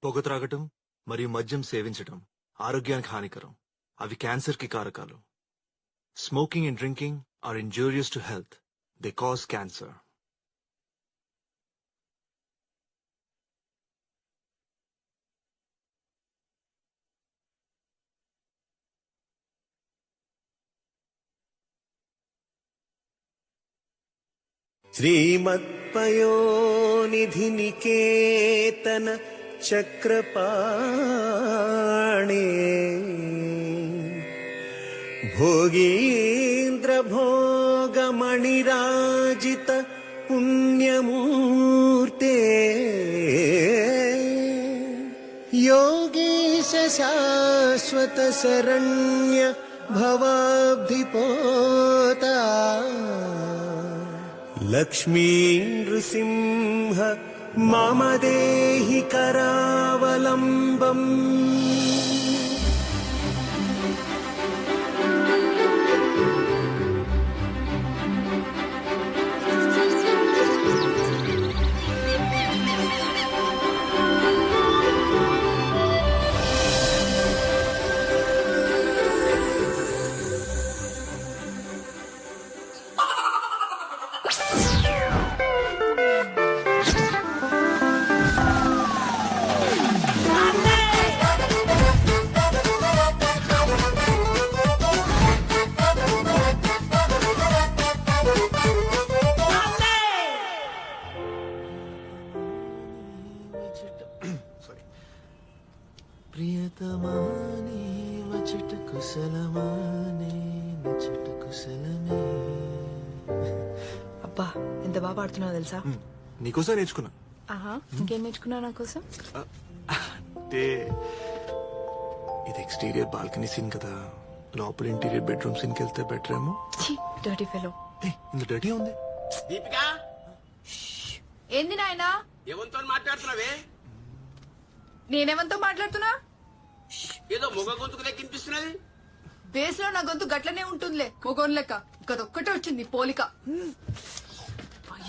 పొగ త్రాగటం మరియు మద్యం సేవించటం ఆరోగ్యానికి హానికరం. అవి క్యాన్సర్ కి కారకాలు. Smoking and drinking are injurious to health. They cause cancer. శ్రీమత్పయోనిధి నికేతన చక్రపాణే భోగీంద్ర భోగమణిరాజిత పుణ్యమూర్తే యోగీశ శాశ్వత శరణ్య భవాబ్ధిపోతా లక్ష్మీ నృసింహ మమ దేహి కరావలంబం. ప్రియతమాని వచట కుశలమాని నచట కుశలమే. అబ్బా ఎంత బాగా పాడుతున్నావు తెలుసా? నీకోసం నేర్చుకున్నా. ఆహా, ఇంకేం నేర్చుకున్నావు నా కోసం? అంటే ఇది ఎక్స్టీరియర్ బాల్కనీ సీన్ కదా, లోపల ఇంటీరియర్ బెడ్రూమ్ సీన్కి వెళ్తే బెటర్ ఏమో. Dirty fellow. ఇంత డర్టీ ఉంది. దీపిక, ఏంది నాయనా? ఎవరితో మాట్లాడుతున్నావే? నేనెవరితో మాట్లాడుతున్నా? ఏదో మొగ గొంతుకు లెక్కినిపిస్తున్నది. బేస్ లో నా గొంతు గట్లనే ఉంటుందిలే, మొగోన్ లెక్క. గదొక్కటే వచ్చింది పోలిక.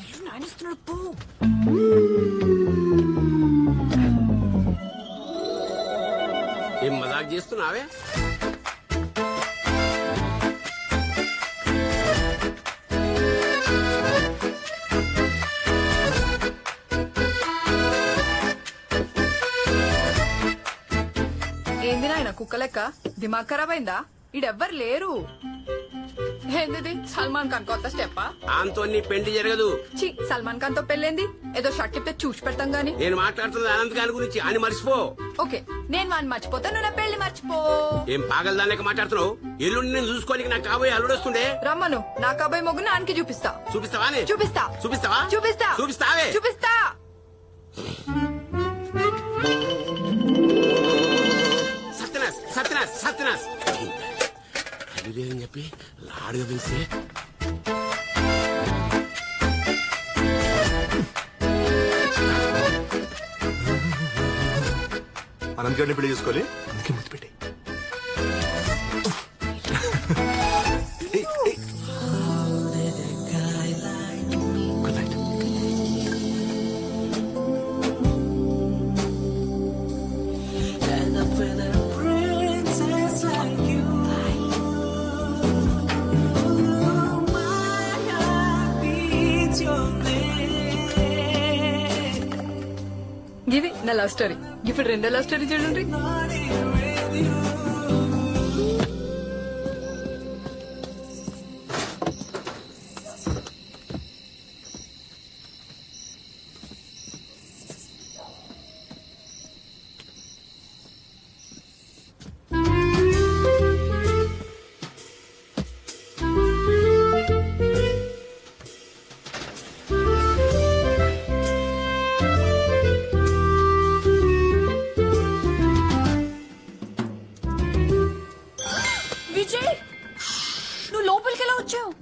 ఇల్లు నానిస్తున్నాడు పో. ఏం మజాక్ చేస్తున్నావే? ఏంది నాయన కుక్క లెక్క? దిమాగ్ ఖరాబ్ అయిందా? ఈడెవ్వరు లేరు. ఏంది సల్మాన్ ఖాన్ కొత్త స్టెప్పా? ఆంతో నీ పెండి జరగదు. చి, సల్మాన్ ఖాన్ తో పెళ్ళేంది? ఏదో షర్ట్ ఇప్పితే చూసి పెడతాం గాని. నేను మాట్లాడుతున్నది అనంత్ గారి గురించి అని మర్చిపో. ఓకే, నేను వాడిని మర్చిపోతా, నువ్వు నా పెళ్లి మర్చిపో. ఏం పాగల దానిక మాట్లాడుతున్నావు? ఎల్లుండి నేను చూసుకోనికి నాకు కాబోయే అల్లుడు వస్తుండే. రమ్మను, నా కబాయి మొగ్గు నాన్నకి చూపిస్తా. చూపిస్తావా? చూపిస్తా. చూపిస్తావా? చూపిస్తా. చూపిస్తావే? చూపిస్తా. సత్యనాథ్ సత్యనాథ్ సత్యనాథ్ అని చెప్పి లాడుగా పిలిస్తే అనంత్ గారిని పెళ్లి చేసుకోవాలి, అందుకే ముద్దు పెట్టి. Good night. ఇది నా లవ్ స్టోరీ. ఇప్పుడు రెండో లవ్ స్టోరీ చూడండి.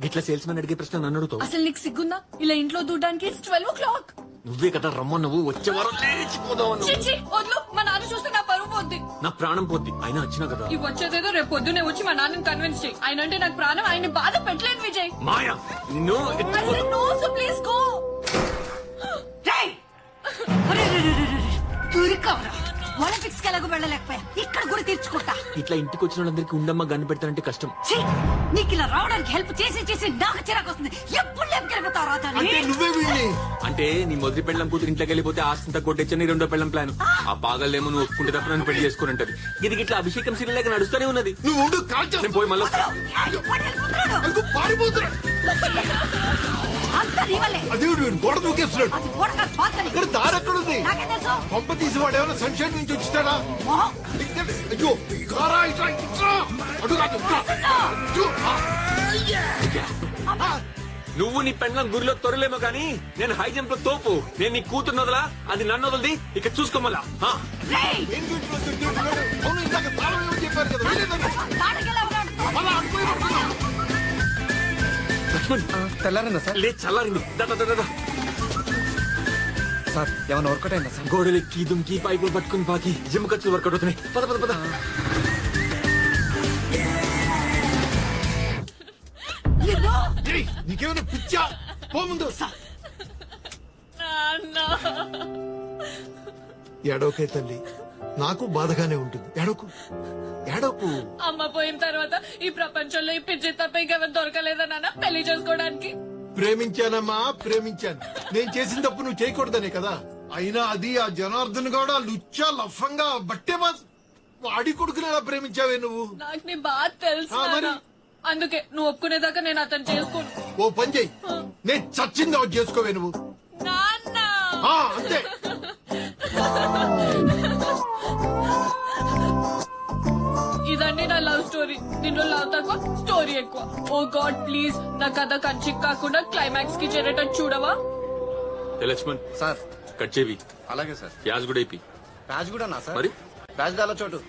ఇట్లా సేల్స్ మెన్ అడిగే ప్రశ్న నన్ను అడుగుతావు? అసలు నీకు సిగ్గుందా? ఇలా ఇంట్లో దూడడానికి 12 o'clock. నువ్వే కదా రమ్మన్నావు, వచ్చే వారం లేచిపోదావు. చిచ్చి వద్దు, మా నాన్న చూస్తే నా పరువు పోద్ది. నా ప్రాణం పోద్ది. అయినా వచ్చినా కదా. ఇవి వచ్చేదేదో రేపు పొద్దునే వచ్చి మా నాన్నని కన్విన్స్ చేయి. ఆయన అంటే నాకు ప్రాణం, ఆయన్ని బాధ పెట్టలేను విజయ్. మాయా నిన్ను ప్లీజ్ గో. దొరికావరా ఇట్లా ఇంటికి వచ్చిన వాళ్ళందరికీ ఉండమ్మా గన్ను పెడతానంటే కష్టం. ఛీ! నీకు ఇలా రావడానికి హెల్ప్ చేసి చేసి నాకు చిరాకు వస్తుంది. ఎప్పుడు లేపుకెళ్ళిపోతావు రాజాని? అంటే నువ్వే వీడిని అంటే నీ మొదటి పెళ్ళం కూతురు ఇంట్లోకి వెళ్ళిపోతే ఆస్తంతా కొట్టేచ్చని రెండో పెళ్ళం ప్లాన్. ఆ పాగలేమో నువ్వు ఒప్పుకుంటే తప్ప నన్ను పెళ్లి చేసుకుని ఉంటది. ఇది ఇట్లా అభిషేకం సీరియల్ లాగా నడుస్తూనే ఉన్నది. నువ్వు ఉండు కాల్చా నేను పోయి మళ్ళీ పారిపోతున్నాడు. అంతా నీ వల్లే. అదేవిడు గోడ దూకేస్తున్నాడు. అది గోడ కాదు, పాతది. ఇక్కడ దారి ఎక్కడుంది? నాకేం తెలుసు? పంప తీసి వాడు ఏమైనా సన్షైన్ నుంచి వచ్చిస్తాడా? మొహం. అయ్యో కారా ఇట్లా ఇట్లా అటు కాదు ఇట్లా. ఇటు. నువ్వు నీ పెళ్ళం గురిలో తొరలేమో కానీ నేను హై జంప్ లో తోపు. నేను నీ కూతురు వదలా, అది నన్ను వదలది. ఇక చూసుకోమలా. రేయ్! ఏం చూసినా తింటున్నాడు. అవును ఇందాక తాళం ఏమో చెప్పారు కదా వెళ్ళేదండి. తాడకెళ్ళి ఉన్నాడు. అలా అనుకోని పడుతున్నా. లక్ష్మణ్ తెల్లారిందా సార్? లేదు చల్లారింది. దా, దా, దా, దా. సార్ ఏమైనా వర్కౌట్ అయిందా సార్? గోడలెక్కి దుమ్కి పైపులు పట్టుకుని పాకి జిమ్ ఖర్చులు వర్కౌట్ అవుతున్నాయి. పద పద పద. ఏయ్, నీకేమైనా పిచ్చా? పో ముందు. ఏడోకే తల్లి, నాకు బాధగానే ఉంటుంది. ఏడోకు ఏడోకు. అమ్మ పోయిన తర్వాత ఈ ప్రపంచంలో ఈ పిచ్చి తప్ప ఇంకెవరు దొరకలేదా నాన్న పెళ్లి చేసుకోవడానికి? ప్రేమించానమ్మా ప్రేమించాను. నేను చేసిన తప్పు నువ్వు చేయకూడదనే కదా. అయినా అది ఆ జనార్దన్ కూడా లుచ్చా లఫంగా బట్టే వాడి కొడుకుని ఎలా ప్రేమించావే నువ్వు? నాకు నీ బాధ తెలుసు ఆ, మరి? నాన్న. అందుకే నువ్వు ఒప్పుకునేదాకా నేను అతను చేసుకోను. ఓ పని చెయ్యి, నేను చచ్చింది ఒకటి చేసుకోవే నువ్వు. నాన్న ఆ, అంతే. ఇదండి నా లవ్ స్టోరీ. దీంట్లో లవ్ తక్కువ స్టోరీ ఎక్కువ. ఓ గాడ్ ప్లీజ్ నా కథ కంచికి కాకుండా క్లైమాక్స్ కి చేరేటట్టు చూడవా? ఏ లక్ష్మణ్ సార్ కట్ చేవి. అలాగే సార్. ప్యాజ్ కూడా అయిపోయి రాజ్ కూడా నా సార్? మరి రాజధాల చోటు.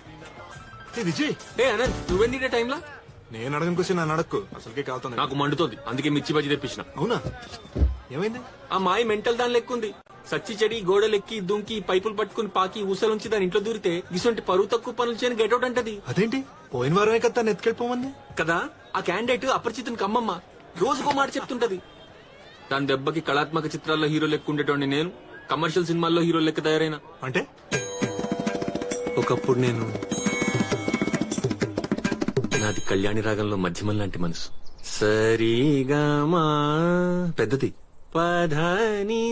ఏ విజయ్, ఏ అనంత్ నువ్వేంటి టైంలో? నేను అడగని క్వశ్చన్ నన్ను అడక్కు. అసలుకే కాలుతుంది. నాకు మండుతోంది, అందుకే మిర్చి బజ్జి తెప్పించిన. అవునా? ఏమైంది? ఆ మాయ మెంటల్ దాని లెక్కుంది. సచ్చి చెడి గోడలెక్కి దుంకి పైపులు పట్టుకుని పాకి ఊసలుంచి దాని ఇంట్లో దూరితే ఇసొంటి పరువు తక్కువ పనులు చేయని గెటౌట్ అంటది. అదేంటి పోయిన వారమే కదా తను ఎత్తుకెళ్ళిపోమంది కదా ఆ క్యాండిడేట్ అపరిచితుని కమ్మమ్మ రోజుకో మాట చెప్తుంటది. దాని దెబ్బకి కళాత్మక చిత్రాల్లో హీరో లెక్క ఉండేటోండి నేను కమర్షియల్ సినిమాల్లో హీరో లెక్క తయారైనా. అంటే ఒకప్పుడు నేను నాది కళ్యాణి రాగంలో మధ్యమం లాంటి మనసు. సరిగమా పెద్దది పధని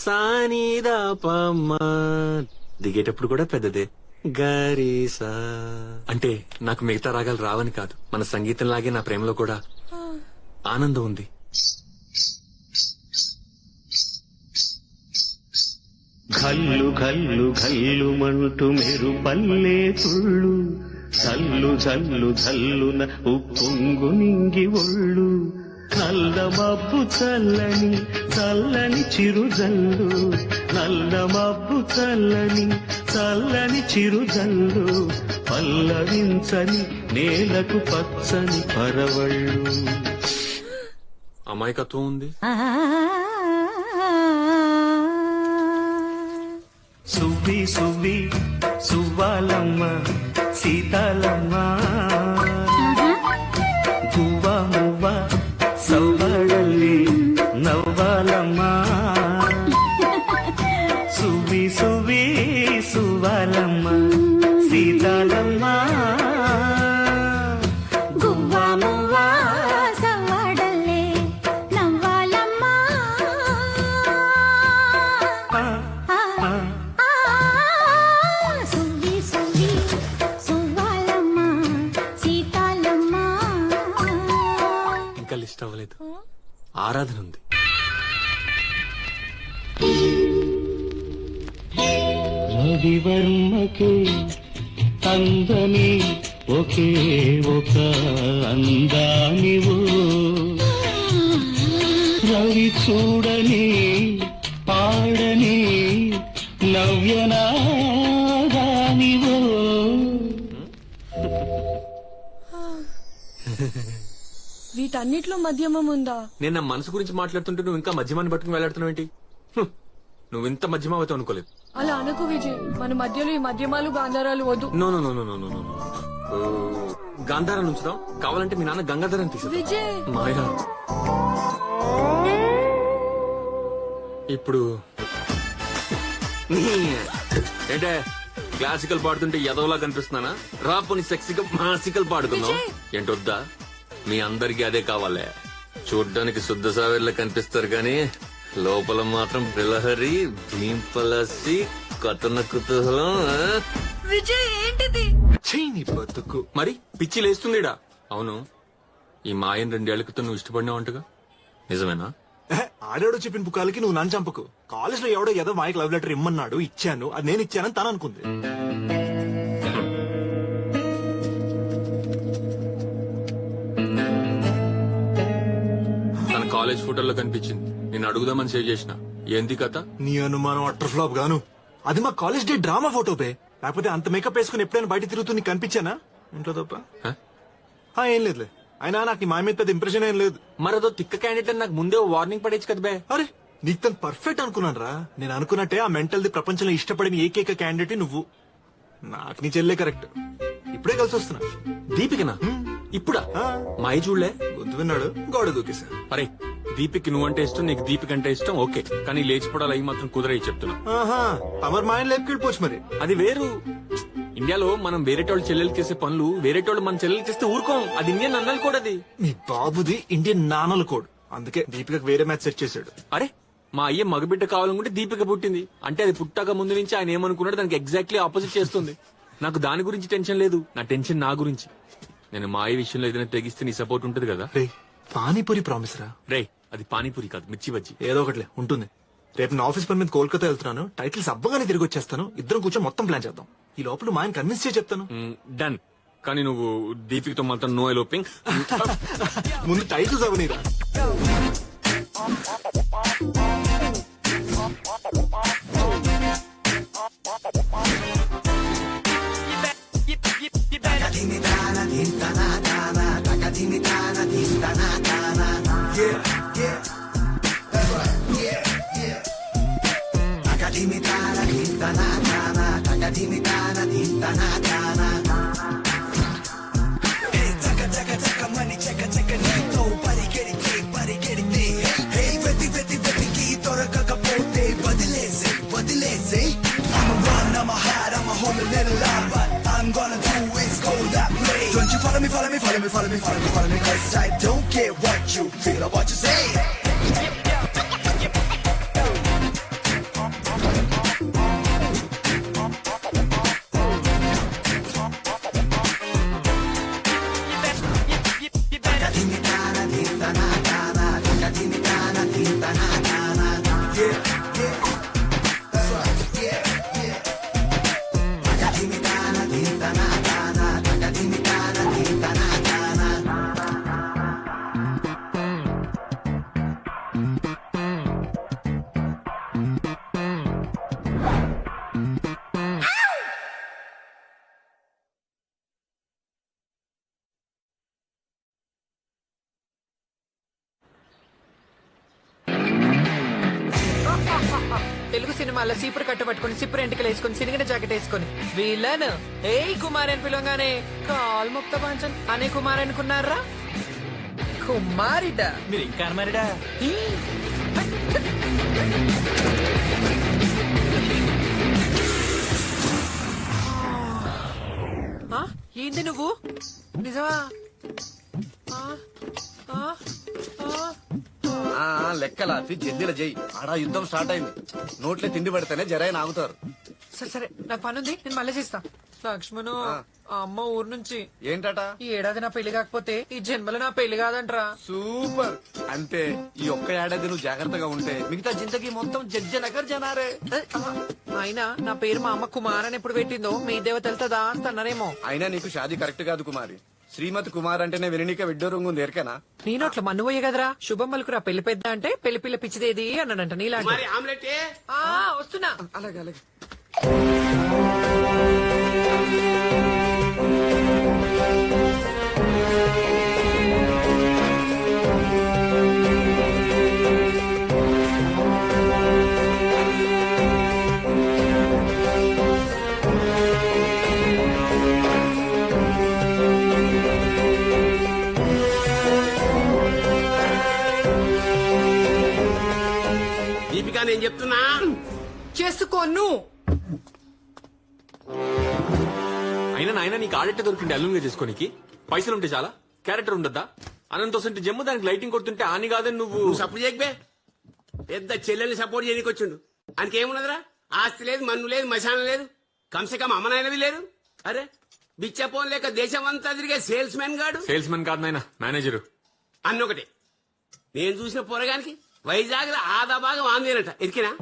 సానిదా పమ్మ దిగేటప్పుడు కూడా పెద్దదే గరీసా. అంటే నాకు మిగతా రాగాలు రావని కాదు, మన సంగీతం లాగే నా ప్రేమలో కూడా ఆనందం ఉంది. ఘల్లు ఘల్లు ఘల్లు మంటూ మెరు పల్లె తుళ్ళు జల్లు జల్లు జల్లున ఉప్పొంగు నింగి ఒళ్ళు నల్ల మబ్బు చల్లని చల్లని చిరుజల్లు నల్ల మబ్బు చల్లని చల్లని చిరుజల్లు పల్లవించని నేలకు పచ్చని పరవళ్ళు. అమాయకత్వం ఉంది. సువ్వి సువ్వి సువ్వాలమ్మ సీతాలమ్మ గువ్వ మువ్వ సవ్వడల్లి నవ్వాలమ్మ సువ్వి సువ్వి సువ్వాలమ్మ సీతాలమ్మ ఇంకా లిస్ట్ అవ్వలేదు. ఆరాధన ఉంది. రవివర్మకే అందని ఒకే ఒక అందానివు రవి చూడని పాడని నవ్యనాదానివో. వీటన్నిటిలో మధ్యమం ఉందా? నేను నా మనసు గురించి మాట్లాడుతుంటే నువ్వు ఇంకా మధ్యమాన్ని పట్టుకుని వెళ్లాడుతున్నావు ఏంటి? నువ్వు ఇంత మధ్యమా అవుతావు అనుకోలేదు. అలా అనుకు విజయ్. మన మధ్యలో ఈ మధ్యమాలు గాంధారాలు వద్దు. No no no no no no no. గాంధారాన్ని ఉంచుదాం. కావాలంటే మీ నాన్న గంగాధరాన్ని తీసేద్దాం. విజయ్ మాయా ఇప్పుడు ఏంటే క్లాసికల్ పాడుతుంటే ఎదవలా కనిపిస్తున్నానా? రా పోనీ సెక్సీగా మాసికల్ పాడుకుందాం. విజయ్. ఏంటొద్దా? మీ అందరికి అదే కావాలే. చూడ్డానికి శుద్ధ సావేర్లా కనిపిస్తారు కానీ లోపల మాత్రం బిలహరి భీంపలసి కథన కుతూహలం. విజయ్ ఏంటిది? చైని బతుకు. మరి పిచ్చి లేస్తుందిడా. అవును, ఈ మాయన్ 2 ఏళ్ల క్రితం నువ్వు ఇష్టపడినావంటగా, నిజమేనా? ఆడేవాడు చెప్పిన పుకాలకి నువ్వు నన్ను చంపకు. కాలేజ్ లో ఎవడో ఏదో మాయకు లవ్ లెటర్ ఇమ్మన్నాడు, ఇచ్చాను. అది నేను ఇచ్చానని తను అనుకుంది. తన కాలేజ్ ఫోటోల్లో కనిపించింది. నేను అడుగుదామని సేవ్ చేసిన. ఏంది కథ? నీ అనుమానం అట్టర్ ఫ్లాప్ గాను. అది మా college day drama photo pay. లేకపోతే అంత మేకప్ వేసుకుని ఎప్పుడైనా బయట తిరుగుతూ నీకు కనిపించానా ఇంట్లో తప్ప? హ? ఏం లేదులే. అయినా నాకు నీ మాయ మీద పెద్ద ఇంప్రెషన్ ఏం లేదు. మరదో తిక్క క్యాండిడేట్ అని నాకు ముందే వార్నింగ్ పడేచ్చు కదా బే. అరే నీకు తను పర్ఫెక్ట్ అనుకున్నాను రా. నేను అనుకున్నట్టే ఆ మెంటల్ ది ప్రపంచంలో ఇష్టపడిన ఏకైక క్యాండిడేట్ నువ్వు. నాకు నీ చెల్లె కరెక్ట్. ఇప్పుడే కలిసి వస్తున్నా. దీపికనా? ఇప్పుడా? ఆ. మాయ చూడలే. గొంతు విన్నాడు, గోడ దూకేశా. అరే దీపిక్ నువ్వంటే ఇష్టం, నీకు దీపిక అంటే ఇష్టం, ఓకే. కానీ లేచిపోవడాలు అవి మాత్రం కుదరయి చెప్తున్నా. ఆహా, తమరు మాయను లేపుకెళ్ళిపోవచ్చు మరి. అది వేరు. ఇండియాలో మనం వేరేటోళ్ళ చెల్లెలు చేసే పనులు వేరేటోళ్ళు మన చెల్లెలు చేస్తే ఊరుకోం. అది ఇండియన్ అన్నలు కూడా. అది మీ బాబుది ఇండియన్ నాన్నల కోడ్. అందుకే దీపికకు వేరే మ్యాచ్ సెట్ చేశాడు. అరే మా అయ్య మగబిడ్డ కావాలనుకుంటే దీపిక పుట్టింది అంటే అది పుట్టాక ముందు నుంచి ఆయన ఏమనుకున్నాడు దానికి ఎగ్జాక్ట్లీ ఆపోజిట్ చేస్తుంది. నాకు దాని గురించి టెన్షన్ లేదు. నా టెన్షన్ నా గురించి. నేను మా అయ్య విషయంలో ఏదైనా తెగిస్తే నీ సపోర్ట్ ఉంటది కదా. రే పానీపూరి ప్రామిస్ రా. రే అది పానీపూరి కాదు, మిర్చి బజ్జి. ఏదో ఒకటిలే ఉంటుంది. రేపు నా ఆఫీస్ పని మీద కోల్కతా వెళ్తున్నాను. టైటిల్స్ అబ్బగానే తిరిగి వచ్చేస్తాను. ఇద్దరం కూర్చొని మొత్తం ప్లాన్ చేద్దాం. ఈ లోపల మా ఆయన కన్విన్స్ చేసి చెప్తాను. డన్. కానీ నువ్వు దీపికతో మాత్రం నో ఎలోపింగ్. ముందు టైటిల్స్ అవనీరా. తెలుగు సినిమాల్లో సీపురు కట్ట పట్టుకుని సిప్పురు ఎంటికలు వేసుకుని సినిగిన జాకెట్ వేసుకుని వీళ్ళను ఏయ్ కుమార్ అని పిలవగానే కాల్ ముక్త పాంచన్ అనే కుమార్ అనుకున్నారా? కుమారిడ మీరు ఇంకా అన్నమారిడా? ఏంది నువ్వు నిజమా? లెక్కల జల్దీల జై. ఆడ యుద్ధం స్టార్ట్ అయింది. నోట్లే తిండి పెడితేనే జరైన ఆగుతారు. సరే సరే నాకు పని ఉంది, నేను మళ్ళీ చేస్తా. లక్ష్మణు ఆ అమ్మ ఊరు నుంచి ఏంటట? ఈ ఏడాది నా పెళ్లి కాకపోతే ఈ జన్మలో నా పెళ్లి కాదంట్రా. సూపర్. అంటే ఈ ఒక్క ఏడాది నువ్వు జాగ్రత్తగా ఉంటే మిగతా జిందగీ మొత్తం జనగర్ జనారే. అయినా నా పేరు మా అమ్మ కుమార్ అని ఎప్పుడు పెట్టిందో మీ దేవతలతో దాస్తన్నారేమో. అయినా నీకు షాదీ కరెక్ట్ కాదు కుమారి. శ్రీమతి కుమార్ అంటేనే విననీక విడ్డోరంగు ఉంది ఎరికేనా? నీ నోట్లో మన్ను పోయే కదరా. శుభం పలుకురా పెళ్లి పెద్ద అంటే పెళ్లి పిల్ల పిచ్చిదేది అన్నాడంట నీలాంటి. మరి ఆమ్లెట్ వస్తున్నా. అలాగే అలాగే. దీపిక నేను చెప్తున్నా చేసుకోను. అయినా నాయన నీకు ఆడెట్ట దొరికింది అల్లుగా చేసుకోనికి పైసలు ఉంటే చాలా క్యారెక్టర్ ఉండద్దా అనంతోసంటి జమ్ము దానికి లైటింగ్ కొడుతుంటే ఆని కాదని నువ్వు నువ్వు సపోర్ట్ చేయకపోతే పెద్ద చెల్లెల్ని సపోర్ట్ చేయడానికి వచ్చిండు ఆయనకి ఏమున్నదిరా ఆస్తి లేదు మన్ను లేదు మశానం లేదు కమ్సే కమ్ అమ్మనాయనవి లేరు అరే బిచ్చపోన్ లేక దేశం అంతా తిరిగే సేల్స్ మెన్ గాడు సేల్స్ మెన్ కాదు నాయన మేనేజరు అన్నొకటే నేను చూసిన పొరగానికి వైజాగ్ లో ఆదా భాగం ఆందేనట ఎరికినా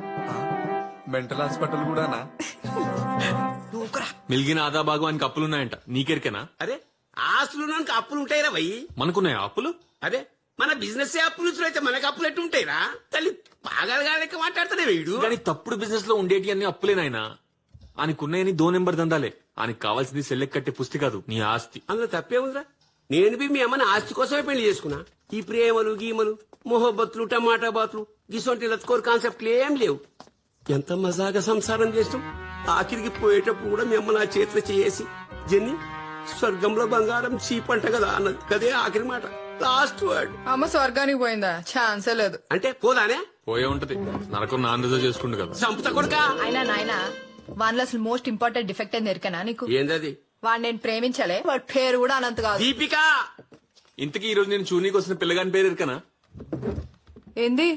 మెంటల్ హాస్పిటల్ కూడానా? మిలిగిన ఆదా భాగానికి అప్పులున్నాయంట నీకెరికేనా అరే ఆస్తులు అప్పులు ఉంటాయిరా వయ్యి మనకున్నాయా అప్పులు అదే మన బిజినెస్ అప్పులు అయితే మనకు అప్పులు ఎట్టు ఉంటాయిరా తల్లి పాగలగా లెక్క మాట్లాడుతానే వీడు కానీ తప్పుడు బిజినెస్ లో ఉండేటి అన్ని అప్పులేనాయనా ఆయనకున్నాయని దో నెంబర్ దందాలే ఆయనకు కావాల్సింది సెల్లెక్ కట్టే పుస్తి కాదు నీ ఆస్తి అందులో తప్పేముందిరా నేను బి మీ అమ్మని ఆస్తి కోసమే పెళ్లి చేసుకున్నా ఈ ప్రేమలు గీమలు మొహబ్బత్తులు టమాటా బాతులు గిసొంటి లత్కోర్ కాన్సెప్ట్లు ఏం లేవు ఎంత మజాగా సంసారం చేస్తాం ఆఖరికి పోయేటప్పుడు కూడా మీ అమ్మ నా చేతిలో చేసి జన్ని స్వర్గంలో బంగారం చీపంట కదా అన్నది కదే ఆఖరి మాట లాస్ట్ వర్డ్ అమ్మ స్వర్గానికి పోయిందా ఛాన్సే లేదు. అంటే పోదానే పోయే ఉంటది నరకం నాన్ రిజర్వ్ చేసుకుంటు కదా సంపుత కొడుకా అయినా నాయన వాన్లో అసలు మోస్ట్ ఇంపార్టెంట్ డిఫెక్ట్ అని ఎరికనా నీకు? ఏందది వాడు నేను ప్రేమించలే వాడి పేరు కూడా అనంత కాదు. దీపిక ఇంతకీ ఈ రోజు నేను చూనీకి వస్తున్న పిల్లగాని పేరు ఎరికనా ఏంది?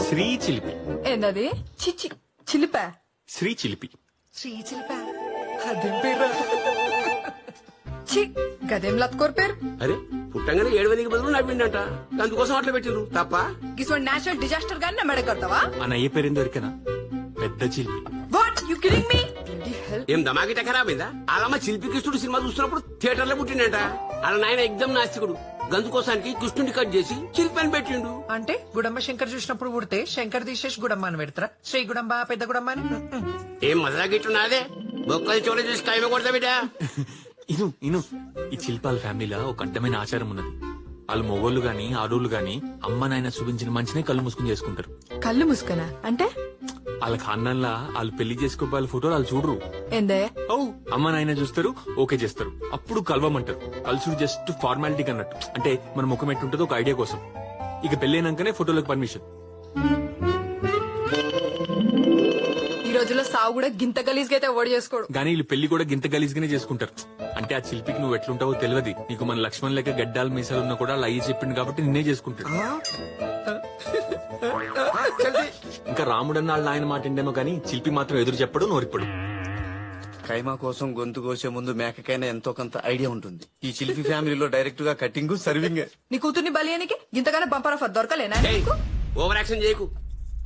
శ్రీ చిలిపి ఏందది? చిచ్చి చిలిపా? శ్రీ చిలిపి శ్రీ చిలిపా? అదేం పేరు చి గదేం లత్కోర్ పేరు? అరే పుట్టంగానే 7 బదులు నవ్విండంట అందుకోసం అట్లా పెట్టిండ్రు తప్ప గిసోన్ నేచురల్ డిజాస్టర్ గాని మెడ కొడతావా? అని అయ్యే పేరు ఎందుకు ఎరికనా పెద్ద చిలిపి వాట్ యు కిడింగ్ మీ? ఏం దమాగిట ఖరాబ్ అయిందా వాళ్ళమ్మ శిల్పి కృష్ణుడు సినిమా చూస్తున్నప్పుడు థియేటర్ లో పుట్టిండంట వాళ్ళ నాయన ఎగ్దం నాస్తికుడు గందుకోసానికి కృష్ణుడి కట్ చేసి శిల్పి అని పెట్టిండు అంటే గుడమ్మ శంకర్ చూసినప్పుడు పుడితే శంకర్ తీసేసి గుడమ్మ అని పెడతారా శ్రీ గుడమ్మ పెద్ద గుడమ్మ అని ఏం మజాగిట్టున్నాదే బొక్కలు చోట చేసి టైం కొడతా బిడ్డ ఇను ఇను ఈ శిల్పాల ఫ్యామిలీలో ఒక అడ్డమైన ఆచారం ఉన్నది వాళ్ళు మొగోళ్ళు గాని ఆడోళ్ళు గాని అమ్మ నాయన చూపించిన మంచినే కళ్ళు మూసుకుని చేసుకుంటారు. కళ్ళు మూసుకున్నా అంటే? వాళ్ళ ఖాన్దాన్లా వాళ్ళు పెళ్లి చేసుకోవాలి ఫోటోలు వాళ్ళు చూడరు. ఏందే? ఓ అమ్మ నాయన చూస్తారు ఓకే చేస్తారు అప్పుడు కలవమంటారు. కలుసుడు జస్ట్ ఫార్మాలిటీ అన్నట్టు అంటే మన ముఖం ఎట్టుంటుందో ఒక ఐడియా కోసం. ఇక పెళ్ళైనాకనే ఫోటోలకు పర్మిషన్. ఈ రోజుల్లో సావు కూడా గింత గలీజ్గా అయితే ఓడి చేసుకోడు. కానీ వీళ్ళు పెళ్లి కూడా గింత గలీజ్గానే చేసుకుంటారు. అంటే ఆ శిల్పికి నువ్వు ఎట్లుంటావో తెలియదు. నీకు మన లక్ష్మణ్ లెక్క గడ్డాలు మీసాలు ఉన్నా కూడా అలా అయ్యి చెప్పింది కాబట్టి నిన్నే చేసుకుంటాడు. ఇంకా రాముడన్న వాళ్ళ ఆయన మాట ఏంటేమో కానీ శిల్పి మాత్రం ఎదురు చెప్పడు నోరిప్పడు. కైమా కోసం గొంతు కోసే ముందు మేకకైనా ఎంతో కొంత ఐడియా ఉంటుంది. ఈ చిలిపి ఫ్యామిలీలో డైరెక్ట్ గా కటింగ్ సర్వింగ్. నీ కూతుర్ని బలియానికి ఇంతగానే బంపర్ ఆఫర్ దొరకలేనా నీకు? ఓవర్ యాక్షన్ చేయకు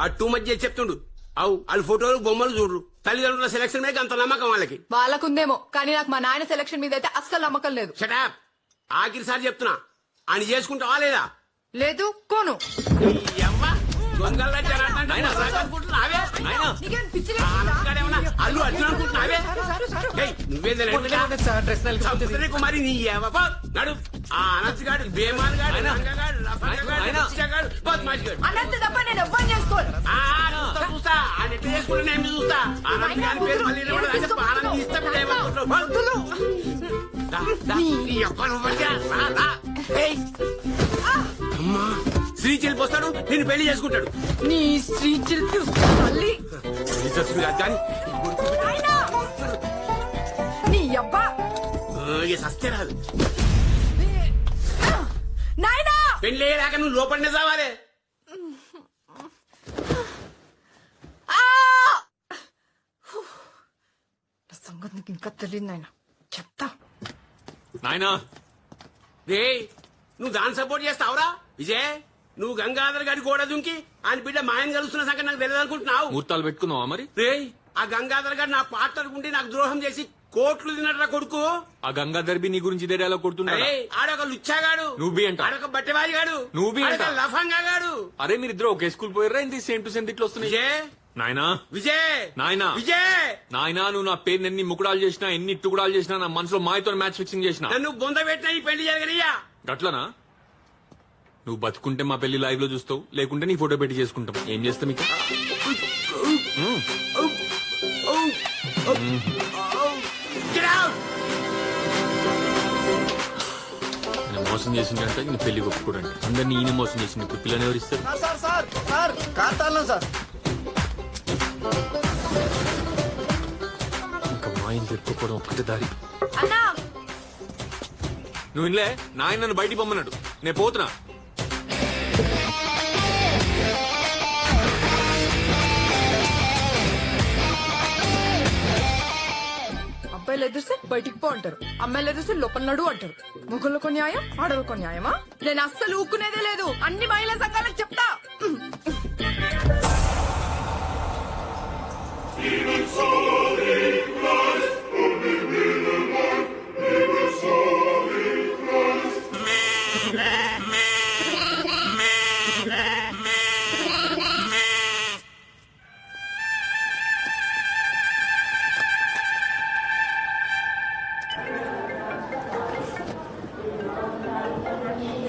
ఆ టూ మధ్య చెప్తుండు అవు వాళ్ళ ఫోటోలు బొమ్మలు చూడరు తల్లిదండ్రుల సెలక్షన్ మీద అంత నమ్మకం వాళ్ళకి. వాళ్ళకుందేమో కానీ నాకు మా నాయన సెలక్షన్ మీద అయితే అస్సలు నమ్మకం లేదు. షటాప్ ఆఖరిసారి చెప్తున్నా ఆయన చేసుకుంటావా లేదా? లేదు కోను. ఈ అవ్వ దొంగల్లా జనార్దన్ అంటే మజాక్ అనుకుంటున్నావే? నీకేం పిచ్చి ఆ అనంతగాడేమన్నా అల్లు అర్జున్ అనుకుంటున్నావే? ఏయ్, నువ్వేందే డ్రెస్ సంపత్తి కుమారి నీ అవ్వ నడు ఆ అనంత్ గాడు బేమాన్ గాడు రంగగాడు లఫంగగాడు పిచ్చిగాడు బద్మాష్ గాడు అనంత తప్ప నేను ఎవ్వరు చేసుకోను. చూస్తా ఆయన ఎట్లా చేసుకుంటే నేను చూస్తా ఆనంద్ గారి పేరు మళ్ళీ నిలబడదు. ఆనంద్ ఇష్టం ఏమనుకుంటున్నావు? అమ్మా శ్రీ చెల్లి పోస్తాడు నేను పెళ్లి చేసుకుంటాడు. నీ స్త్రీ చిల్పి మళ్ళీ కానీ నీ అబ్బా సస్తే రాదు. నాయనా పెళ్లి అయ్యేదాకా నువ్వు లోపలనే చావాలే. సంగతి నీకు ఇంకా తెలియదు నాయన చెప్తా. నాయనా రే నువ్వు దాన్ని సపోర్ట్ చేస్తావురా విజయ్? నువ్వు గంగాధర్ గారి గోడ దుంకి ఆయన బిడ్డ మాయన్ కలుస్తున్న సంగతి నాకు తెలియదు అనుకుంటున్నావు. ముహూర్తాలు పెట్టుకున్నావా మరి? రే ఆ గంగాధర్ గారు నా పార్ట్నర్ ఉండి నాకు ద్రోహం చేసి కోట్లు తిన్నట్రా కొడుకు. ఆ గంగాధర్ బి నీ గురించి ఇదే డైలాగ్ కొడుతున్నాడా? ఆడొక లుచ్చాగాడు, నువ్వు బి అంట. ఆడొక బట్టెబాజిగాడు, నువ్వు బి అంట. లఫంగాగాడు. అరే మీరిద్దరు ఒకే స్కూల్ పోయారా? ఇంత సేమ్ టు సేమ్ ఇట్లా వస్తున్నాయి. విజయ్ నాయనా విజయ్ నాయనా విజయ్ నాయనా నువ్వు నా పేరు ఎన్ని ముకుడాలు చేసినా ఎన్ని ఇట్టుకుడాలు చేసినా నా మనసులో మాయతో మ్యాచ్ ఫిక్సింగ్ చేసినా నన్ను బొంద పెట్టినా ఈ పెళ్లి జరగనియ్యా. గట్లనా? నువ్వు బతుకుంటే మా పెళ్లి లైవ్ లో చూస్తావు, లేకుంటే నీ ఫోటో పెట్టి చేసుకుంటాం. ఏం చేస్తాం మీకు? Get out! మోసం చేసిందంటే నేను పెళ్లి ఒప్పుకోడండి. అందరినీ ఈయన మోసం చేసింది. ఇప్పుడు పిల్లని ఎవరు ఇస్తారు? సార్ సార్ సార్ కార్తాల్లో సార్. ఇంకా మా ఆయన పెట్టుకోవడం ఒక్కటే దారి. అన్నా నువ్వు ఇన్లే నా ఆయన నన్ను బయటికి పొమ్మన్నాడు. నేను పోతున్నా. అబ్బాయిలు ఎదురిస్తే బయటికి పో అంటారు, అమ్మాయిలు ఎదురిస్తే లోపల నడు అంటారు. ముగ్గులకు న్యాయం, ఆడలకు న్యాయమా? నేను అస్సలు ఊక్కునేదే లేదు. అన్ని మహిళా సంఘాలకు చెప్తా.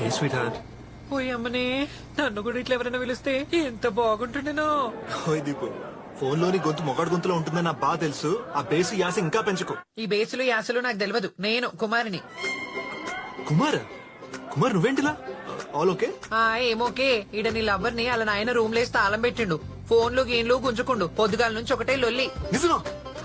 ఏ స్వీట్ హార్ట్. పోయి అమ్మనే, నన్ను కూడా ఇట్లా ఎవరైనా పిలిస్తే ఎంత బాగుంటుండేనో. ఓయ్ దీపు, ఫోన్ లోని గొంతు మొగాడు గొంతులో ఉంటుందని నాకు బాగా తెలుసు. ఆ బేసి యాస ఇంకా పెంచుకో. ఈ బేసులు యాసలు నాకు తెలియదు. నేను కుమారిని. కుమార్ కుమార్ నువ్వేంటిలా? All okay? ఏమోకే. ఈడ నీ లవ్వర్ ని అలా నాయన రూమ్ లేసి తాళం పెట్టిండు. ఫోన్లు గేన్లు గుంజుకుండు. పొద్దుగాల నుంచి ఒకటే లొల్లి. నిజమా?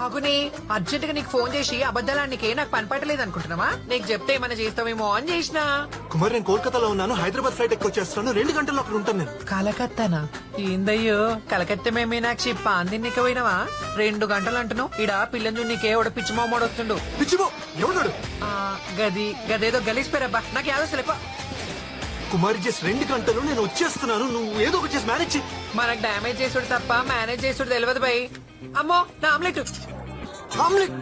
అగునే అర్జెంట్ గా నీకు ఫోన్ చేసి అబద్ధాలానికి నాకు పని పట్టలేదు అనుకుంటున్నావా? నీకు చెప్తే ఏమైనా చేస్తావేమో అని చేసినా. కుమార్ నేను కోల్కతాలో ఉన్నాను. హైదరాబాద్ ఫ్లైట్ ఎక్కువ వచ్చేస్తున్నాను. 2 గంటల్లో అక్కడ ఉంటాను నేను. కలకత్తానా? ఏందయ్యో కలకత్తా మీనాక్షి పాందిన్నిక పోయినవా? 2 గంటలు అంటున్నావు. ఈడ పిల్లని నీకే ఓడ పిచ్చి మామూడు వస్తుండు. పిచ్చిమో ఎవడాడు? గదేదో గలీసిపోయారబ్బా. నాకు యాదోస్తలేపా. కుమారి జస్ట్ 2 గంటలు నేను వచ్చేస్తున్నాను. నువ్వు ఏదో ఒకటి చేసి మేనేజ్ చేయి. మనకు డ్యామేజ్ చేసుడు తప్ప మేనేజ్ చేసుడు తెలియదు బై. అమ్మో నా ఆమ్లెట్. ఆమ్లెట్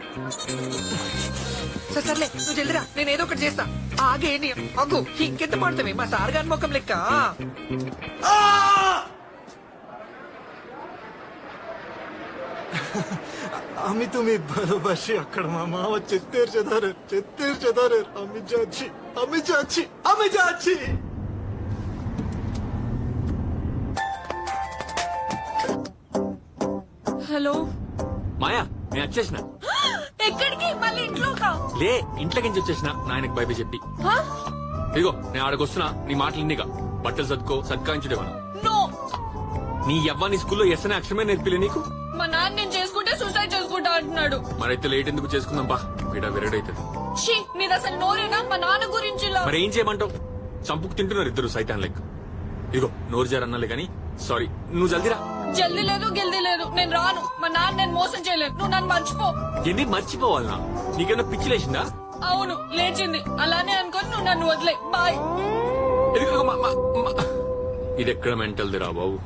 సర్లే నువ్వు జల్దిరా, నేను ఏదో ఒకటి చేస్తా. ఆగే నీ అగ్గు ఇంకెంత పడతావి మా సార్ గారి ముఖం లెక్క. आम्ही तुम्ही बरोबरशी अక్కడ మా మావ చెత్తేరు చెదారు आम्ही जाची హలో మాయా నేను వచ్చేసిన. ఎక్కడికి? మళ్ళీ ఇంట్లోకా? లే ఇంట్లోకించి వచ్చేసిన నాయనకి బైబి చెప్పి. ఇదిగో నేను ఆడకొస్తున్నా. నీ మాటలు ఇన్నిగా బట్టలు సర్దుకో సత్కాయించుడేమన్నా. నో. నీ యవ్వ నీ స్కూల్లో ఎస్ అనే అక్షరమే నేర్పిలే నీకు. మా నాన్న నేను చేసుకుంటే సూసైడ్ చేసుకుంటా అంటున్నాడు. మరైతే లేట్ ఎందుకు చేసుకుందాం బా. వీడ వెరడైతుంది. షీ నీది అసలు నోరేనా? మా నాన్న గురించి ఇలా. మరి ఏం చేయమంటావు? చంపుకు తింటున్నారు ఇద్దరు సైతాన్ లెక్క. ఇదిగో నోరు జారన్నాలే గాని సారీ. నువ్వు జల్దిరా. జల్దీ లేదు గిల్దీ లేదు. నేను రాను. మా నాన్న నేను మోసం చేయలేదు. నువ్వు నన్ను మర్చిపో. ఎన్ని మర్చిపోవాలనా? నీకేమన్నా పిచ్చి లేచిందా? అవును లేచింది. అలానే అనుకొని నువ్వు నన్ను వదిలే. బాయ్. ఇది ఎక్కడ మెంటల్ దిరా బాబు.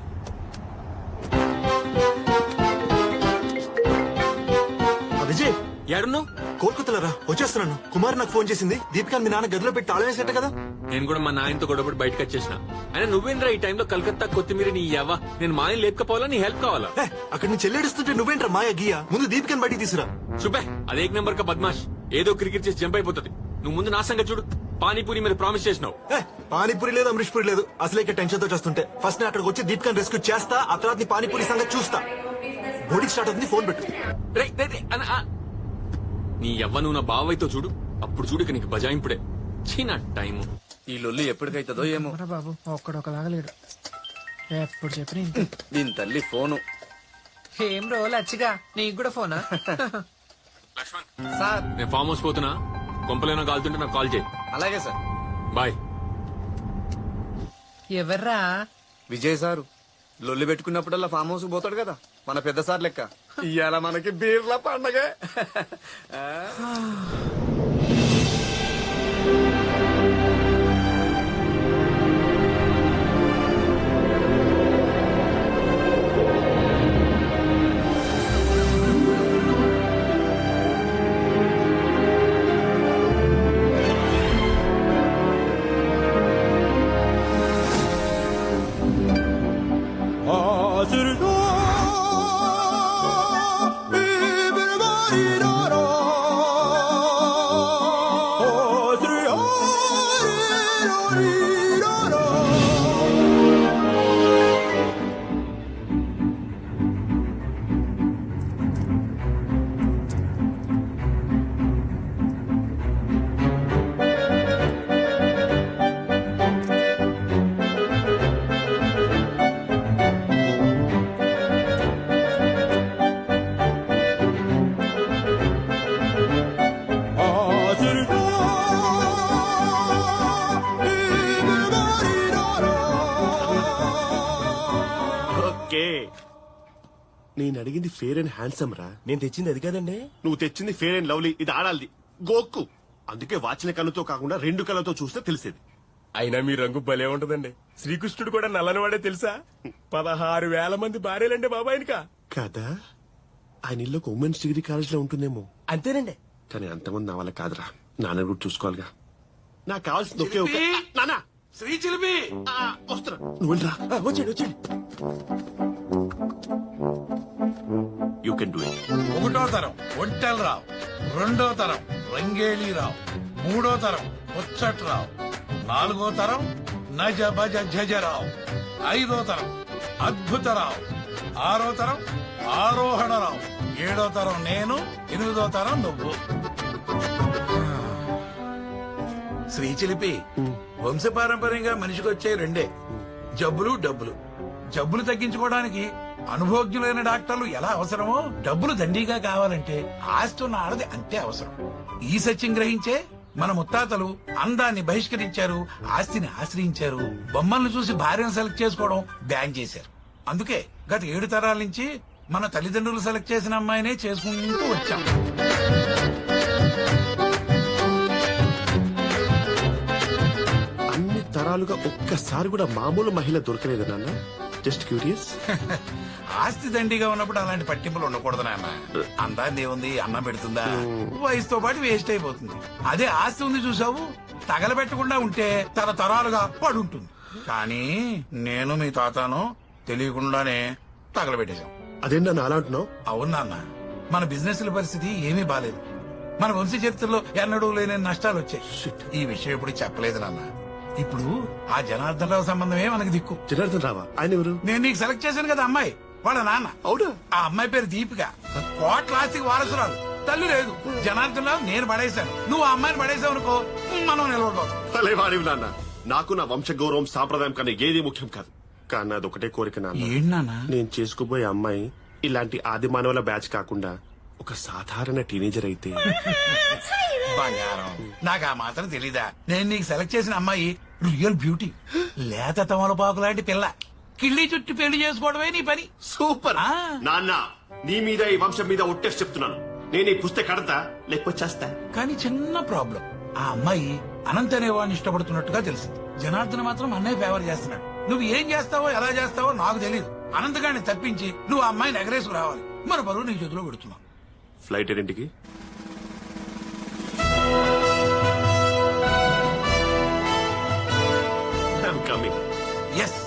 విజయ్ ఏడున్నావు? కోల్కతాలో రా, వచ్చేస్తున్నాను. కుమార్ నాకు ఫోన్ చేసింది. దీపికా మీ నాన్న గదిలో పెట్టి తాళం వేసేట కదా. నేను కూడా మా నాయనతో గొడవపడి బయటకు వచ్చేసిన. అయినా నువ్వేంద్రా ఈ టైంలో కలకత్తా కొత్తిమీర నీ యవ్వ? నేను మా ఆయన లేకపోవాలా? నీ హెల్ప్ కావాలా? అక్కడ నుంచి చెల్లెడుస్తుంటే నువ్వేంట్రా మాయ గీయ? ముందు దీపికని బయటికి తీసురా. చూపే అది ఏక్ నెంబర్ కా బద్మాష్. ఏదో క్రికెట్ చేసి జంప్ అయిపోతుంది. నువ్వు ముందు నా సంగతి చూడు. పానీపూరి మీద ప్రామిస్ చేసినావు. పానీపూరి లేదు, అమరీష్ పూరి లేదు. అసలు ఇక్కడ టెన్షన్ తో చేస్తుంటే ఫస్ట్ నేను అక్కడికి వచ్చి దీపికని రెస్క్యూ చేస్తా. ఆ తర్వాత నీ పానీపూరి సంగతి చూస్తా. బోడీ స్టార్ట్ అవుతుంది. ఫోన్ పెట్టు. నీ యవ్వ నువ్వు నా బావైతో చూడు. అప్పుడు చూడు ఇక నీకు బజాయింపుడే. చీనా టైము. ఈ లొల్లి ఎప్పటికైతుందో ఏమో. బాబు ఒక్కడొకలాగా లేడు. ఎప్పుడు చెప్పిన దీని తల్లి ఫోను. ఏం రో లచ్చిగా నీకు కూడా ఫోనా? లక్ష్మణ్ సార్ నేను ఫామ్ హౌస్ పోతున్నా. కొంపలేనా కాలుతుంటే నాకు కాల్ చేయి. అలాగే సార్. బాయ్. ఎవర్రా? విజయ్ సారు లొల్లి పెట్టుకున్నప్పుడల్లా ఫామ్ హౌస్ పోతాడు కదా, మన పెద్ద సార్ లెక్క. ఇవాళ మనకి బీర్ల పండగ. నేను అడిగింది ఫేర్ అండ్ హ్యాండ్సమ్ రా. నేను తెచ్చింది అది కదండి. నువ్వు తెచ్చింది ఫేర్ అండ్ లవ్లీ. ఇది ఆడాలి గోక్కు. అందుకే వాచిన కళ్ళతో కాకుండా 2 కళ్ళతో చూస్తే తెలిసేది. అయినా మీ రంగు భలే ఉంటదండి. శ్రీకృష్ణుడు కూడా నల్లని వాడే తెలుసా? 16,000 మంది భార్యలండి బాబాయినికా. కదా ఆయన ఇల్లు ఒక ఉమెన్స్ డిగ్రీ కాలేజ్ లో ఉంటుందేమో. అంతేనండి. కానీ అంతమంది నా వల్ల కాదురా. నాన్న కూడా చూసుకోవాలిగా. నాకు కావాల్సింది ఒకే ఒక నాన్న. శ్రీ చిలిపి వస్తున్నా. నువ్వు వెళ్ళరా. వచ్చాడు వచ్చాడు. You can do it. 1వ తరం ఒంటెలరావు, 2వ తరం రంగేలీరావు, 3వ తరం ముచ్చట్రావు, 4వ తరం నజ భజ జజరావు, 5వ తరం అద్భుతరావు, 6వ తరం ఆరోహణరావు, 7వ తరం నేను, 8వ తరం నువ్వు. శ్రీ చిలిపి వంశపారంపర్యంగా మనిషికి వచ్చే 2 జబ్బులు డబ్బులు. జబ్బులు తగ్గించుకోవడానికి అనుభవజ్ఞులైన డాక్టర్లు ఎలా అవసరమో డబ్బులు దండిగా కావాలంటే ఆస్తి ఉన్న ఆడది అంతే అవసరం. ఈ సత్యం గ్రహించే మన ముత్తాతలు అందాన్ని బహిష్కరించారు, ఆస్తిని ఆశ్రయించారు, బొమ్మలను చూసి భార్యను సెలెక్ట్ చేసుకోవడం బ్యాన్ చేశారు. అందుకే గత 7 తరాల నుంచి మన తల్లిదండ్రులు సెలెక్ట్ చేసిన అమ్మాయినే చేసుకుంటూ వచ్చాం. అన్ని తరాలుగా ఒక్కసారి కూడా మామూలు మహిళ దొరకలేదు నాన్న. Just curious. ఆస్తి దండిగా ఉన్నప్పుడు అలాంటి పట్టింపులు ఉండకూడదు నాన్న. అందాన్ని ఏముంది, అన్నం పెడుతుందా, వయసుతో పాటు వేస్ట్ అయిపోతుంది. అదే ఆస్తి ఉంది చూసావు, తగలబెట్టకుండా ఉంటే తరతరాలుగా పడుంటుంది. కానీ నేను మీ తాతను తెలియకుండానే తగలబెట్టేశాం. అదేంటి నన్ను అలా అంటున్నావు? అవును నాన్న, మన బిజినెస్ పరిస్థితి ఏమీ బాలేదు. మన వంశ చరిత్రలో ఎన్నడూ లేని నష్టాలు వచ్చాయి. ఈ విషయం ఇప్పుడు చెప్పలేదు నాన్న. ఇప్పుడు ఆ జనార్దన్ రావు సంబంధమే మనకు దిక్కు. జనార్దన్ రావా? ఆయన ఎవరు? నేను నీకు సెలెక్ట్ చేశాను కదా అమ్మాయి, వాళ్ళ నాన్న. అవునా? ఆ అమ్మాయి పేరు దీపిక, కోట్ల ఆస్తికి వారసురాలు. తల్లి లేదు. జనార్దన్ రావు నేను పడేశాను, నువ్వు ఆ అమ్మాయిని పడేసావు అనుకో, మనం నిలబడిపోతాం. భలే వాడివి నాన్న. నాకు నా వంశ గౌరవం సాంప్రదాయం కన్నా ఏది ముఖ్యం కాదు. కానీ అదొకటే కోరిక నాన్న. ఏంటి నాన్న? నేను చేసుకోబోయే అమ్మాయి ఇలాంటి ఆది మానవుల బ్యాచ్ కాకుండా ఒక సాధారణ టీనేజర్ అయితే. బంగారం, నాకు ఆ మాత్రం తెలీదా? నేను నీకు సెలెక్ట్ చేసిన అమ్మాయి రియల్ బ్యూటీ, లేత తమలపాకు లాంటి పిల్ల. కిళ్ళి చుట్టి పెళ్లి చేసుకోవడమే నీ పని. సూపర్ నాన్న. నీ మీద ఈ వంశం మీద ఒట్టేసి చెప్తున్నాను. నేను ఈ పుస్తక కడతా, లేకపోతే చేస్తా. కానీ చిన్న ప్రాబ్లం, ఆ అమ్మాయి అనంత్ అనే వాడిని ఇష్టపడుతున్నట్టుగా తెలిసింది. జనార్దన్ మాత్రం అన్నయ్య ఫేవర్ చేస్తున్నాడు. నువ్వు ఏం చేస్తావో ఎలా చేస్తావో నాకు తెలియదు. అనంత్ గారిని తప్పించి నువ్వు ఆ అమ్మాయిని ఎగరేసుకు రావాలి. మన బరువు నీ చేతిలో పెడుతున్నావు. ఫ్లైట్ ఎన్నింటికి? Coming. Yes,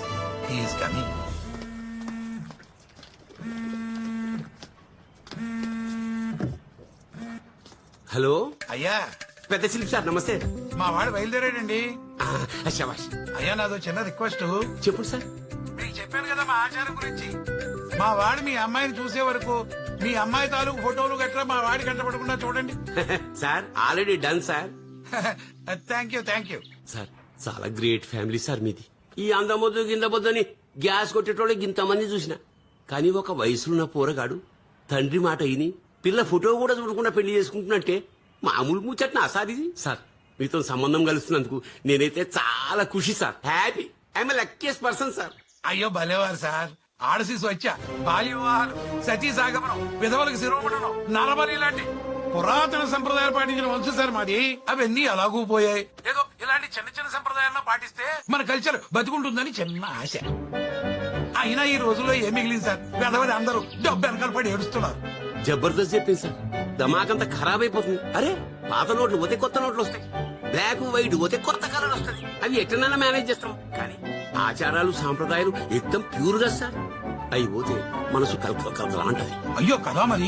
he's coming. Hello అయ్యా, పెద్ద శిల్పి సార్, నమస్తే. మా వాడు బయలుదేరాడండి. శభాష్. అయ్యా, నాదో చిన్న రిక్వెస్ట్. చెప్పండి సార్. మీకు చెప్పాను కదా మా ఆచారం గురించి. మా వాడు మీ అమ్మాయిని చూసే వరకు మీ అమ్మాయి తాలూకు ఫోటోలు గట్రా మా వాడి కంటపడకుండా చూడండి. Sir already done sir. Thank you, thank you. Sir చాలా గ్రేట్ ఫ్యామిలీ సార్ మీది. ఈ అందమొద్దు గిందమొద్దని గ్యాస్ కొట్టేటోళ్ళకి ఇంతమంది చూసిన, కానీ ఒక వయసున్న పోరగాడు తండ్రి మాట అయిని పిల్ల ఫోటో కూడా చూడకుండా పెళ్లి చేసుకుంటున్నట్టే మామూలు ముచ్చట్నా సార్ ఇది? సార్ మీతో సంబంధం కలుస్తున్నందుకు నేనైతే చాలా ఖుషి sir. Happy. I'm luckiest person sir. అయ్యో భలేవారు సార్. ఆడసీసు వచ్చా, బాల్య వివాహాలు, సతీ సాగమనం, విధవలకు శిరోమణం, నరబలి లాంటి పురాతన సంప్రదాయాలు పాటించిన వంశం సార్ మాది. అవన్నీ అలాగూ పోయాయి. ఏదో ఇలాంటి చిన్న చిన్న సంప్రదాయాలను పాటిస్తే మన కల్చర్ బతుకుంటుందని చిన్న ఆశ. అయినా ఈ రోజుల్లో ఏం మిగిలింది సార్? విధవది అందరూ డబ్బు వెనకాల పడి ఏడుస్తున్నారు. జబర్దస్త్ చెప్పింది సార్. దమాకంతా ఖరాబ్ అయిపోతుంది. అరే పాత నోట్లు పోతే కొత్త నోట్లు వస్తాయి, బ్లాక్ వైట్ పోతే కొత్త కలర్ వస్తుంది. అవి ఎట్లనైనా మేనేజ్ చేస్తాం. కానీ ఆచారాలు సాంప్రదాయాలు ఎక్దం ప్యూర్ గా సార్. అవి పోతే మనసు కలకలా అంటది. అయ్యో కదా మరి.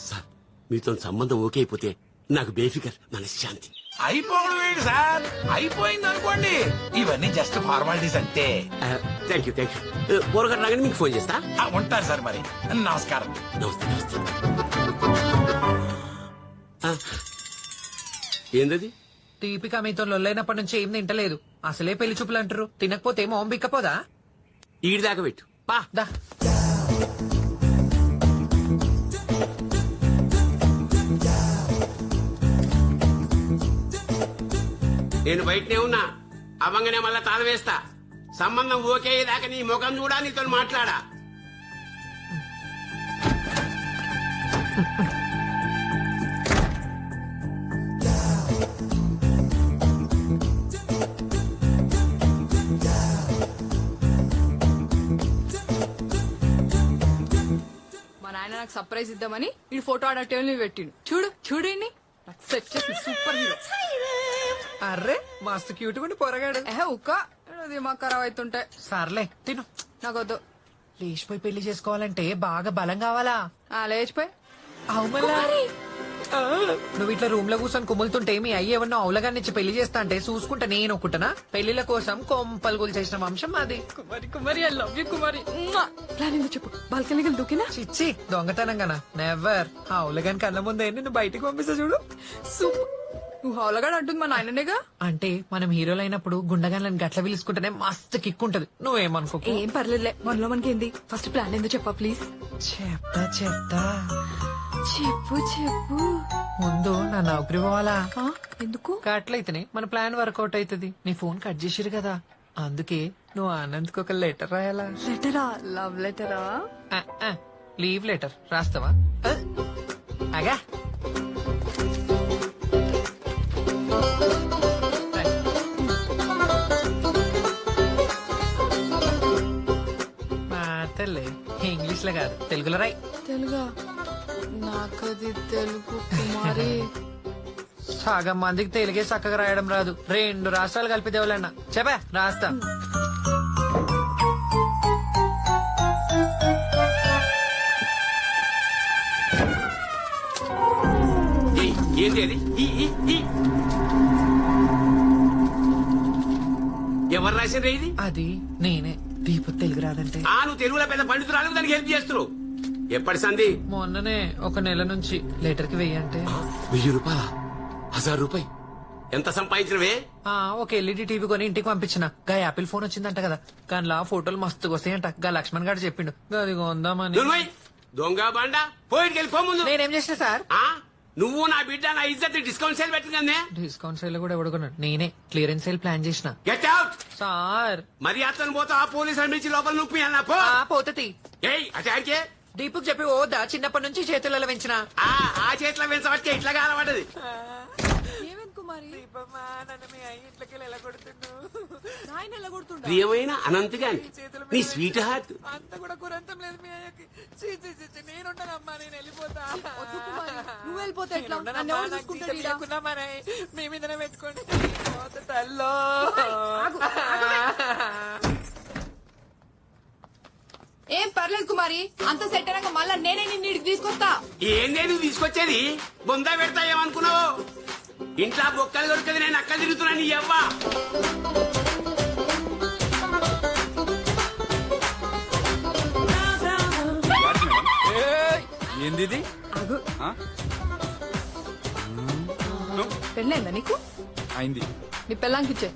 సార్ మీతో సంబంధం ఓకే అయిపోతే నాకు బేఫికర్ మనశ్శాంతి. అయిపోవడం ఏంటి సార్? అయిపోయింది అనుకోండి. ఇవన్నీ జస్ట్ ఫార్మాలిటీస్ అంతే. Thank you, thank you. పోరగారు రాగానే మీకు ఫోన్ చేస్తా. ఉంటారు సార్. మరి నమస్కారం. నమస్తే, నమస్తే. ఏందది? దీపిక మీతో లొల్లైనప్పటి నుంచి ఏం తింటలేదు. అసలే పెళ్లి చూపులు అంటారు. తినకపోతే మొహం బిక్కపోదా? ఈడి దాకా పెట్టు పా. దా. నేను బయటనే ఉన్నా, అవ్వంగానే మళ్ళా తాళం వేస్తా. సంబంధం ఓకే దాకా నీ ముఖం చూడా, నీతో మాట్లాడా. మా నాయన నాకు సర్ప్రైజ్ ఇద్దామని ఈ ఫోటో ఆడ టేబుల్ మీద పెట్టిండు. చూడు చూడండి సెట్ చేసి సూపర్ హీరో. అర్రే మస్తు క్యూట్ గుండి పొరగాడు. ఉక్క దిమాగ్ ఖరాబ్ అవుతుంటే. సర్లే తిను. నాకొద్దు. లేచిపోయి పెళ్లి చేసుకోవాలంటే బాగా బలం కావాలా? లేచిపోయి నువ్వు ఇట్లా రూమ్ లో కూర్చొని కుమ్ములుతుంటే మీ అయ్యి ఏమన్నా అవులగాన్నిచ్చి పెళ్లి చేస్తా అంటే చూసుకుంటా నేను ఒక్కటనా? పెళ్లిల కోసం కొంపలు గులు చేసిన వంశం అది. Kumari Kumari I love you Kumari. Plan ఏందో చెప్పు. బాల్కనీ దూకినా? చిచ్చి దొంగతనంగానా? నెవర్. అవులగాని కళ్ళ ముందే నిన్ను బయటికి పంపిస్తా చూడు. సూపర్. నువ్వు హౌలగాడు అంటుంది మా నాయననేగా. అంటే మనం హీరోలు అయినప్పుడు గుండగాళ్ళని గట్ల పిలుచుకుంటేనే మస్తు కిక్ ఉంటది. నువ్వేమనుకో. ఏం పర్లేదులే. మనలో మనకి ఏంది? ఫస్ట్ ప్లాన్ ఏందో చెప్పా ప్లీజ్. చెప్తా చెప్పు చెప్పు. ముందు నా నౌకరి పోవాలా? ఎందుకు? అట్లయితేనే మన ప్లాన్ వర్కౌట్ అవుతుంది. నీ ఫోన్ కట్ చేసిరు కదా, అందుకే నువ్వు ఆనంద్కి ఒక లెటర్ రాయాలా? లెటరా? లవ్ లెటరా? లీవ్ లెటర్ రాస్తావా? అగా మాటలే ఇంగ్లీష్ లో కాదు, తెలుగులో రాయి. తెలుగా? నాకది తెలుగు కుమారి. సగం మందికి తెలుగే చక్కగా రాయడం రాదు. 2 రాష్ట్రాలు కలిపి దేవులన్నా చెప్పా రాస్తా. ఏంటి అది? ఎవరు రాసిండ్రా ఇది? అది నేనే. దీపు తెలుగు రాదంటే నువ్వు తెలుగులో పెద్ద పండితురాలు దానికి హెల్ప్ చేస్తున్నావు. ఎప్పటి సంధి? మొన్ననే 1 నెల నుంచి. లెటర్ కి 1000 అంటే 1000 రూపాయల? 1000 రూపాయి ఎంత సంపాదించినవే? ఒక ఎల్ఈడి టీవీ కొని ఇంటికి పంపించిన. గా యాపిల్ ఫోన్ వచ్చిందంట కదా, కానీ ఫోటోలు మస్తుగా వస్తాయంట. గా లక్ష్మణ్ గారు చెప్పిండు గది కొందామని. దొంగ బండ పోయికి వెళ్ళిపో ముందు. నేనేం చేసిన సార్? నువ్వు నా బిడ్డ నా ఇజ్జత్ డిస్కౌంట్ సేల్ పెట్టిందే. డిస్కౌంట్ సేల్ కూడా ఎవడుకున్నాడు? నేనే క్లియరెన్స్ సేల్ ప్లాన్ చేసిన. Get out sir. మరి అతను పోతా పోలీసు అనిపించి లోపల నుప్పి అన్నా పోతది. అటాకే దీపుకు చెప్పి ఓదా చిన్నప్పటి నుంచి చేతులలో పెంచిన. ఆ చేతిలో పెంచబట్టే ఇట్లా కాలబడ్డది. ప్రియమైన అనంత్ గాని నీ స్వీట్ హార్ట్. అంత కూడా కురంతం లేదు మీ అయ్యకి. నేనుంటానమ్మా, నేను వెళ్ళిపోతా. నువ్వు వెళ్ళిపోతే ఎట్లా? మీ మీదనే పెట్టుకోండి తల్లో. ఏం పర్లేదు కుమారి, అంత సెట్ అయినాక మళ్ళా నేనే నిన్ను తీసుకొస్తా. ఏందే నువ్వు తీసుకొచ్చేది? బొందా పెడతా ఏమనుకున్నావు? ఇంట్లో బొక్కలు దొరకదు, నేను అక్కలు తిరుగుతున్నా. నీ అవ్వా ఏంది? పెళ్ళైందా నీకు? అయింది. నీ పెళ్ళాంకి ఇచ్చే.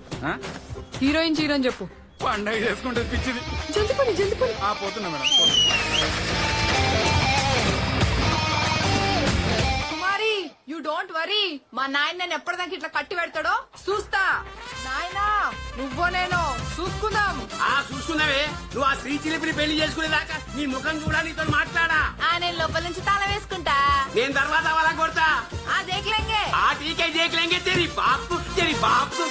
హీరోయిన్ చీరని చెప్పు. పండగ చేసుకుంటే పిచ్చిది. జల్ది పని జల్ది పని. పోతున్నా madam. Kumari you don't worry. మా నాయన నేను ఎప్పటిదాకా ఇట్లా కట్టి పెడతాడో చూస్తా. నాయనా నువ్వో నేను చూసుకుందాం. చూసుకున్నావే. నువ్వు ఆ శ్రీ చిలిపిని పెళ్లి చేసుకునేదాకా నీ ముఖం చూడా, నీతో మాట్లాడా. నేను లోపల నుంచి తాళం వేసుకుంటా. నేను తర్వాత వాళ్ళ కొడతా. దేఖ్లేంగే. టీకే దేఖ్లేంగే. తెరి బాపు తెరి బాపు.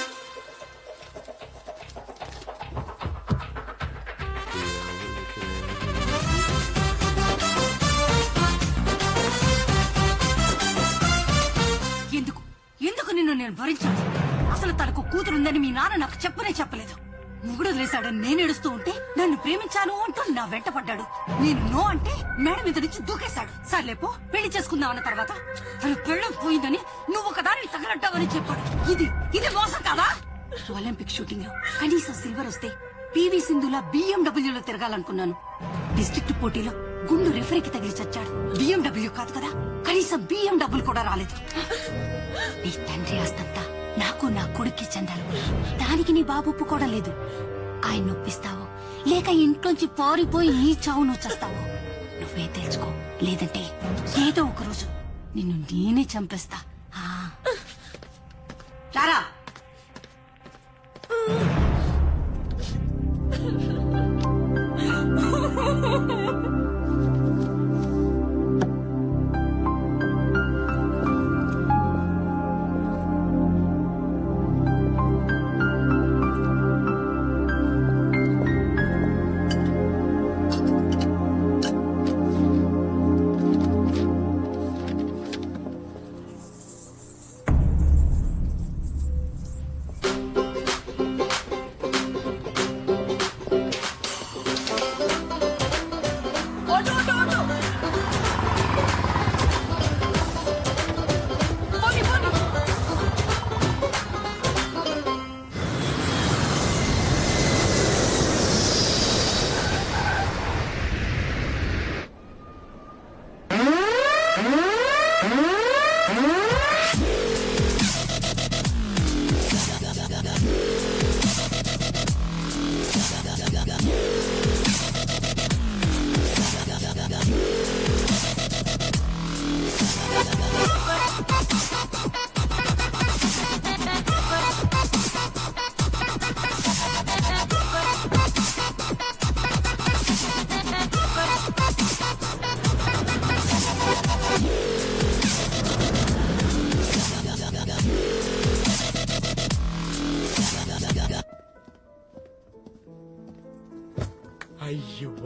ఎందుకు నిన్ను నేను భరించాను? అసలు తనకు కూతురుందని మీ నాన్న నాకు చెప్పలేదు. మొగుడు వదిలేశాడని నేను ఏడుస్తూ ఉంటే నన్ను ప్రేమించాను అంటూ నా వెంట పడ్డాడు. నేను నో అంటే మేడ మీద నుంచి దూకేశాడు. సర్లేపో పెళ్లి చేసుకుందాం అన్న తర్వాత తన పెళ్ళం పోయిందని నువ్వు ఒకదాన్ని తగలట్టావని చెప్పాడు. ఇది మోసం కాదా? ఒలింపిక్ షూటింగ్ లో కనీసం సిల్వర్ వస్తే పివి సింధులా BMW లో తిరగాలనుకున్నాను. డిస్ట్రిక్ట్ పోటీలో గుండు రెఫరీకి తగిలి చచ్చాడు. BMW కాదు కదా, కనీసం BMW కూడా రాలేదు. నీ తండ్రి ఆస్తంతా నాకు నా కొడుక్కి చెందాలి. దానికి నీ బాబు ఒప్పుకోవడం లేదు. ఆయన నొప్పిస్తావో లేక ఇంట్లోంచి పారిపోయి నీ చావు నువ్వు చేస్తావో నువ్వే తెలుసుకో. లేదంటే ఏదో ఒక రోజు నిన్ను నేనే చంపేస్తా. రారా.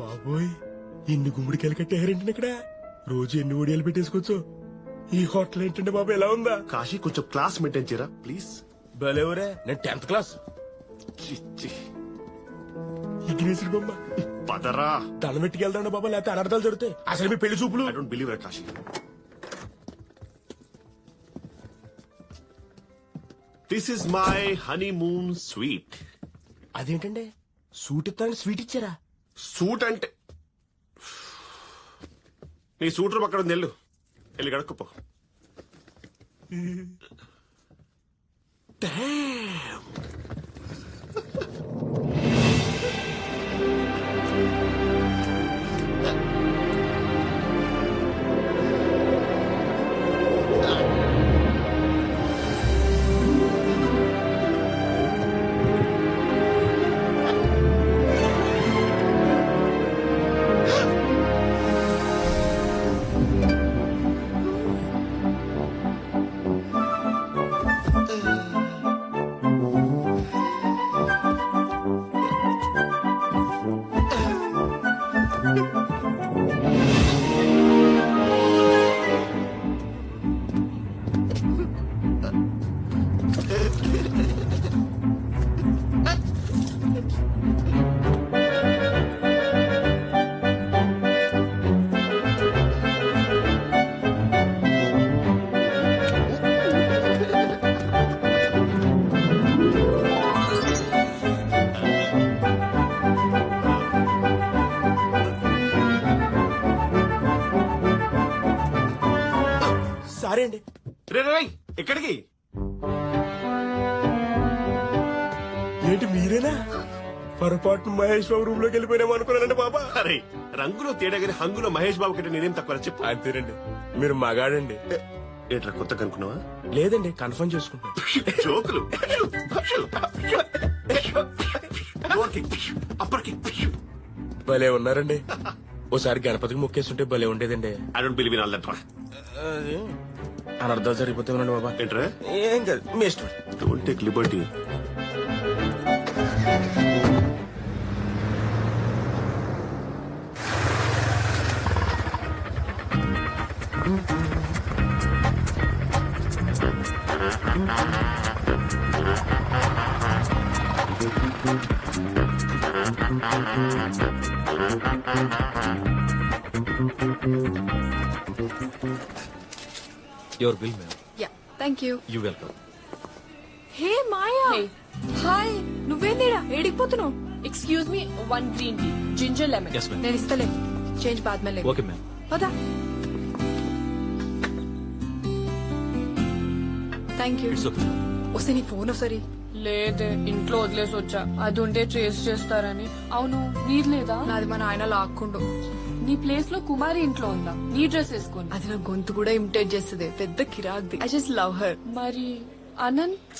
బాబోయ్ ఎన్ని గుమ్మడికాయలు కట్టారండి ఇక్కడ. రోజు ఎన్ని ఒడియాలు పెట్టేసుకోవచ్చు. ఈ హోటల్ ఏంటంటే బాబు ఎలా ఉందా? కాశీ కొంచెం క్లాస్ మెయింటైన్ చేయరా ప్లీజ్. భలేవరే, నేను 10th క్లాస్. ఇగ్నేశ్వరి బొమ్మ పదరా. దండం పెట్టుకెళ్దాం బాబా, లేకపోతే అనర్థాలు జరుగుతాయి. అసలు మీ పెళ్లి చూపులు. I don't believe it Kashi. This is my honeymoon sweet. అదేంటండి సూట్ ఇస్తాను స్వీట్ ఇచ్చారా? సూట్ అంటే నీ సూట్ రూమ్ అక్కడ ఉంది, వెళ్ళు వెళ్ళి గడుక్కుపో. సరే అండి. రే ఎక్కడికి? ఏంటి మీరేనా? పొరపాటున మహేష్ బాబు రూమ్ లోకి వెళ్ళిపోయినాం అనుకున్నానండి బాబా. అరే రంగులో తేడా గానీ హంగులో మహేష్ బాబు కంటే నేనేం తక్కువ చెప్పు. అంతేనండి, మీరు మగాడండి. ఏంట్రా కొత్తగా అనుకున్నావా? లేదండి, కన్ఫర్మ్ చేసుకుంటాను. జోకులు అప్పటికి భలే ఉన్నారండి. ఓసారి గణపతికి మొక్కేస్తుంటే భలే ఉండేదండి. I don't believe in all that. అనర్థాలు జరిగిపోతే ఉండండి బాబా. ఏంట్రా? ఏం కాదు, మీ ఇష్టం. Don't take liberty. Your bill ma'am. Yeah thank you. You welcome. Hey Maya. Hey. Hi. నువ్వేందిడా ఏడిపోతున్నావు? Excuse me, 1 green tea, ginger lemon. Yes ma'am. నేను ఇస్తలే, చేంజ్ బాద్ మే లే. Okay ma'am. పదా. Thank you. It's okay. వస్తే నీ ఫోన్ ఒకసారి. లేదే, ఇంట్లో వదిలేసి వచ్చా. అది ఉంటే ట్రేస్ చేస్తారని. అవును, నీది లేదా? నాది మా నాయన లాక్కుండు. నీ ప్లేస్ లో కుమారి ఇంట్లో ఉందా? నీ డ్రెస్ వేసుకోండి. అది నా గొంతు కూడా ఇమిటేట్ చేస్తుంది. పెద్ద కిరాక్ది. I just love her. మరి అనంత్?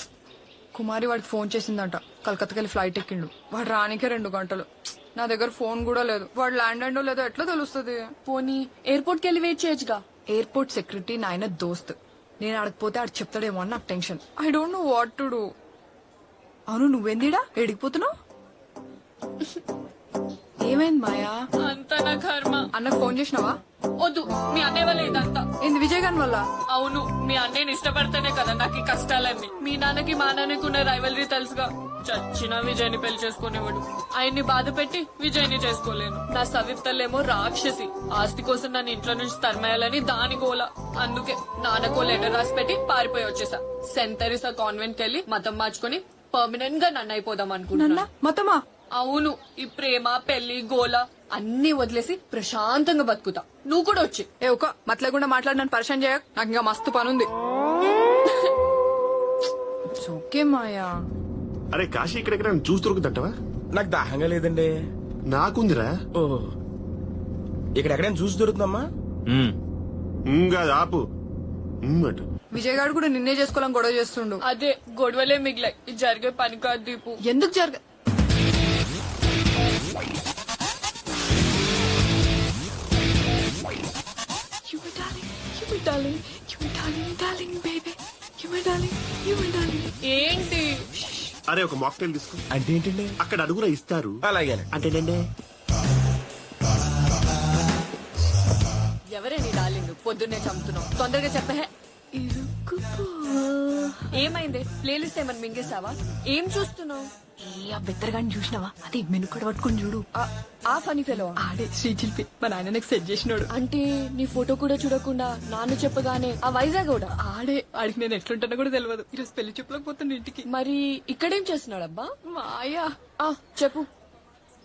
కుమారి వాడికి ఫోన్ చేసిందంట. కలకత్తాకి ఫ్లైట్ ఎక్కిండు. వాడు రానికే 2 గంటలు. నా దగ్గర ఫోన్ కూడా లేదు. వాడు ల్యాండ్ అయిండో లేదో ఎట్లా తెలుస్తుంది? పోనీ ఎయిర్పోర్ట్ కి వెళ్ళి వెయిట్ చేయొచ్చుగా. ఎయిర్పోర్ట్ సెక్యూరిటీ నాయన దోస్త్. నేను ఆడకపోతే ఆడు చెప్తాడేమో అని నాకు tension. I don't know what to do. అవును, నువ్వేందిడా ఏడిగిపోతున్నావు? ఏమైంది మాయా? అంతా నా కర్మ. అన్నకు ఫోన్ చేసినావా? వద్దు, మీ అన్నయ్య వల్ల ఇదంతా. ఏంది విజయ్ గాని వల్ల? అవును, మీ అన్నయ్యని ఇష్టపడితేనే కదా నాకు ఈ కష్టాలన్నీ. మీ నాన్నకి మా నాన్నకి ఉన్న రైవలరీ తెలుసుగా. చచ్చిన విజయ్ని పెళ్లి చేసుకునేవాడు. ఆయన్ని బాధ పెట్టి విజయ్ని చేసుకోలేను. నా సవితలేమో రాక్షసి. ఆస్తి కోసం నన్ను ఇంట్లో నుంచి తరిమేయాలని దాని గోల. అందుకే నాన్నకో లెటర్ రాసి పెట్టి పారిపోయి వచ్చేసా. సెంట్ తెరీసా కాన్వెంట్ కెళ్లి మతం మార్చుకుని పర్మనెంట్ గా నన్ను అయిపోదాం అనుకుంటున్నా. మతమా? అవును, ఈ ప్రేమ పెళ్లి గోల అన్ని వదిలేసి ప్రశాంతంగా బతుకుతా. నువ్వు కూడా వచ్చి. ఏ ఒక మతలేకుండా మాట్లాడి నన్ను పరిచయం చేయక. నాకు ఇంకా మస్తు పనుంది. ఓకే మాయా. అరే కాశీ ఇక్కడెక్కడ చూసి దొరుకుతుంటవా? నాకు దాహంగా లేదండి. నాకుందిరా. ఓ, ఇక్కడెక్కడైనా చూసి దొరుకుతుందమ్మా? కాదు, ఆపు. అటు విజయ్ గారు కూడా నిన్నే చేసుకోవాలని గొడవ చేస్తుండు. అదే గొడవలే మిగిలాయి. ఇది జరిగే పని కాదు దీపు. ఎందుకు జరగ? ఏంటి? అరే ఒక మాక్టైల్ తీసుకో. అంటే ఏంటండి? అక్కడ అడుగురా ఇస్తారు. అలాగే. అంటేనండి పొద్దున్నే చంపుతున్నావు తొందరగా చెప్పే ఏమైంది ప్లేలిస్ట్ ఏమని మింగేసావా ఏం చూస్తున్నావు ఆ బెత్తరగాని చూసినావా అదే మెను కూడా పట్టుకుని చూడు ఆ ఫనీ ఫెలో ఆడే శ్రీశిల్పి మా నాయన నాకు సెట్ చేసినాడు. అంటే నీ ఫోటో కూడా చూడకుండా నాన్న చెప్పగానే ఆ వైజాగ్ కూడా ఆడే ఆడికి నేను ఎట్లుంటానో కూడా తెలియదు. ఈరోజు పెళ్లి చూపులకు పోతున్నా ఇంటికి. మరి ఇక్కడేం చేస్తున్నాడు అబ్బా మాయా చెప్పు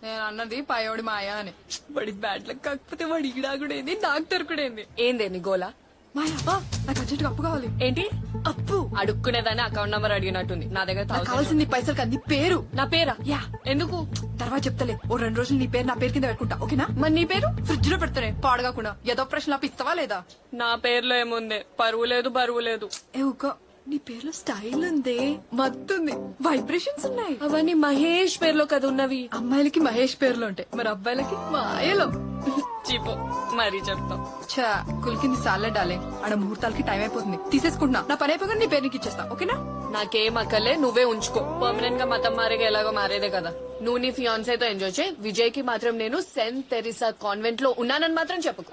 నేను అన్నది పాయోడి మాయా అని. వాడి బ్యాడ్ లక్ కాకపోతే వాడి ఈడాగుడేంది డాక్టర్ కూడా ఏంది. ఏందే నీ గోలా మాయా నాకు అర్జెంట్ అప్పు కావాలి. ఏంటి అప్పు అడుక్కునేదాన్ని అకౌంట్ నంబర్ అడిగినట్టుంది నా దగ్గర నాకు కావాల్సింది పైసలు కాదు నీ పేరు. నా పేరా యా ఎందుకు తర్వాత చెప్తలే. ఓ 2 రోజులు నీ పేరు నా పేరు కింద పెట్టుకుంటా ఓకేనా. మరి నీ పేరు ఫ్రిడ్జ్ లో పెడతానే పాడగాకుండా. ఏదో ప్రశ్న ఇస్తావా లేదా. నా పేర్లో ఏముంది పరువు లేదు బరువు లేదు. నీ పేర్లో స్టైల్ ఉంది మత్తుంది వైబ్రేషన్స్ ఉన్నాయి. అవన్నీ మహేష్ పేర్లో కదా ఉన్నవి. అమ్మాయిలకి మహేష్ పేర్లు ఉంటాయి మరి అబ్బాయిలకి మాయలో. చీపో మరీ చెప్తాం చా కులికింది సాలే డాలే ఆడ ముహూర్తాలకి టైం అయిపోతుంది తీసేసుకుంటున్నా. నా పని అయిపోయి నీ పేరు నీకు ఇచ్చేస్తా ఓకేనా. నాకేం అక్కర్లే నువ్వే ఉంచుకో. పర్మనెంట్ గా మతం మారేగా ఎలాగో మారేదే కదా. నువ్వు నీ ఫియాన్సీతో ఎంజాయ్ చేయి. విజయ్ కి మాత్రం నేను సెయింట్ తెరిసా కాన్వెంట్ లో ఉన్నానని మాత్రం చెప్పకు.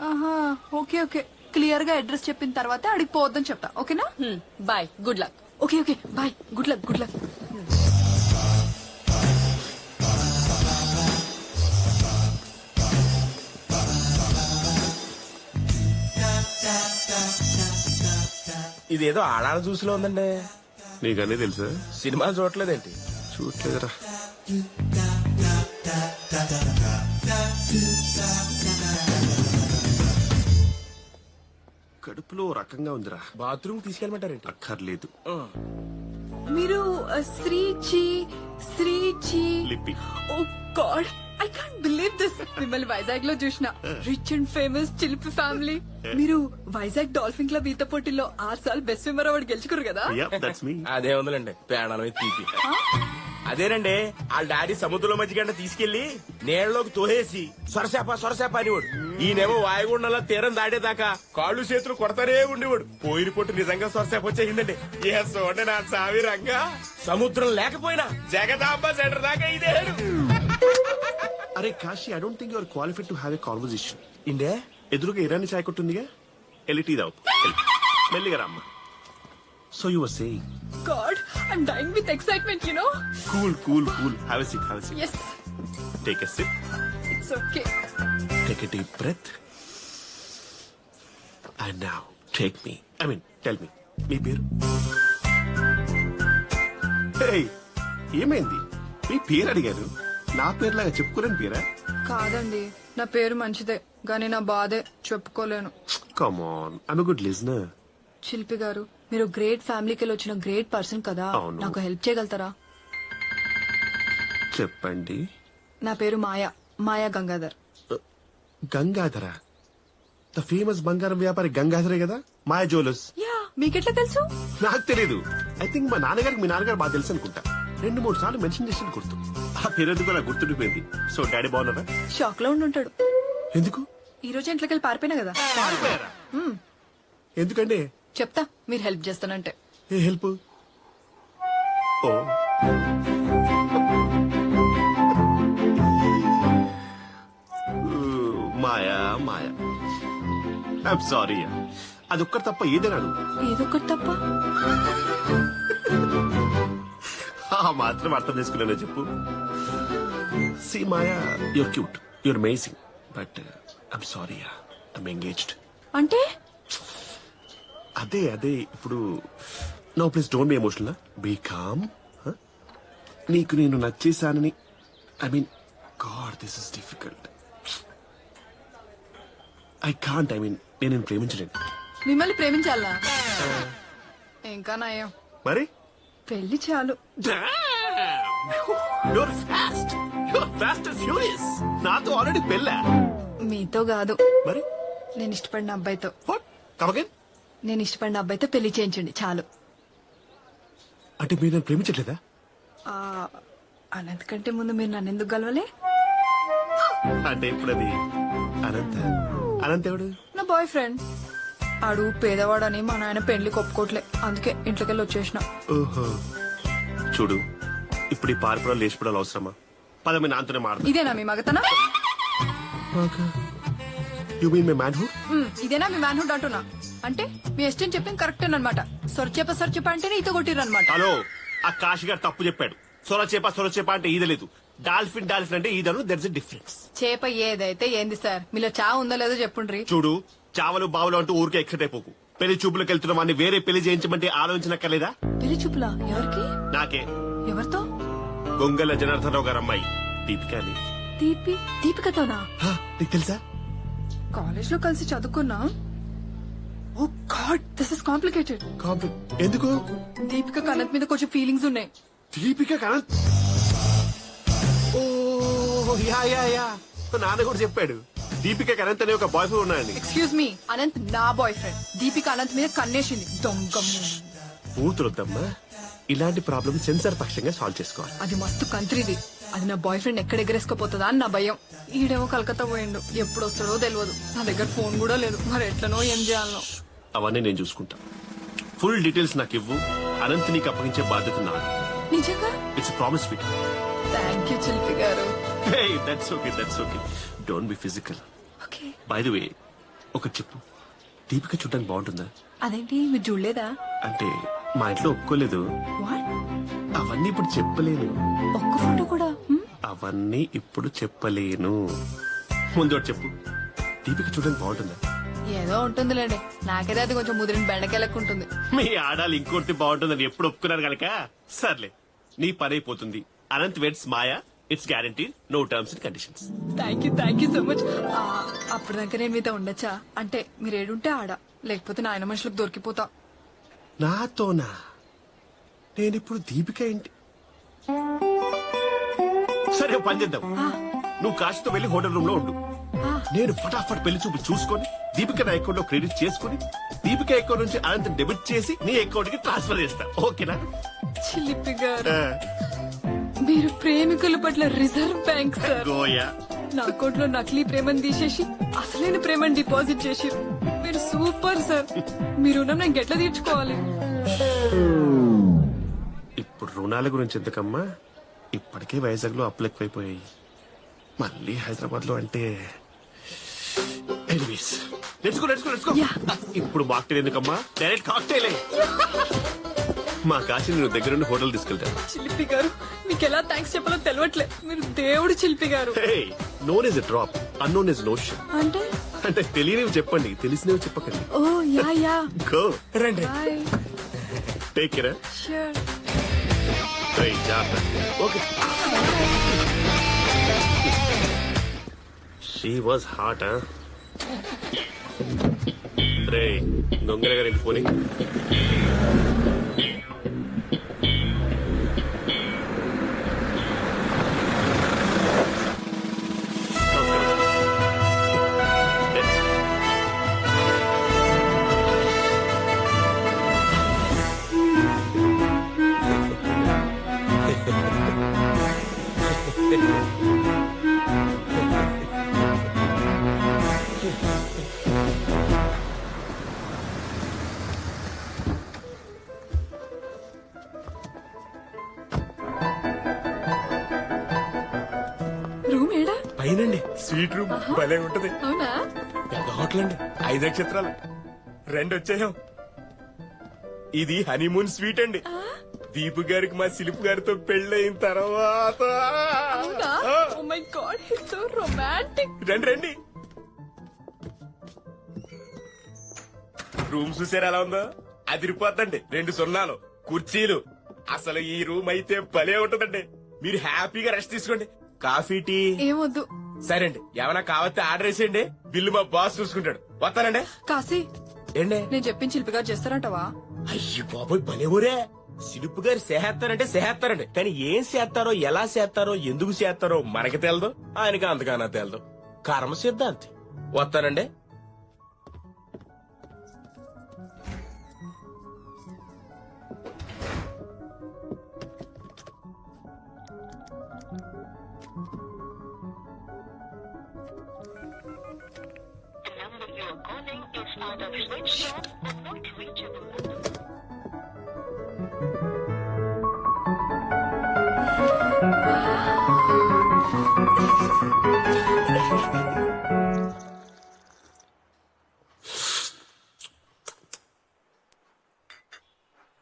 ఓకే ఓకే క్లియర్ గా అడ్రస్ చెప్పిన తర్వాత అడిగి పోవద్దని చెప్తా ఓకేనా. Bye good luck. Okay okay bye good luck good luck. ఇదేదో ఆడాల చూసిలో ఉందండి. నీకన్నీ తెలుసా? సినిమాలు చూడట్లేదేంటి? చూడలేదురా. కడుపులో రకంగా ఉందిరా. బాత్రూమ్ తీసుకెళ్ళమంటారేంటి? అక్కర్లేదు. మీరు శ్రీచి లిపి. Oh god I can't believe this. మిమ్మల్ని వైజాగ్ లో చూసిన rich and famous Chilipi family. మీరు వైజాగ్ డాల్ఫిన్ క్లబ్ ఈత పోటీలో 6 సార్లు బెస్ట్ స్విమ్మర్ అవార్డు గెలుచుకురు కదా. అదే ఉందండి పేణాల మీద తీపి. అదేనండి వాళ్ళ డాడీ సముద్రంలో మధ్యగంట తీసుకెళ్లి నీళ్ళలోకి తోసేసి సొరసేప అనేవాడు. ఈయనేమో వాయుగుండంలో తీరం దాటేదాకా కాళ్ళు చేతులు కొడతానే ఉండేవాడు. పోయిన పొట్టు నిజంగా సొరసేప వచ్చేసిందండి. ఏ సోట నా సావి రంగా సముద్రం లేకపోయినా జగదాంబ సెంటర్ దాకా ఇదే. అరే Kashi, I don't think you are qualified to have a conversation. ఇండే ఎదురుగా ఇరానీ చాయ్ కొట్టుందిగా, వెళ్ళి టీ తాగు. మెల్లిగా రామ్మా. So you were saying. God I'm dying with excitement you know. Cool. Have a sip. yes take a sip. it's okay. Take a deep breath. And now, tell me. మీ పేరు? Hey, ఏమైంది? మీ పేరు అడిగారు. నా పేరులాగా చెప్పుకోలేని పేరా? కాదండి నా పేరు మంచిదే గానీ నా బాధే చెప్పుకోలేను. Come on, I'm a good listener. శిల్పి గారు మీరు గ్రేట్ ఫ్యామిలీకి వచ్చిన గ్రేట్ పర్సన్ కదా. అవును. నాకు హెల్ప్ చేయగలుగుతారా? చెప్పండి. నా పేరు మాయా గంగాధర్. గంగాధర? ద ఫేమస్ బంగారం వ్యాపారి గంగాధరే కదా, మాయా జ్యువెలర్స్. యా మీకెట్లా తెలుసు? నాకు తెలీదు. ఐ థింక్ మా నాన్నగారికి మీ నాన్నగారు బాగా తెలుసు అనుకుంటా. 2-3 సార్లు మెన్షన్ చేసిన గుర్తు. ఆ పేరు ఎందుకు నాకు గుర్తుండిపోయింది. సో డాడీ బాగున్నారా? షాక్ లో ఉంటాడు. ఎందుకు? ఈ రోజు ఇంట్లోకి వెళ్ళి పారిపోయినా కదా. ఎందుకంటే చెప్తా మీరు హెల్ప్ చేస్తానంటే. ఏ help? Oh Maya I'm sorry. అదొక్కటి తప్ప ఏదైనాడు. ఏదొక్కటి తప్ప? ఆ మాత్రం అర్థం చేసుకున్నానో చెప్పు. See Maya, you're cute, you're amazing, but I'm sorry, I'm engaged. అంటే? అదే ఇప్పుడు no please don't be emotional, be calm. నీకు నేను నచ్చేసానని, I mean god this is difficult. I can't, నేను ప్రేమించలేను. మిమ్మల్ని ప్రేమించాలా? ఇంకా నయం. మరి పెళ్లి చాలు. You're fast and furious. నాతో ఆల్రెడీ పెళ్ళా? మీతో కాదు, మరి నేను ఇష్టపడిన అబ్బాయితో. Come again? నేను ఇష్టపడిన అబ్బాయితో పెళ్లి చేయించండి చాలు. అంటే మీరు నన్ను ప్రేమించట్లేదా? అనంత్ కంటే ముందు మీరు నన్ను ఎందుకు గలవలే? అంటే ఇప్పుడు అది అనంత్ ఎవడు? నా బాయ్ ఫ్రెండ్. ఆడు పేదవాడని మా నాయన పెళ్లికి ఒప్పుకోట్లే, అందుకే ఇంట్లోకెళ్ళి వచ్చేసిన. ఓహో, చూడు ఇప్పుడు ఈ పారిపోవడం లేచిపోవడాలు అవసరమా? పద మీ నాన్నతోనే మాట్లాడు. ఇదేనా మీ మగతనా? You mean my manhood? ఇదేనా మీ మ్యాన్హుడ్ అంటున్నా? అంటే మీ ఎస్టేన్ చెప్పింది కరెక్ట్ అనమాట. సొరచేప అంటే ఈత కొట్టిరు అనమాట. హలో, ఆ కాశీ గారు తప్పు చెప్పాడు. సొరచేప అంటే ఈదలేదు. డాల్ఫిన్ అంటే ఈదను. That's a difference. చేప ఏదైతే ఏంది సార్, మీలో చా ఉందో లేదో చెప్పుండ్రి. చూడు, చావలు బావులు అంటూ ఊరికే ఎక్సైట్ అయిపోకు. పెళ్లి చూపులకు వెళ్తున్న వాడిని వేరే పెళ్లి చేయించమంటే ఆలోచించక్కర్లేదా? పెళ్లి చూపులా? ఎవరికి? నాకే. ఎవరితో? గొంగల జనార్దనరావు గారు అమ్మాయి దీపికాని. దీపికతోనా? నీకు తెలుసా? కాలేజ్ లో కలిసి చదువుకున్నా. ఓ గాడ్, దిస్ ఇస్ కాంప్లికేటెడ్. ఎందుకు? దీపిక కనత్ మీద కొంచెం ఫీలింగ్స్ ఉన్నాయి. దీపిక కనత్? ఓ యా నాన్న కూడా చెప్పాడు. దీపిక అనంత్ అనే ఒక బాయ్ ఫ్రెండ్ ఉన్నాడని. ఎక్స్క్యూజ్ మీ, అనంత్ నా బాయ్ ఫ్రెండ్. దీపిక అనంత్ మీద కన్నేసింది. దొంగమ్ము. కూతురొద్దమ్మా, ఇలాంటి ప్రాబ్లమ్ సెన్సార్ పక్షంగా సాల్వ్ చేసుకోవాలి. అది మస్తు కంత్రిది. అది నా బాయ్ ఫ్రెండ్ ఎక్కడ ఎగరేసుకోపోతుందా అని నా భయం. ఈడేమో కలకత్తా పోయిండు, ఎప్పుడు వస్తాడో తెలియదు. నా దగ్గర ఫోన్ కూడా లేదు. మరి ఎట్లనో ఏం చేయాలనో. అవన్నీ నేను చూసుకుంటా. ఫుల్ డీటెయిల్స్ నాకు ఇవ్వు. అనంత్ నీకు అప్పగించే బాధ్యత నాది. నిజంగా? It's promise sweet. Thank you Chilpi గారు. That's okay. Don't be physical. Okay. By the way, ఒక చెప్పు, దీపిక చూడడానికి బాగుంటుందా? అదేంటి, మీరు చూడలేదా? అంటే మా ఇంట్లో ఒప్పుకోలేదు. వాట్? అవన్నీ ఇప్పుడు చెప్పలేను. ఒక్క ఫోటో కూడా? అవన్నీ ఇప్పుడు చెప్పలేను. ముందు ఒకటి చెప్పు, దీపిక చూడడానికి బాగుంటుందా? ఏదో ఉంటుందిలేండి. నాకైతే అది కొంచెం ముదిరిన బెండకెళ్ళకుంటుంది. మీ ఆడాలి ఇంకోటి బాగుంటుందని ఎప్పుడు ఒప్పుకున్నారు కనుక సర్లే, నీ పని అయిపోతుంది. Anant weds Maya. It's guarantee, no terms and conditions. Thank you so much. అప్పుడు దాకా నేను మీతో ఉండొచ్చా? అంటే మీరు ఏడుంటే ఆడ, లేకపోతే నాయన మనుషులకు దొరికిపోతా. నాతోనా? నేనిప్పుడు దీపిక ఏంటి? సరే, ఓ పని చేద్దాం. నువ్వు కాశీతో వెళ్లి హోటల్ రూమ్ లో ఉండు. నేను ఫటాఫట్ పెళ్లి చూపు చూసుకొని దీపిక నా అకౌంట్ లో క్రెడిట్ చేసుకుని దీపిక అకౌంట్ నుంచి అనంత్ డెబిట్ చేసి నీ అకౌంట్ కి ట్రాన్స్ఫర్ చేస్తా. ఓకేనా? చిలిపి గారు, మీరు ప్రేమికుల పట్ల రిజర్వ్ బ్యాంక్ సార్. గోయా, నా అకౌంట్ లో నకిలీ ప్రేమను తీసేసి అసలైన ప్రేమను డిపాజిట్ చేసి మీరు సూపర్ సార్. మీ రుణం నేను ఎట్లా తీర్చుకోవాలి? ఇప్పుడు రుణాల గురించి ఎందుకమ్మా? ఇప్పటికే వైజాగ్ లో అప్పులు ఎక్కువైపోయాయి. మళ్ళీ హైదరాబాద్ లో అంటే ఎనీవేస్, లెట్స్ గో. ఇప్పుడు మాక్టైల్ ఎందుకమ్మా? డైరెక్ట్ కాక్టైలే. మా కాశీ నేను దగ్గరుండి హోటల్ తీసుకెళ్తాను. చిలిపి గారు, మీకు ఎలా థ్యాంక్స్ చెప్పాలో తెలియట్లే. మీరు దేవుడు చిలిపి గారు. Known is a drop, unknown is notion. అంటే తెలియనివి చెప్పండి, తెలిసినవి చెప్పకండి. Oh yeah. గో రండి. Bye. Take care. Sure. Okay. She was hot. రే దొంగల గారి పోనీ. రూమ్ ఏడా? పైనండి, స్వీట్ రూమ్ భలే ఉంటది. అవునా? పెద్ద హోటల్ అండి, 5 నక్షత్రాలు. రెండు వచ్చాయం. ఇది హనీమూన్ స్వీట్ అండి. దీపు గారికి మా శిల్పు గారితో పెళ్ళయిన తర్వాత. Oh my god, he so romantic. రండి. రూమ్ చూసారు ఎలా ఉందో? అదిరిపోద్దండి. 2 సున్నాలు, కుర్చీలు. అసలు ఈ రూమ్ అయితే భలే ఉంటదండి. మీరు హ్యాపీగా రెస్ట్ తీసుకోండి. కాఫీ, టీ ఏమొద్దు. సరే అండి, ఏమైనా కావస్తే ఆర్డర్ వేసేయండి. బిల్లు మా బాస్ చూసుకుంటాడు. వస్తానండి. కాశీ, ఏండి నేను చెప్పిన శిల్పి గారు చేస్తారంటవా? అయ్యి బాబోయ్, భలే ఊరే. సిలుపు గారు సేహేస్తారంటే సేహేస్తారండి, కానీ ఏం చేస్తారో, ఎలా చేస్తారో, ఎందుకు చేస్తారో మనకి తెలదు, ఆయనకి అంతగానా తెలదు. కర్మ సిద్ధాంతి. వస్తానండి.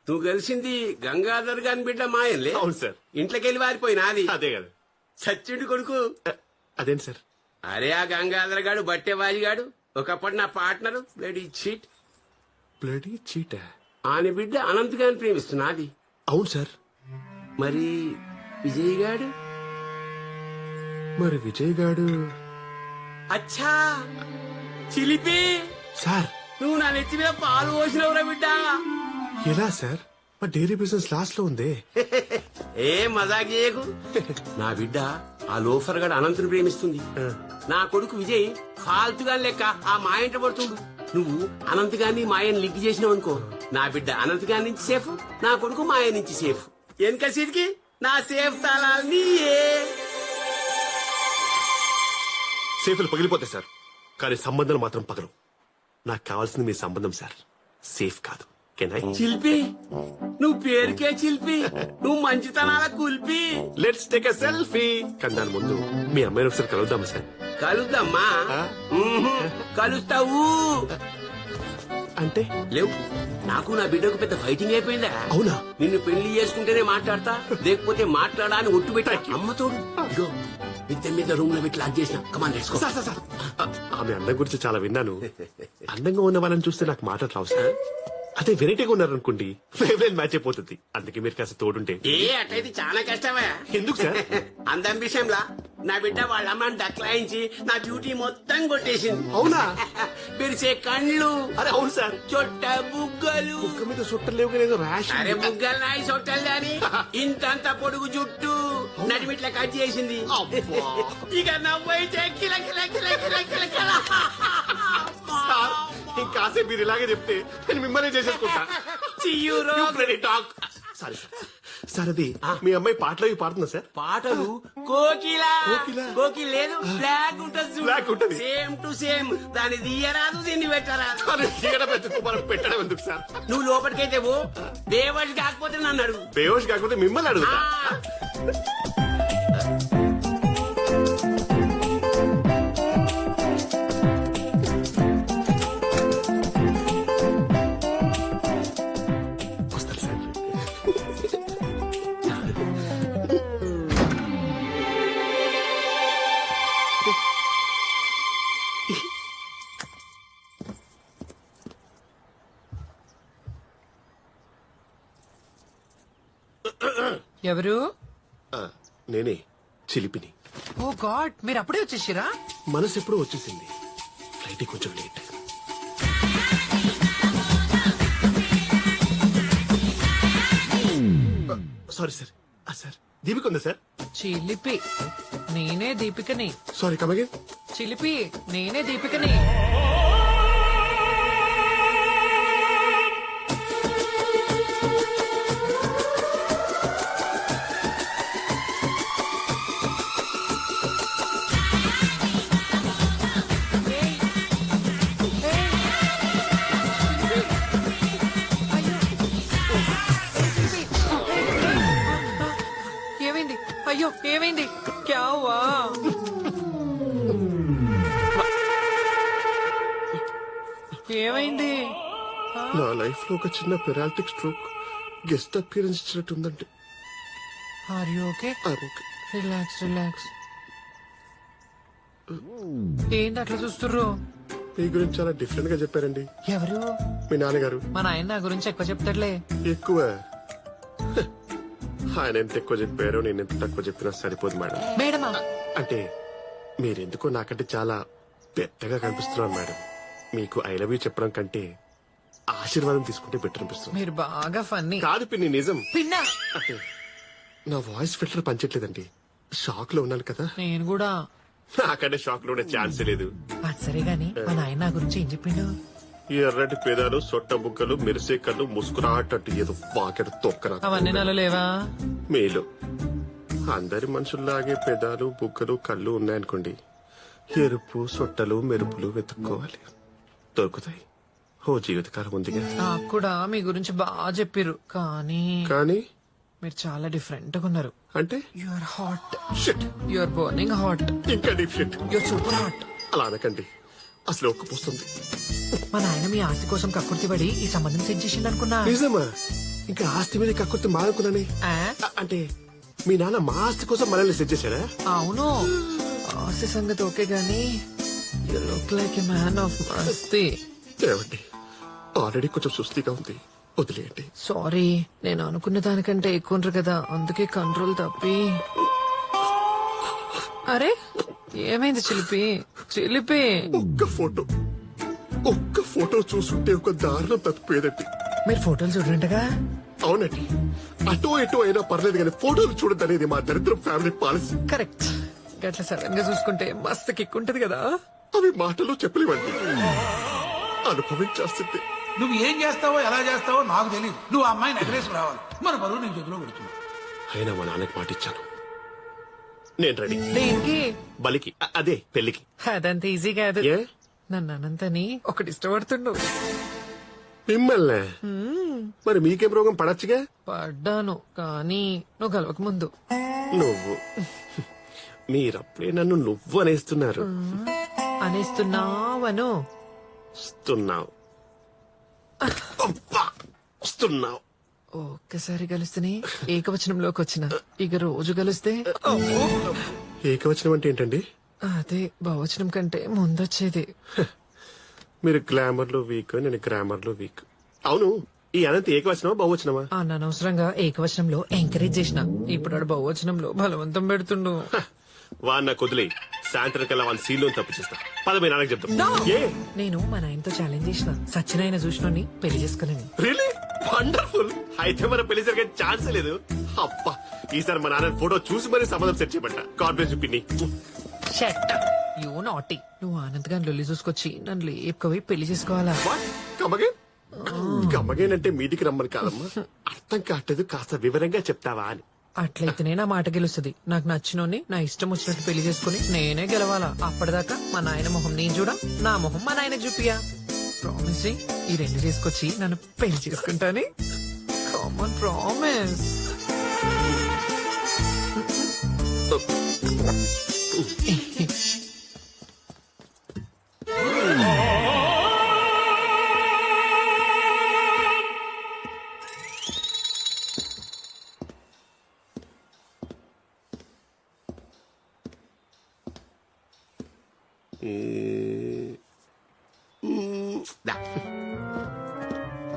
నువ్వు కలిసింది గంగాధర్ గాని బిడ్డ మాయన్లే. అవును సార్. ఇంట్లోకెళ్ళి వారిపోయినా అది అదే కదా. సచ్చుడి కొడుకు. అదేంటి సార్? అరే ఆ గంగాధర్ గాడు బట్టెవాజిగాడు ఒకప్పుడు నా partner bloody cheat. Bloody cheat? ఆయన బిడ్డ అనంత్ గాని ప్రేమిస్తున్నా అది. అవును సార్. మరి విజయ్ గాడు? మరి విజయ్ గాడు? అచ్చా చిలిపి సార్ నువ్వు నా నెత్తి మీద పాలు పోసినవురా బిడ్డ. ఎలా సార్? మా డైరీ బిజినెస్ లాస్ లో ఉంది. ఏ మజాక్ చేయకు. నా బిడ్డ ఆ లోఫర్ గడు అనంతుని ప్రేమిస్తుంది. నా కొడుకు విజయ్ ఫాల్తుగా లెక్క ఆ మాయంట పడుతుండు. నువ్వు అనంత్ గాని మాయని లింక్ చేసినావు అనుకో, నా బిడ్డ అనంత్ గారి నుంచి సేఫ్, నా కొడుకు మాయ నుంచి సేఫ్. వెనక సీట్కి నా సేఫ్ తాళాలు నీయే. సేఫ్లు పగిలిపోతాయి సార్, కానీ సంబంధాలు మాత్రం పగలవు. నాకు కావాల్సింది మీ సంబంధం సార్, సేఫ్ కాదు. చిల్పి నువ్వు పేరుకే చిల్పి, నువ్వు మంచితనాల కుల్పి. Let's take a selfie. కానీ దాని ముందు మీ అమ్మాయిని ఒకసారి కలుద్దామా సార్? కలుద్దామా? కలుస్తావు అంటే లేవు. నాకు నా బిడ్డకు పెద్ద ఫైటింగ్ అయిపోయిందా? అవునా? నిన్ను పెళ్లి చేసుకుంటేనే మాట్లాడతా, లేకపోతే మాట్లాడాలని ఒట్టు పెట్టా. అమ్మతోడు ఇగో మిద్దె మీద రూమ్ లో పెట్టి లాక్ చేసిన. Come on let's go. ఆమె అందం గురించి చాలా విన్నాను. అందంగా ఉన్న వాళ్ళని చూస్తే నాకు మాటలు రావు సార్. అదే వెరైటీగా ఉన్నారనుకోండి, ఫేవరెట్ మ్యాచ్ అయిపోతుంది. అందుకే మీరు కాస్త తోడుంటే. ఏ అట్లయితే చాలా కష్టమే. ఎందుకు సార్? అందం విషయంలా నా బిడ్డ వాళ్ళ అమ్మని దక్లాయించి నా డ్యూటీ మొత్తం కొట్టేసింది. అవునా? పెరిసే కళ్ళు. అరే అవును సార్. చొట్ట బుగ్గలు. బుగ్గ మీద చుట్టలు లేవు కానీ ర్యాష్. అరే బుగ్గలు నాయి చొట్టలు దాని ఇంతంత పొడుగు జుట్టు నడిమిట్లా కట్ చేసింది. ఇక నవ్వైతే కిల కిల కిల కిల కిల కిల. ఇంకాసేపు మీరు ఇలాగే చెప్తే నేను మిమ్మల్ని చేసేసుకుంటా. సారీ సార్, అది మీ అమ్మాయి పాటలు అవి పాడుతుందా సార్? పాటలు కోకిలా. కోకిల లేదు, బ్లాక్ ఉంటుంది. బ్లాక్ ఉంటుంది. Same to same. దాన్ని తీయరాదు, దీన్ని పెట్టరాదు. పెట్టడం ఎందుకు సార్? నువ్వు లోపలికైతే పో. బేవష్ కాకపోతే నన్ను అడుగు. బేవష్ కాకపోతే మిమ్మల్ని అడుగుతా. ఎవరు? నేనే చిలిపిని. ఓ గాడ్, మీరు అప్పుడే వచ్చేసిరా? మనసు ఎప్పుడో వచ్చేసింది, ఫ్లైట్ కొంచెం late. Sorry sir. Sir Deepika ఉందా సార్? చిలిపి నేనే దీపికని. Sorry come again. చిలిపి నేనే దీపికని. ఏమైంది? అయ్యో ఏమైంది? క్యావా? ఏమైంది? నా లైఫ్ లో ఒక చిన్న పెరాలిటిక్ స్ట్రోక్ గెస్ట్ అపియరెన్స్ ఇచ్చినట్టుందంటే. Are you okay? Relax relax. ఏంటి అట్లా చూస్తుర్రు? మీ గురించి చాలా డిఫరెంట్ గా చెప్పారండి. ఎవరు? మీ నాన్నగారు. మా నాయన నా గురించి ఎక్కువ చెప్తాడులే. ఎక్కువ? ఆయన ఎంత ఎక్కువ చెప్పారో నేను ఎంత తక్కువ చెప్పినా సరిపోదు మేడం. మేడమా? అంటే మీరెందుకో నాకంటే చాలా పెద్దగా కనిపిస్తున్నారు మేడం. మీకు ఐ లవ్ యూ చెప్పడం కంటే ఆశీర్వాదం తీసుకుంటే బెటర్ అనిపిస్తుంది. మీరు బాగా ఫన్నీ. కాదు పిన్ని, నిజం. పిన్నా? అంటే నా వాయిస్ ఫిల్టర్ పనిచేయట్లేదండి. షాక్ లో ఉన్నాను కదా. నేను కూడా. నాకంటే షాక్ లో ఉండే ఛాన్స్ లేదు. అది సరే గాని మా నాయన నా గురించి ఏం చెప్పిండు? ఈ ఎర్రటి పేదాలు, సొట్ట బుగ్గలు, మెరిసే కళ్ళు, ముసుకురాటట్టు ఏదో వాకెడు తొక్కరా. అవన్నీ నాలో లేవా? మీలో అందరి మనుషుల్లాగే పెదాలు, బుగ్గలు, కళ్ళు ఉన్నాయనుకోండి, ఎరుపు, సొట్టలు, మెరుపులు వెతుక్కోవాలి. దొరుకుతాయి. ఓ జీవితకాలం ఉందిగా. నాకు కూడా మీ గురించి బాగా చెప్పిర్రు, కానీ మీరు చాలా డిఫరెంట్ గా ఉన్నారు. అంటే you are hot. Shit. You are burning hot. ఇంకా deep shit. You are super hot. అలా అనకండి, అసలు ఒక్కపోస్తుంది. మా నాయన మీ ఆస్తి కోసం కక్కుర్తి పడి ఈ సంబంధం సెట్ చేసిండు అనుకున్నా. నిజమా? ఇంకా ఆస్తి మీద కక్కుర్తి మానుకున్నానే. అంటే మీ నాన్న మా ఆస్తి కోసం మనల్ని సెట్ చేశాడా? అవును, ఆస్తి సంగతి ఓకే గానీ you look like a man of మస్తీ. ఏమండి, ఆల్రెడీ కొంచెం సుస్థిగా ఉంది, వదిలేయండి. సారీ, నేను అనుకున్న దానికంటే ఎక్కువ ఉంటారు కదా, అందుకే కంట్రోల్ తప్పి. అరే ఏమైంది చిలిపి? చిలిపి ఒక్క ఫోటో చూసుంటే ఒక దారుణం తప్పిపోయేదండి. మీరు ఫోటోలు చూడండిగా. అవునండి, అటో ఇటో అయినా పర్లేదు కానీ ఫోటోలు చూడద్దనేది మా దరిద్రం ఫ్యామిలీ పాలసీ. కరెక్ట్. గట్ల సడన్ గా చూసుకుంటే మస్తు కిక్ ఉంటది కదా. అవి మాటల్లో చెప్పలేవండి, అనుభవించాల్సిందే. నువ్వు ఏం చేస్తావో ఎలా చేస్తావో నాకు తెలియదు. నువ్వు ఆ అమ్మాయిని ఎగరేసి రావాలి, మన బరువు నీ చేతిలో పెడుతున్నా. అయినా మా నాన్నకి మాటిచ్చాను, నేను రెడీ. దేనికి? బలికి, అదే పెళ్లికి. అదంత ఈజీ కాదు. ఏ? నన్ను అనంతని ఒకటి ఇష్టపడుతుండు. మిమ్మల్నే? మరి మీకేం రోగం పడచ్చుగా? పడ్డాను కానీ నువ్వు కలవక ముందు. నువ్వు మీరప్పుడే నన్ను నువ్వు అనేస్తున్నారు. అనేస్తున్నావను. వస్తున్నావు. ఒక్కసారి కలిస్తేనే ఏకవచనంలోకి వచ్చిన, ఇక రోజు కలిస్తే ఏకవచనం అంటే ఏంటండి? అదే బహువచనం కంటే ముందొచ్చేది. మీరు గ్లామర్ లో వీక్, నేను గ్రామర్ లో వీక్. అవును, ఈ అనంత ఏకవచనమా బహువచనమా? అనవసరంగా ఏకవచనంలో ఎంకరేజ్ చేసిన, ఇప్పుడు ఆడు బహువచనంలో బలవంతం పెడుతుండు. వాడిన కొద్దులే, సాయంత్రం కల్లా వాళ్ళ సీన్లో తప్పించేస్తా. పద మీ నాన్నకి చెప్తాం. ఏ? నేను మా నాయనతో ఛాలెంజ్ చేసిన, సచ్చినైన చూసినోని పెళ్లి చేసుకుని. Really wonderful. అయితే మన పెళ్లి జరిగే ఛాన్స్ లేదు. అబ్బా, ఈసారి మా నాన్న ఫోటో చూసి మరీ సంబంధం సెట్ చేయబట్ట. గాడ్ బ్లెస్ యు పిన్ని. Shut you naughty. నువ్వు ఆనంద్ గాని లొల్లి చూసుకొచ్చి నన్ను లేపుకోవి పెళ్లి చేసుకోవాలా? కమ్మగైన్ అంటే మీటికి రమ్మని కాదమ్మా, అర్థం కావట్లేదు, కాస్త వివరంగా చెప్తావా అని. అట్లయితేనే నా మాట గెలుస్తుంది. నాకు నచ్చినోని నా ఇష్టం వచ్చినట్టు పెళ్లి చేసుకుని నేనే గెలవాలా. అప్పటిదాకా మా నాయన మొహం నేను చూడ, నా మొహం మా నాయన చూపియా. ప్రామిస్ చెయ్యి, ఈ రెండు చేసుకొచ్చి నన్ను పెళ్లి చేసుకుంటాని. Common promise.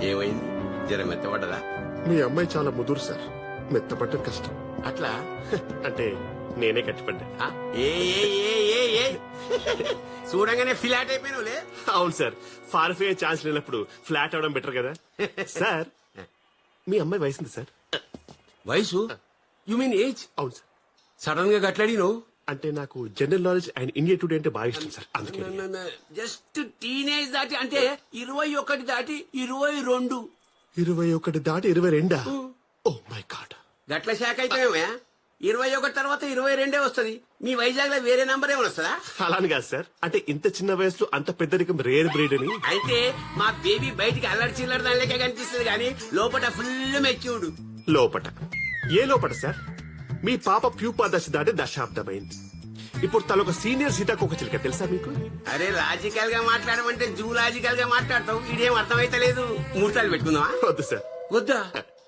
ఏమైంది? జర మెత్తపడ్డదా? మీ అమ్మాయి చాలా ముదురు సార్, మెత్తపడటం కష్టం. అట్లా అంటే నేనే కట్టిపడ్డా. చూడంగానే ఫ్లాట్ అయిపోయినవులే. అవును సార్, ఫారిఫై అయ్యే ఛాన్స్ లేనప్పుడు ఫ్లాట్ అవడం బెటర్ కదా సార్. మీ అమ్మాయి వయసు సార్? వయసు? You mean age? అవును సార్. సడన్ గా గట్లాడినో? అంటే నాకు general knowledge and India today అంటే బాగా ఇష్టం సార్, అందుకే. జస్ట్ టీనేజ్ దాటి అంటే 21 దాటి 22. 21 దాటి 22? Oh my god. గట్ల శాఖ అయిపోయామే. 21 తర్వాత 22 వస్తుంది. మీ వైజాగ్ లో వేరే నంబర్ ఏమైనా వస్తుందా? అలాని కాదు సార్, అంటే ఇంత చిన్న వయసులో అంత పెద్దరికం రేర్ బ్రీడ్ అని. అయితే మా బేబీ బయటికి అల్లరి చిల్లర దానికే కనిపిస్తుంది కానీ లోపల ఫుల్ మెచ్యూర్డ్. లోపట? ఏ లోపట సార్? మీ పాప ప్యూపా దశ దాటి దశాబ్దమైంది. ఇప్పుడు తనొక సీనియర్ సీతాకోక చిలుక, తెలుసా మీకు? అరే లాజికల్ గా మాట్లాడమంటే జూలాజికల్ గా మాట్లాడతావు. ఇదేం అర్థమైతలేదు. ముహూర్తాలు పెట్టుకుందామా? వద్దు సార్. వద్దా?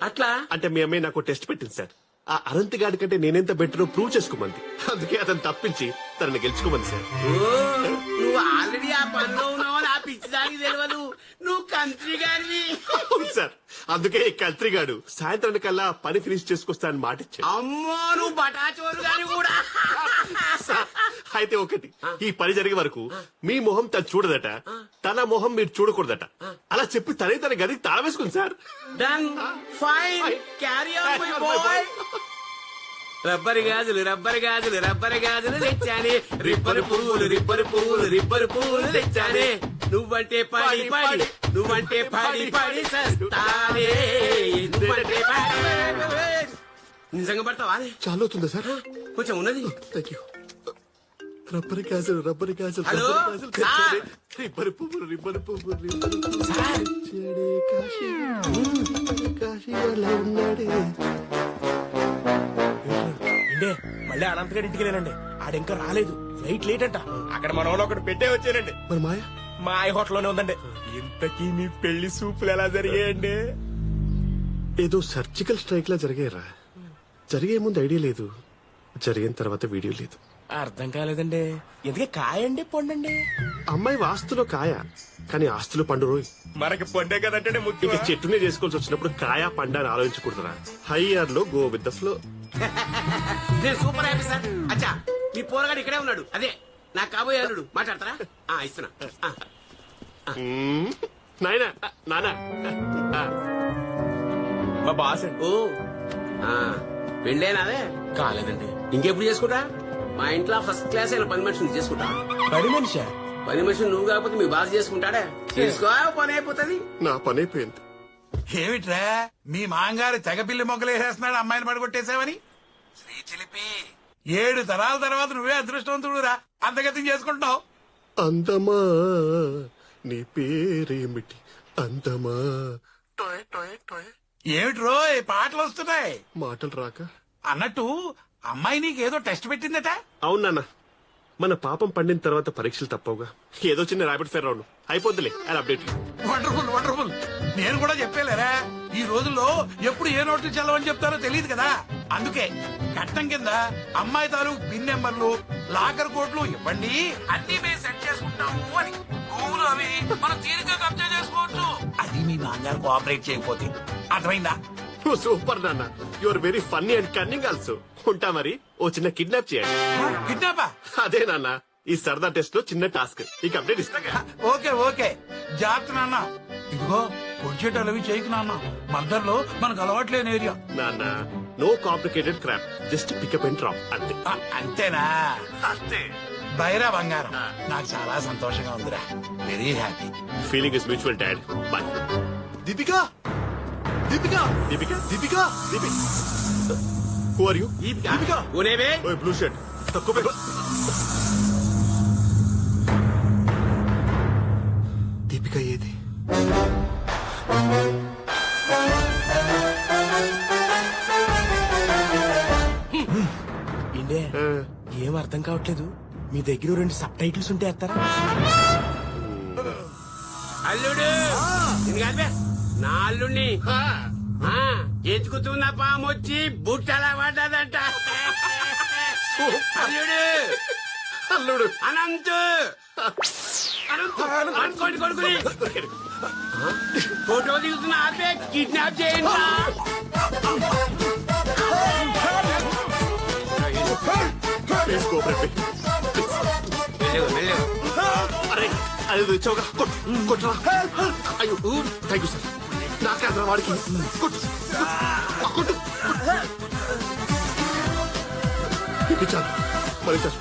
అట్లా అంటే మీ అమ్మాయి నాకు టెస్ట్ పెట్టింది సార్. ఆ అనంత్ గాడి కంటే నేనెంత బెటర్ ప్రూవ్ చేసుకోమంది. అందుకే అతను తప్పించి తనని గెలుచుకోమంది సార్. నువ్వు ఆల్రెడీ ఆ పనిలో ఉన్నావని ఆ పిచ్చి దానికి తెలియదు. నువ్వు కంత్రి గారివి. అవును సార్, అందుకే ఈ కంత్రి గాడు సాయంత్రానికి కల్లా పని ఫినిష్ చేసుకొస్తానని మాట ఇచ్చాడు. అమ్మో, నువ్వు బటాచోరు గాని కూడా. అయితే ఒకటి, ఈ పని జరిగే వరకు మీ మొహం తను చూడదట, తన మొహం మీరు చూడకూడదట. అలా చెప్పి తనే తన గదికి తాళం వేసుకుంది sir. Done, fine, carry on my boy. రబ్బరి గాజులు రబ్బరి గాజులు రబ్బరి గాజులు తెచ్చానే, రిబ్బరు పువ్వులు రిబ్బరు పువ్వులు రిబ్బరు పువ్వులు తెచ్చానే. నువ్వంటే పడి పడి నువ్వంటే పడి పడి చస్తానే. నువ్వంటే నిజంగా పడతావా? చాలా అవుతుందా సార్? కొంచెం ఉన్నది. Thank you. రబ్బరి గాజులు రబ్బరి గాజులు హలో రిబ్బరు పువ్వులు రిబ్బరు పువ్వులు కాశీ ఉన్నాడే. మళ్ళీ అనంతగారి ఇంటికి వెళ్ళండి. ఆడింకా రాలేదు, ఫ్లైట్ లేట్ అంట. అక్కడ మన వాళ్ళు ఒకటి పెట్టే వచ్చానండి. మరి మాయ? మా హోటల్లోనే ఉందండి. ఇంతకీ మీ పెళ్లి సూపులు ఎలా జరిగాయండి? ఏదో సర్జికల్ స్ట్రైక్ లా జరిగారా? జరిగే ముందు ఐడియా లేదు, జరిగిన తర్వాత వీడియో లేదు. అర్థం కాలేదండి. ఎందుకే కాయండి పండండి? అమ్మాయి వాస్తులో కాయ, కానీ ఆస్తులు పండు రోయ్. మనకి పండే కదంటే ఇక ముఖ్యం. చెట్టునే చేసుకోవాల్సి వచ్చినప్పుడు కాయ పండ అని ఆలోచించకూడదురా. హైయర్ లో గో విత్ ద ఫ్లో. నేను సూపర్ హ్యాపీ సార్. అచ్చా మీ పోరగాడు ఇక్కడే ఉన్నాడు. అదే నా కాబోయే అల్లుడు. మాట్లాడతారా? ఇస్తున్నా. నాయనా నానా మా బాస్ అండి. ఓ పెళ్ళేనాదే? కాలేదండి. ఇంకెప్పుడు చేసుకుంటా? మా ఇంట్లో ఫస్ట్ క్లాస్ అయిన పని మనిషిని చేసుకుంటా. పని మనిషా? పని మనిషిని నువ్వు కాకపోతే మీ బాధ చేసుకుంటాడే. చేసుకో, పని అయిపోతుంది. నా పని అయిపోయింది. ఏమిట్రా మీ మాంగారు తెగపిల్లి మొగ్గలు వేసేస్తున్నాడు అమ్మాయిని పడగొట్టేసావని? శ్రీ చిలిపి 7 తరాల తర్వాత నువ్వే అదృష్టవంతుడు రా, అంతగతం చేసుకుంటున్నావు. అందమా నీ పేరేమిటి అందమా? టొయ్ టొయ్ టొయ్. ఏమిట్రో ఈ పాటలు వస్తున్నాయి. మాటలు రాక. అన్నట్టు అమ్మాయి నీకేదో టెస్ట్ పెట్టిందట. అవును నాన్న, మన పాపం పండిన తర్వాత పరీక్షలు తప్పవుగా. ఏదో చిన్న ర్యాపిడ్ ఫైర్ రౌండ్ అయిపోద్దిలే. అది అప్డేట్. Wonderful wonderful. నేను కూడా చెప్పేలేరా, ఈ రోజుల్లో ఎప్పుడు ఏ నోట్లు చల్లవని చెప్తారో తెలియదు కదా. అందుకే కట్నం కింద అమ్మాయి తాలూకు పిన్ నెంబర్లు, లాకర్ కోట్లు ఇవ్వండి, అన్ని మేము సెట్ చేసుకుంటాము అని. భూములు అవి మనం తీరిక కబ్జా చేసుకోవచ్చు. అది మీ నాన్నగారు కోఆపరేట్ చేయకపోతే. అర్థమైందా? సూపర్ నాన్న, you are very funny and cunning also. ఉంటా మరి, ఓ చిన్న కిడ్నాప్ చేయండి. కిడ్నాపా? అదే నాన్న, ఈ సరదా టెస్ట్ లో చిన్న టాస్క్. ఇక అప్డేట్ ఇస్తాగా. ఓకే ఓకే, జాగ్రత్త నాన్న. ఇదిగో పొడిచేటాలు అవి చేయకు నాన్న, మద్దర్లో మనకు అలవాట్లేని ఏరియా. నాన్న, no complicated crop, just pickup and drop అంతే. అంతేనా? అంతే. బైరా బంగారం, నాకు చాలా సంతోషంగా ఉందిరా. Very happy. Feeling is mutual dad. Bye. Deepika Deepika Deepika Deepika Deepika. Who are you? Deepika. ఓనేవే ఓయ్ బ్లూ షర్ట్ తక్కువ పెట్టు. దీపిక ఏది? ఇండే ఏం అర్థం కావట్లేదు. మీ దగ్గర 2 సబ్ టైటిల్స్ ఉంటే వేస్తారా? అల్లుడు నిన్ను కాదు బే, నా అల్లుడిని. ఎత్తుకుతున్న పాము వచ్చి బుట్టలా పడ్డదంట. అల్లుడు అల్లుడు అనంతు అనుకోండి కొడుకుని. ఫోటో దిగుతున్న ఆపే కిడ్నాప్ చేయండి. Please cooperate. అరే అది తెచ్చావుగా, కొట్టురా. అయ్యో థ్యాంక్ యూ సార్. నాకే అందరం వాడికి కొట్టు కొట్టు. చాలు మరి చచ్చు.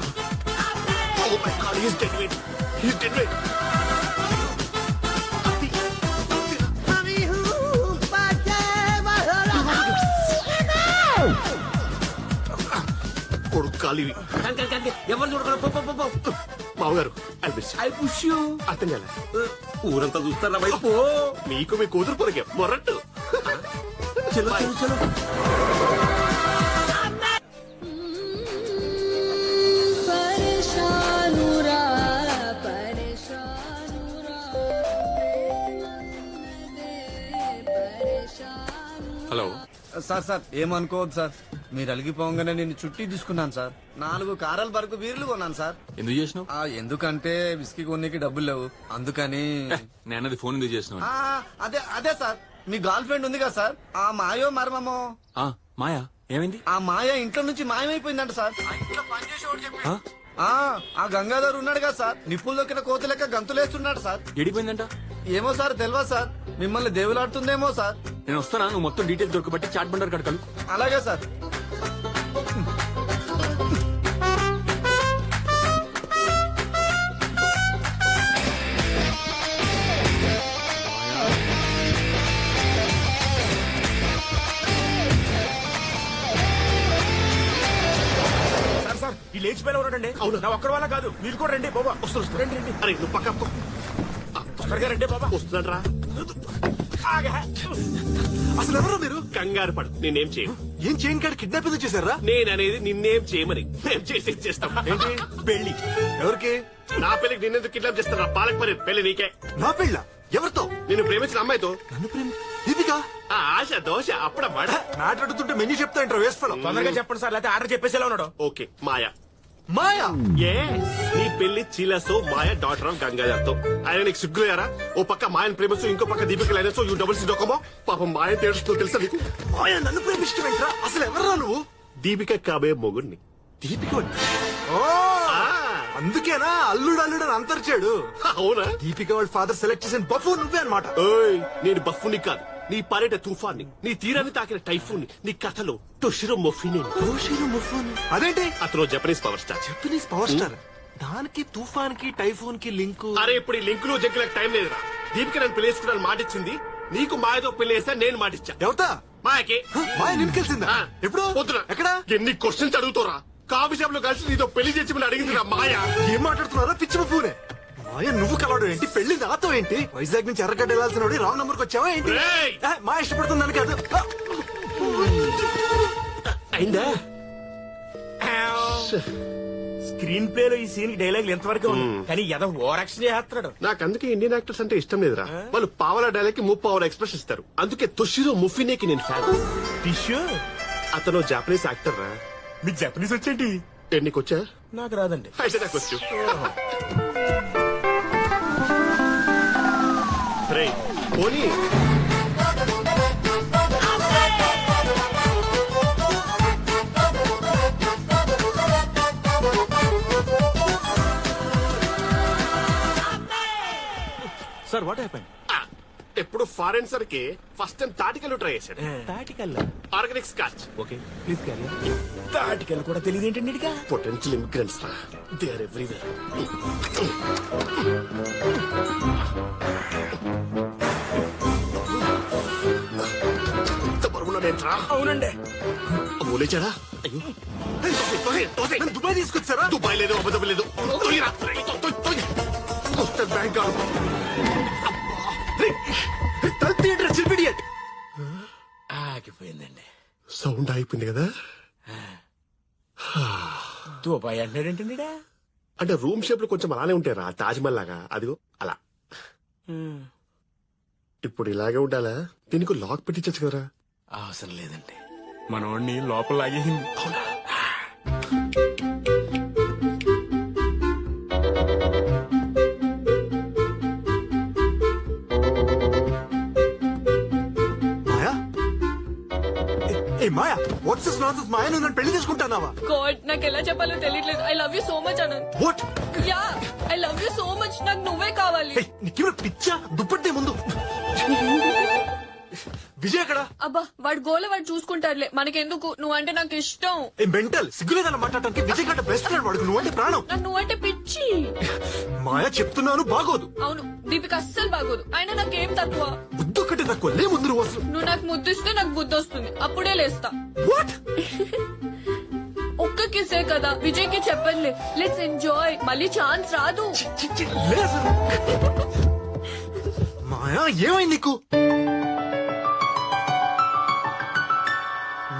Oh my God, he's dead weight. He's dead weight. కొడుకు కాలివి. ఎవరు చూడకూడదు. మామగారు ఐ పుష్ యూ. అర్థం కాలే. ఊరంతా చూస్తారా వైపు? మీకు మీ కూతురు పొరగే మొరట్టు. చలో చలో. హలో సార్ సార్ ఏమనుకోవద్దు సార్, మీరు అలిగిపోగానే నేను చుట్టి తీసుకున్నాను సార్. 4 కారాల వరకు బీర్లు కొన్నాను సార్. ఎందుకు చేసినావు? ఎందుకంటే విస్కీ కొన్నికి డబ్బులు లేవు, అందుకని. నేనది ఫోన్ ఎందుకు చేసినావు? అదే అదే సార్, మీ గర్ల్ ఫ్రెండ్ ఉంది కదా సార్, ఆ మాయో మరమమో. మాయా ఏమైంది? ఆ మాయ ఇంట్లో నుంచి మాయమైపోయిందంట సార్. ఆ ఇంట్లో పనిచేసేవాడు చెప్పాడు. ఆ గంగాధర్ ఉన్నాడు కదా సార్, నిప్పులు దొక్కిన కోతి లెక్క గంతులేస్తున్నాడు సార్. ఎడిపోయిందంట? ఏమో సార్, తెలియదు సార్. మిమ్మల్ని దేవులాడుతుందేమో సార్. నేను వస్తానా? నువ్వు మొత్తం డీటెయిల్స్ దొరకబట్టి చాట్ బండర్ కడకలు. అలాగే సార్. ఈ లేచిపోయిన ఉన్నాడండి. నా ఒక్కడి వల్ల కాదు, మీరు కూడా రండి బాబా. రండి రండి. అరే నువ్వు పక్క త్వరగా రండి బాబా. వస్తున్నాడు రా. అసలు ఎవరు మీరు? కంగారు పడు, నేనేం చేయను. ఏం చేయని కాదు కిడ్నాప్ ఎందుకు చేశారా? నేననేది నిన్నేం చేయమని. మేము చేస్తాం. ఏంటి పెళ్లి. ఎవరికి? నా పెళ్లికి నిన్నెందుకు కిడ్నాప్ చేస్తారా? పాలక పని పెళ్లి నీకే. నా పెళ్ళ? ఎవరితో? నేను ప్రేమించిన అమ్మాయితో. నన్ను ప్రేమ దీపిక? ఆ ఆశ దోశ అప్పుడ బడ. మాట్లాడుతుంటే మెన్యూ చెప్తా ఇంటర్ వేస్ట్ ఫెలో. తొందరగా చెప్పండి సార్, లేకపోతే ఆర్డర్ చెప్పేసేలా ఉన్నాడు. ఓకే మాయా. మాయా? నీ పెళ్లి చీలసో మాయా డాటర్ ఆఫ్ గంగాధర్తో. ఆయన నీకు సిగ్గులేరా? ఓ పక్క మాయను ప్రేమిస్తూ ఇంకో పక్క దీపిక లైనసో యూ డబుల్ సిడోకమో. పాపం మాయ తేడుస్తూ తెలుసా నీకు? మాయా నన్ను ప్రేమిష్టమేంట్రా? అసలు ఎవరా నువ్వు? దీపిక కాబోయే మొగుడిని. దీపిక? ఓ అందుకేనా అల్లుడు అల్లుడు అని అంతర్చాడు? అవునా? దీపిక వాళ్ళ ఫాదర్ సెలెక్ట్ చేసిన బఫూ నువ్వే అనమాట. నేను బఫ్ఫుని కాదు, నీ పర్యట తుఫాన్ని, నీ తీరాన్ని తాకిన టైఫూన్, నీ కథలో టొషిరో మొఫిని. అదేంటి? అతను Japanese power star. Japanese power star? దానికి తుఫాన్ కి టైఫూన్ కి లింకు? అరే ఇప్పుడు ఈ లింకులు జంకులకు టైం లేదురా. దీపిక నన్ను పెళ్లి మాటిచ్చింది, నీకు మాయతో పెళ్లి చేస్తా నేను మాటిచ్చా. ఎవతా? మాయకి. మాయ నిన్ను కలిసిందా? ఎప్పుడు? పొద్దున. ఎక్కడ? ఎన్ని క్వశ్చన్స్ అడుగుతారా? కాఫీ షాప్ లో కలిసి నీతో పెళ్లి చేసి అడిగింది రా మాయ. ఏం మాట్లాడుతున్నారా పిచ్చి ఫోనే? మాయ నువ్వు కలవడం ఏంటి? పెళ్లి నాతో ఏంటి? వైజాగ్ నుంచి ఎర్రగడ్డ వెళ్లాల్సిన రాంగ్ నంబర్కి వచ్చావా ఏంటి? మా ఇష్టపడుతుందని కాదు. అయిందా? స్క్రీన్ ప్లే లో ఈ సీన్ డైలాగ్ ఎంతవరకు ఉంది, కానీ ఏదో ఓవర్ యాక్షన్ చేస్తున్నాడు. నాకు అందుకే ఇండియన్ యాక్టర్స్ అంటే ఇష్టం లేదురా. వాళ్ళు పావలా డైలాగ్ కి ముప్పావల ఎక్స్ప్రెస్ ఇస్తారు. అందుకే తొషిరో ముఫినేకి నేను ఫ్యాన్. టిష్యూ? అతను జాపనీస్ యాక్టర్ రా. మీకు జపనీస్ వచ్చేంటి? నీకొచ్చా? నాకు రాదండి. అయితే నాకు వచ్చు. పోనీ సార్ వాట్ హ్యాపెండ్? ఎప్పుడు ఫారెన్ సర్ కి ఫస్ట్ టైం తాటికల్లు ట్రై చేశాడు. తాటికల్లా? Organic scotch. Okay please carry. తాటికల్లు కూడా తెలియదు ఏంటండి? పొటెన్షియల్ ఇమిగ్రెంట్స్ రా, దే ఆర్ ఎవ్రీవేర్. అవునండి. లేచాడా? దుబాయ్ తీసుకొచ్చారా? దుబాయ్ లేదు, అబద్ధం లేదు. బ్యాంక్ ఆగిపోయిందండి. సౌండ్ అయిపోయింది కదా. దుబాయ్ అంటారేంటండి? అంటే రూమ్ షేప్ లో కొంచెం అలానే ఉంటారా, తాజ్మహల్ లాగా. అదిగో అలా. ఇప్పుడు ఇలాగే ఉండాలా? దీనికి లాక్ పెట్టించచ్చు కదరా. అవసరం లేదండి, మనోడిని లోపల లాగేసింది. అవునా? మాయా? ఏ మాయా, వాట్స్ దిస్ నాన్సెన్స్? మాయా నువ్వు నన్ను పెళ్లి చేసుకుంటానావా? గాడ్ నాకు ఎలా చెప్పాలో తెలియట్లేదు. I love you so much Anant. What? Yeah I love you so much. నాకు నువ్వే కావాలి. నీకేమైనా పిచ్చా? దుప్పట్టే ముందు. విజయ్ ఎక్కడ? అబ్బా వాడు గోల వాడు చూసుకుంటాడులే, మనకెందుకు? నువ్వంటే నాకు ఇష్టం. ఏ మెంటల్, సిగ్గులేదన్న మాట్లాడటానికి? విజయ్ గంట బెస్ట్ ఫ్రెండ్ వాడికి నువ్వంటే ప్రాణం. నాకు నువ్వంటే పిచ్చి. మాయా చెప్తున్నాను, బాగోదు. అవును దీపిక అస్సలు బాగోదు. అయినా నాకేం తక్కువ? బుద్ధి ఒక్కటే తక్కువ. లే ముందు నువ్వు అసలు. నువ్వు నాకు ముద్దిస్తే నాకు బుద్ధి వస్తుంది, అప్పుడే లేస్తా. వాట్? ఒక్క కిసే కదా, విజయ్ కి చెప్పండి. Let's enjoy. మళ్ళీ ఛాన్స్ రాదు. లే అసలు. మాయా ఏమైంది నీకు?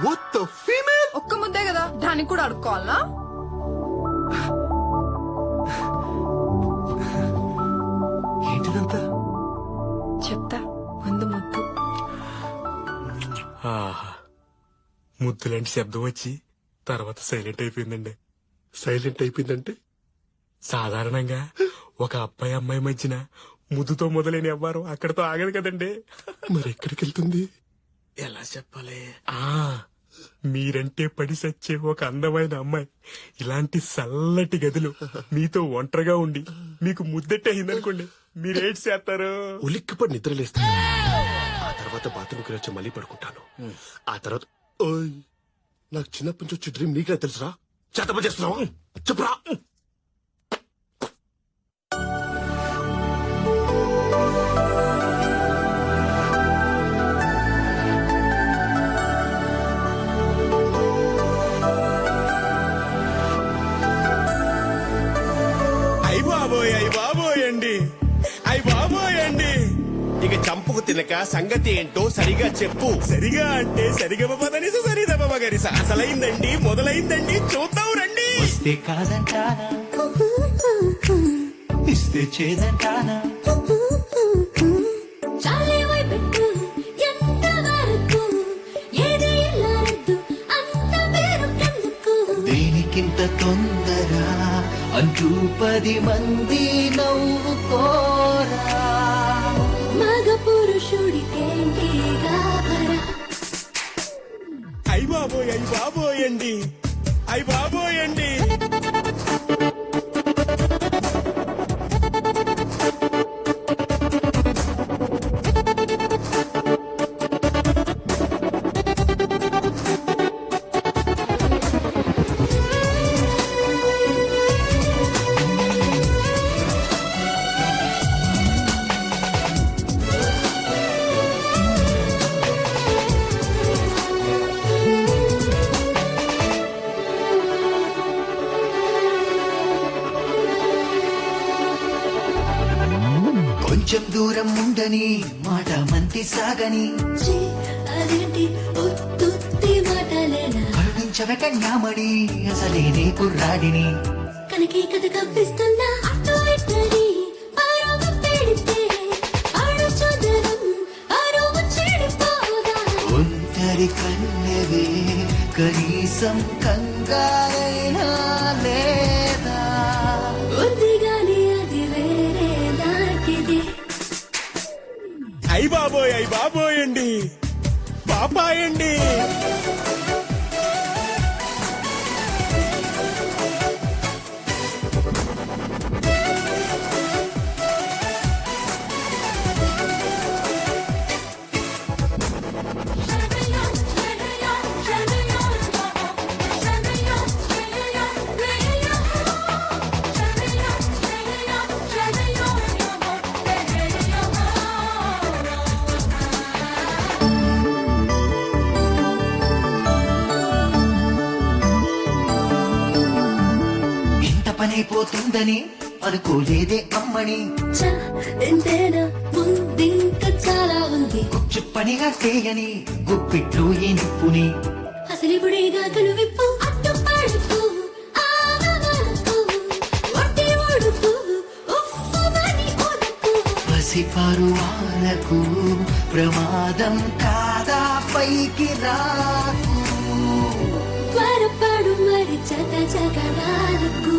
What the female? ఒక్క ముద్దే కదా, దానికి కూడా అడుక్కోవాలనా? ఏంటిదంతా? చెప్తా ముందు ముద్దు. ముద్దులాంటి శబ్దం వచ్చి తర్వాత సైలెంట్ అయిపోయిందండి. సైలెంట్ అయిపోయిందంటే? సాధారణంగా ఒక అబ్బాయి అమ్మాయి మధ్యన ముద్దుతో మొదలైన వ్యవహారం అక్కడతో ఆగదు కదండి. మరి ఎక్కడికి వెళ్తుంది? ఎలా చెప్పాలి? మీరంటే పడి సచ్చే ఒక అందమైన అమ్మాయి ఇలాంటి చల్లటి గదిలో మీతో ఒంటరిగా ఉండి మీకు ముద్దెట్టే అయిందనుకోండి, మీరేట్ చేస్తారు? ఉలిక్కిపడి నిద్రలేస్తాను. ఆ తర్వాత బాత్రూమ్కి వచ్చి మళ్ళీ పడుకుంటాను. ఆ తర్వాత ఓయ్, నాకు చిన్నప్పటి నుంచి వచ్చే డ్రీమ్ నీకే తెలుసురా? చేతప చేస్తున్నావా? చెప్పురా. అయిపోయండి. ఇక చంపుకు తినక సంగతి ఏంటో సరిగా చెప్పు. సరిగా అంటే సరిగమ పదనిస సరిదమ మగరిస. అసలైందండి, మొదలైందండి, చూద్దాం రండి. వస్తే కాదంటానా, ఇస్తే చేదంటానా, చుట్టూ 10 మంది నవ్వుకోరా. మగ పురుషుడికేంటి గాభరా. అయ్య బాబోయండి అయ్య బాబోయండి. కొంచెం దూరం ఉండని మాట మంతి సాగని. ఛీ, అదేంటి ఉత్తుత్తి మాటలేనా. కరుణించవ కన్యామణి అసలే నీ కుర్రాడిని. కనకి కథ కవ్విస్తున్నా అటు ఇట్టని ఆరోగ పెడితే ఆడు చదరం ఆరోగ చెడిపోదా. ఒంటరి కన్నెవే కనీసం కంగారైనా లేదా. ఉంది గాని అది వేరే దాటిది. అయ్య బాబోయండి పాపాయండి. పనైపోతుందని అనుకోలేదే అమ్మని. ఎంతేనా ముందింక చాలా ఉంది. గుచ్చు పనిగా చేయని గుప్పిట్లో ఈ నిప్పుని. అసలిపుడిగా కను విప్పు అట్టు పడుపు ఆవగలుపు వట్టి ఒడుపు ఉఫ్ఫమని ఒడుపు. పసిపరువాలకు ప్రమాదం కాదా పైకి రాకు. త్వరపడు మరి చక చకడాలకు.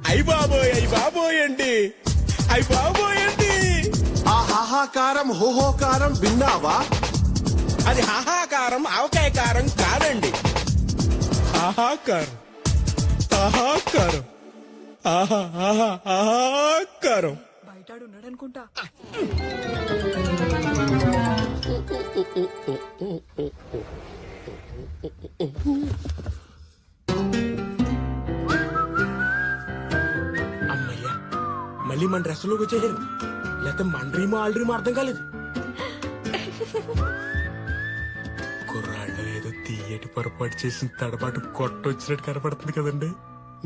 అయ్య బాబోయండి ఆ హాహాకారం హోహోకారం విన్నావా? అది హాహాకారం ఆవకాయ కారం కాదండి. ఆహాకారం ఆహాకారం. బయటాడు ఉన్నాడనుకుంటా. అమ్మయ్యా మళ్ళీ మన డ్రెస్సులోకి వచ్చేసారు. లేకపోతే మన డ్రీమో ఆల్ డ్రీమో అర్థం కాలేదు. కుర్రాళ్ళు ఏదో తీయటి పొరపాటు చేసిన తడబాటు కొట్టొచ్చినట్టు కనపడుతుంది కదండి.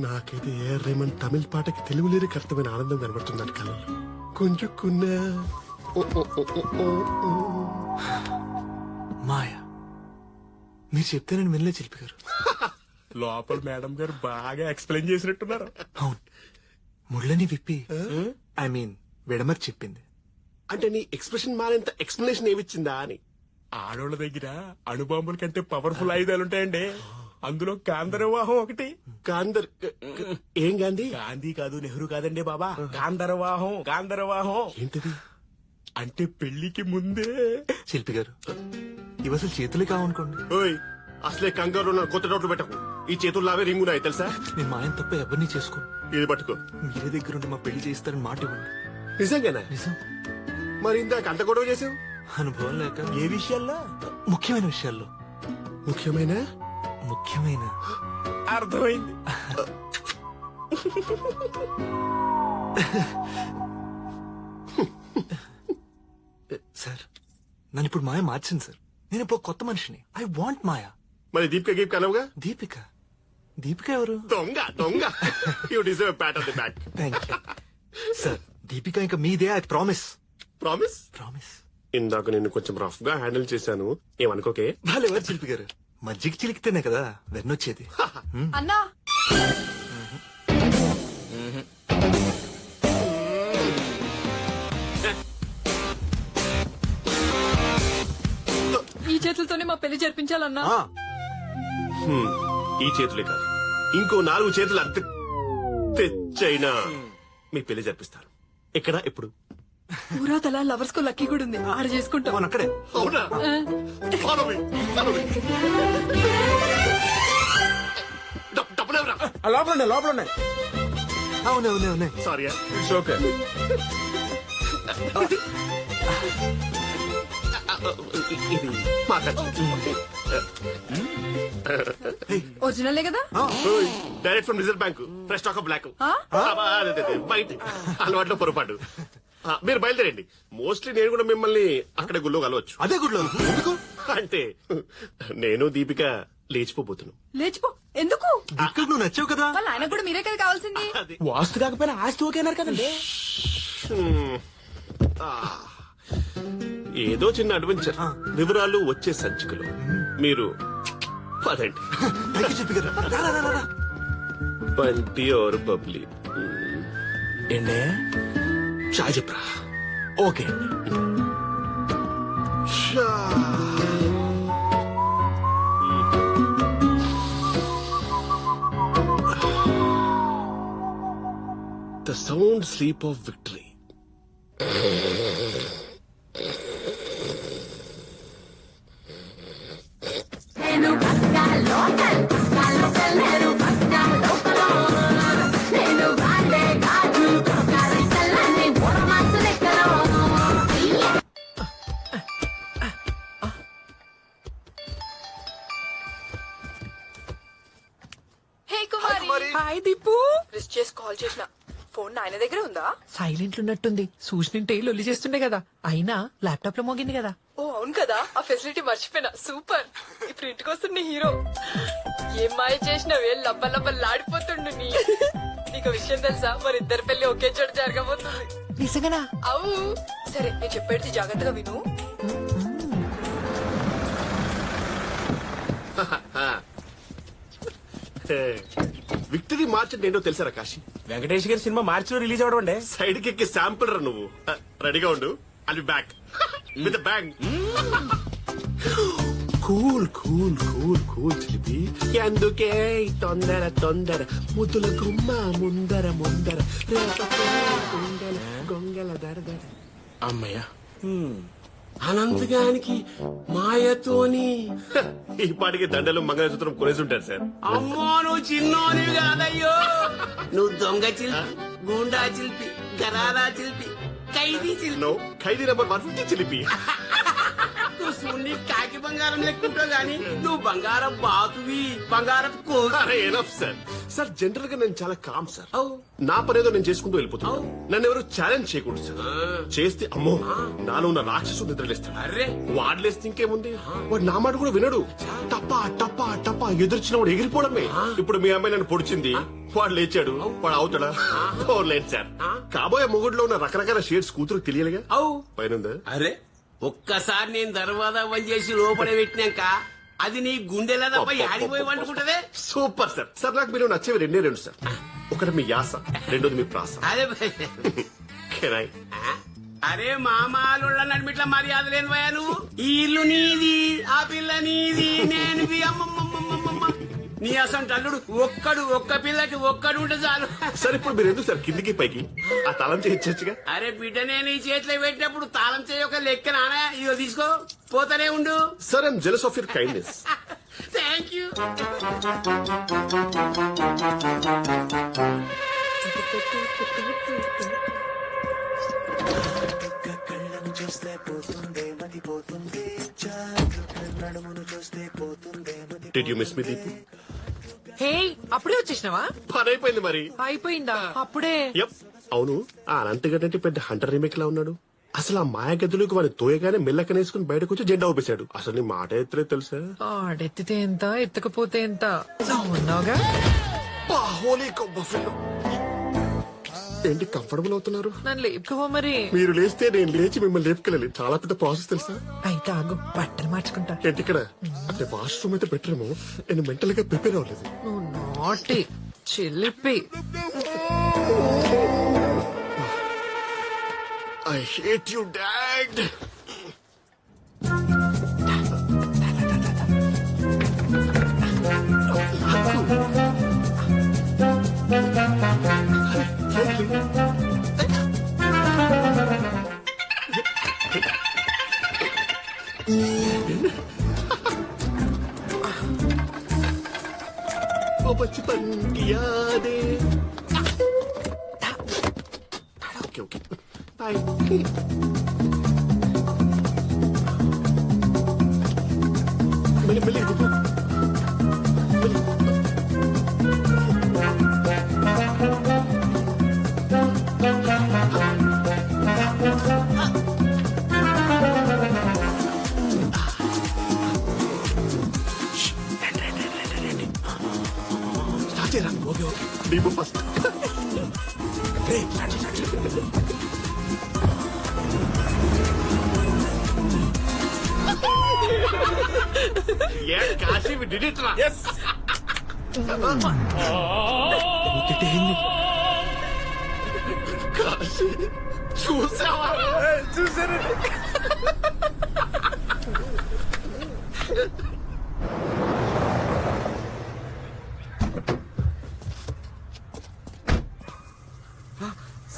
నాకైతే ఏఆర్ రెహమాన్ తమిళ పాటకి తెలుగు లిరిక్ అర్థమైన ఆనందం కనబడుతుంది కళ్ళలో. కొంచెం మాయ మీరు చెప్తే నేను వినలే శిల్పి గారు. లోపల మేడం గారు బాగా ఎక్స్ప్లెయిన్ చేసినట్టున్నారు. అవును, ముళ్ళని విప్పి ఐ మీన్ విడమర్ చెప్పింది. అంటే నీ ఎక్స్ప్రెషన్ మారేంత ఎక్స్ప్లెనేషన్ ఏమిచ్చిందా అని. ఆడోళ్ళ దగ్గర అణుబాంబుల కంటే పవర్ఫుల్ ఆయుధాలుంటాయండి. అందులో గాంధర్వాహం ఒకటి. ఏం గాంధీ? గాంధీ కాదు, నెహ్రూ కాదండి బాబా. గాంధర్వాహం ఏంటిది? అంటే పెళ్లికి ముందే. శిల్పి గారు ఇవి అసలు చేతులే కావనుకోండి. ఓయ్ అసలే కంగారు కొత్త డౌట్లు పెట్టకు. ఈ చేతుల్లావే రింగున్నాయి తెలుసా? నేను మాయం తప్ప ఎవరిని చేసుకోను. ఇది పట్టుకో. మీరే దగ్గర ఉండి మా పెళ్లి చేస్తారని మాట ఇవ్వండి. నిజంగానా? నిజం. మరి ఇందాక అంత గొడవ చేసావు? అనుభవం లేక. ఏ విషయాల్లో? ముఖ్యమైన విషయాల్లో. ముఖ్యమైన అర్థమైంది. సార్ నన్ను ఇప్పుడు మాయ మార్చింది సార్. నేను ఇప్పుడు కొత్త మనిషిని. ఐ వాంట్ మాయ. మరి దీపిక గీప్ కలవుగా? దీపిక ఎవరు? దొంగ. You deserve Pat on the back. Thank you sir. Deepika ఇంకా మీదే. I promise. ప్రామిస్. ఇందాక నేను కొంచెం రఫ్ గా హ్యాండిల్ చేశాను, ఏమనుకోకే. ఎవరు శిల్పి గారు? మజ్జిగ చిలికితేనే కదా వెన్నొచ్చేది. అన్నా ఈ చేతులతోనే మా పెళ్లి జరిపించాలన్నా. ఈ చేతులే కాదు, ఇంకో 4 చేతులు అర్థం. తెచ్చైనా మీ పెళ్లి జరిపిస్తాను. ఎక్కడ ఎప్పుడు? ఊరాతల లవర్స్ కు లక్కీ కూడా ఉంది, ఆడ చేసుకుంటాం. అక్కడే. అవునా? Follow me, follow me. డబ్బులు ఎవరా? లోపల ఉన్నాయి. అవునే సారీ. It's okay. ఇది మా ఖర్చు. ఒరిజినలే కదా? Direct from reserve bank. Fresh stock of black. బయట అలవాట్లో పొరపాటు. మీరు బయలుదేరండి. మోస్ట్లీ నేను కూడా మిమ్మల్ని అక్కడే గుళ్ళో కలవచ్చు. అదే గుడ్లో ఎందుకు? అంటే నేను దీపిక లేచిపోతున్నాం. లేచిపో. ఎందుకు? ఇక్కడ నువ్వు నచ్చావు కదా. వాళ్ళ ఆయన కూడా మీరే కదా కావాల్సింది. వాస్తు కాకపోయినా ఆస్తి ఓకేనారు కదండి. ఏదో చిన్న అడ్వెంచర్. వివరాలు వచ్చే సంచికలు. మీరు పదండి. చెప్పి కదా. బంటి और బబ్లీ. ఏండే చాయ్ చెప్పరా. Okay. The sound sleep of victory. Hey Kumari. Hi Deepu. Wrist చేసి కాల్ చేసిన. ఫోన్ ఆయన దగ్గర ఉందా? సైలెంట్ ఉన్నట్టుంది. సూచనింటే లొల్లి చేస్తుండే కదా. అయినా ల్యాప్టాప్ లో మోగింది కదా. ఓ అవును కదా, ఆ ఫెసిలిటీ మర్చిపోయినా. సూపర్. ఇప్పుడు ఇంటికి వస్తున్న హీరో. ఏం మాయ చేసినవే, లబ్బలాడిపోతుండు నీ. నీకు విషయం తెలుసా, మరి ఇద్దరు పెళ్లి ఒకే చోట జరగబోతుంది. నిజంగానా? అవు. సరే నేను చెప్పేది జాగ్రత్తగా విను. విక్టరీ మార్చ్ ఏంటో తెలుసారా కాశీ? వెంకటేష్ గారి సినిమా మార్చిలో రిలీజ్ అవడం అండి. సైడ్ కి శాంపుల్ రా నువ్వు. రెడీగా ఉండు. I'll be back with a bang. Cool cool cool cool చిలిపి. ఎందుకే తొందర తొందర ముద్దుల గుమ్మ ముందర ముందర గొంగల గొంగల దర దర. అమ్మయ్య అనంతగానికి మాయతోని ఈ పాటికి దండలు మంగళసూత్రం కొనేసి ఉంటారు సార్. అమ్మో నువ్వు చిన్నోని కాదయ్యో. నువ్వు దొంగ చిల్పి, గూండా చిల్పి, గరారా చిల్పి, ఖైదీ చిల్పి. నో, ఖైదీ నెంబర్ 150 చిలిపి. నువ్వు సున్ని కాకి బంగారం లెక్కుంటావు గాని నువ్వు బంగారం బాతువి, బంగారం కోరు. అరే ఎనఫ్ సార్. సార్ జనరల్ గా నేను చాలా కామ్ సార్. నా పనేదో నేను చేసుకుంటూ వెళ్ళిపోతాను. నన్ను ఎవరు ఛాలెంజ్ చేయకూడదు సార్. చేస్తే అమ్మో నాలో ఉన్న రాక్షసు నిద్రలేస్తాడు. అరే వాడలేస్తే ఇంకేముంది, వాడు నా మాట కూడా వినడు. టప్పా టప్పా టప్పా ఎదుర్చిన వాడు ఎగిరిపోవడమే. ఇప్పుడు మీ అమ్మాయి నన్ను పొడిచింది, వాడు లేచాడు, వాడు అవుతాడా? లేదు సార్. కాబోయే మొగుడులో ఉన్న రకరకాల షేడ్స్ కూతురు తెలియాలిగా. పైన అరే ఒక్కసారి నేను దర్వాజా బంద్ చేసి లోపల పెట్టినాక అది నీ గుండెల తప్ప ఆడిపోయి వండుకుంటదే. Super sir. సార్ నాకు మీరు నచ్చేవి రెండే రెండు సార్. ఒకటి మీ యాస, రెండోది మీ ప్రాస. అరే కెనాయ్? అరే మామాలుళ్ళ నడిమిట్ల మర్యాద లేని పోయా నువ్వు. ఈ ఇల్లు నీది, ఆ పిల్ల నీది, నేను అమ్మమ్మమ్మమ్మమ్మ. నీ అసంట అల్లుడు ఒక్క పిల్లకి ఒక్కడు ఉంటే చాలు. సార్ ఇప్పుడు మీరు ఎందుకు సార్ కిందికి పైకి ఆ తాళం చేయొచ్చుగా? అరే బిడ్డ నేను ఈ చేతిలో పెట్టినప్పుడు తాళం చేయక లెక్క నానా. ఇదో తీసుకో, పోతానే ఉండు. Sir I'm jealous of your kindness. Thank you. Did you miss me, Deepu? హే అప్పుడే వచ్చేసినావా? పని అయిపోయింది మరి. అయిపోయిందా? అప్పుడే. యప్. అవును, ఆ అనంతగడంటే పెద్ద హంటర్ రీమేక్ లా ఉన్నాడు. అసలు ఆ మాయ గదిలోకి వాడిని తోయగానే మెల్లకనేసుకుని బయటకు వచ్చి జెండా ఊపేశాడు. అసలు నీ మాట ఎత్తలేదు తెలుసా? ఆడెత్తితే ఎంత, ఎత్తకపోతే ఎంత ఉన్నావుగా. హోలీ బఫెలో ఏంటి కంఫర్టబుల్ అవుతున్నారు? నన్ను లేపుకోవా మరి. మీరు లేస్తే నేను లేచి మిమ్మల్ని లేపుకెళ్ళాలి. చాలా పెద్ద ప్రాసెస్ తెలుసా? అయితే ఆగు, బట్టలు మార్చుకుంటా. ఏంటి ఇక్కడ అంటే వాష్రూమ్ అయితే బెటర్ ఏమో. నేను మెంటల్ గా ప్రిపేర్ అవ్వలేదు. నువ్వు నాటి చిల్లిపి. I hate you, Dad. ओ बचपन की यादें ओके ओके बाय मिले मिले okay okay Deepu first Kashi we did it రా yes కాశీ చూసావా చూసారండి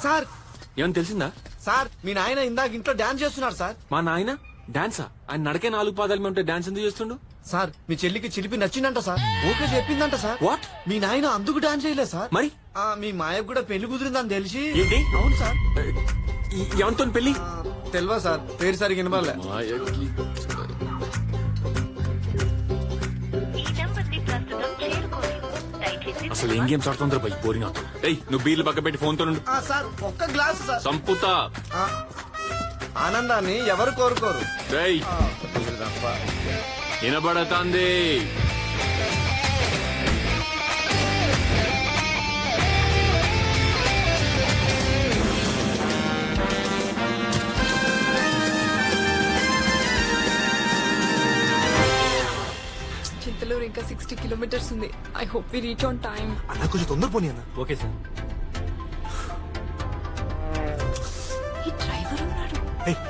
సార్ ఏమని తెలిసిందా? సార్ మీ నాయన ఇందాక ఇంట్లో డాన్స్ చేస్తున్నారు సార్. మా నాయన డాన్సా? ఆయన నడకే 4 పాదాలు ఉంటే డాన్స్ ఎందుకు చేస్తుండు? సార్ మీ చెల్లికి చిలిపి నచ్చిందంట సార్. ఓకే చెప్పిందంట సార్. వాట్? మీ నాయన అందుకు డాన్స్ చేయలేదు సార్. మరి మీ మాయకు కూడా పెళ్లి కుదిరిందని తెలిసి. ఏంటి? అవును సార్. ఎవరితో పెళ్లి? తెలియదు సార్, పేరు సరిగ్గా వినబడలే. అసలు ఏం గేమ్స్ ఆడుతుందో పోయి బోరింగ్ అవుతుంది. ఏయ్ నువ్వు బీర్లు పక్క పెట్టి ఫోన్ తో నుండు. సార్ ఒక్క గ్లాస్ సార్. సంపుతా. ఆనందాన్ని ఎవరు కోరుకోరు. వినబడతాంది. చింతలూరు ఇంకా 60 కిలోమీటర్స్ ఉంది. I hope we reach on time. అన్న కొంచెం తొందర పోనీ అన్న. Okay sir. ఈ డ్రైవర్ ఉన్నాడు.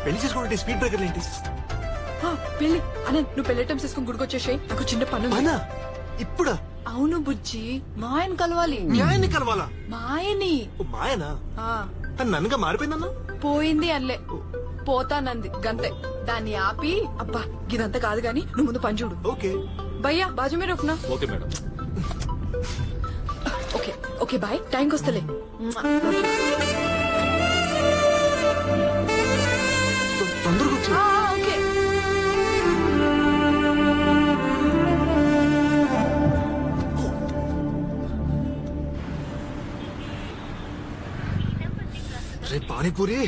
పెళ్లి చేసుకోవాలంటే స్పీడ్ బ్రేకర్ ఏంటి? పెళ్లి అన్న నువ్వు పెళ్లి ఐటమ్స్ తీసుకుని గుడికొచ్చేసాయి. నాకు చిన్న పని ఉంది. ఇప్పుడా? అవును బుజ్జి, మా ఆయన కలవాలి. న్యాయాన్ని కలవాలా? మా ఆయని. మాయనా? నన్నుగా మారిపోయిందన్నా? పోయింది అల్లే, పోతానంది గంతే. దాన్ని ఆపి అబ్బా గిదంతా కాదు గాని నువ్వు ముందు పని చూడు. ఓకే భయ్యా బాజు మీరు ఒకనా? Okay madam. Okay okay bye, టైంకి వస్తలే. తొందరగా వచ్చి. ఓకే. రే పానీపూరి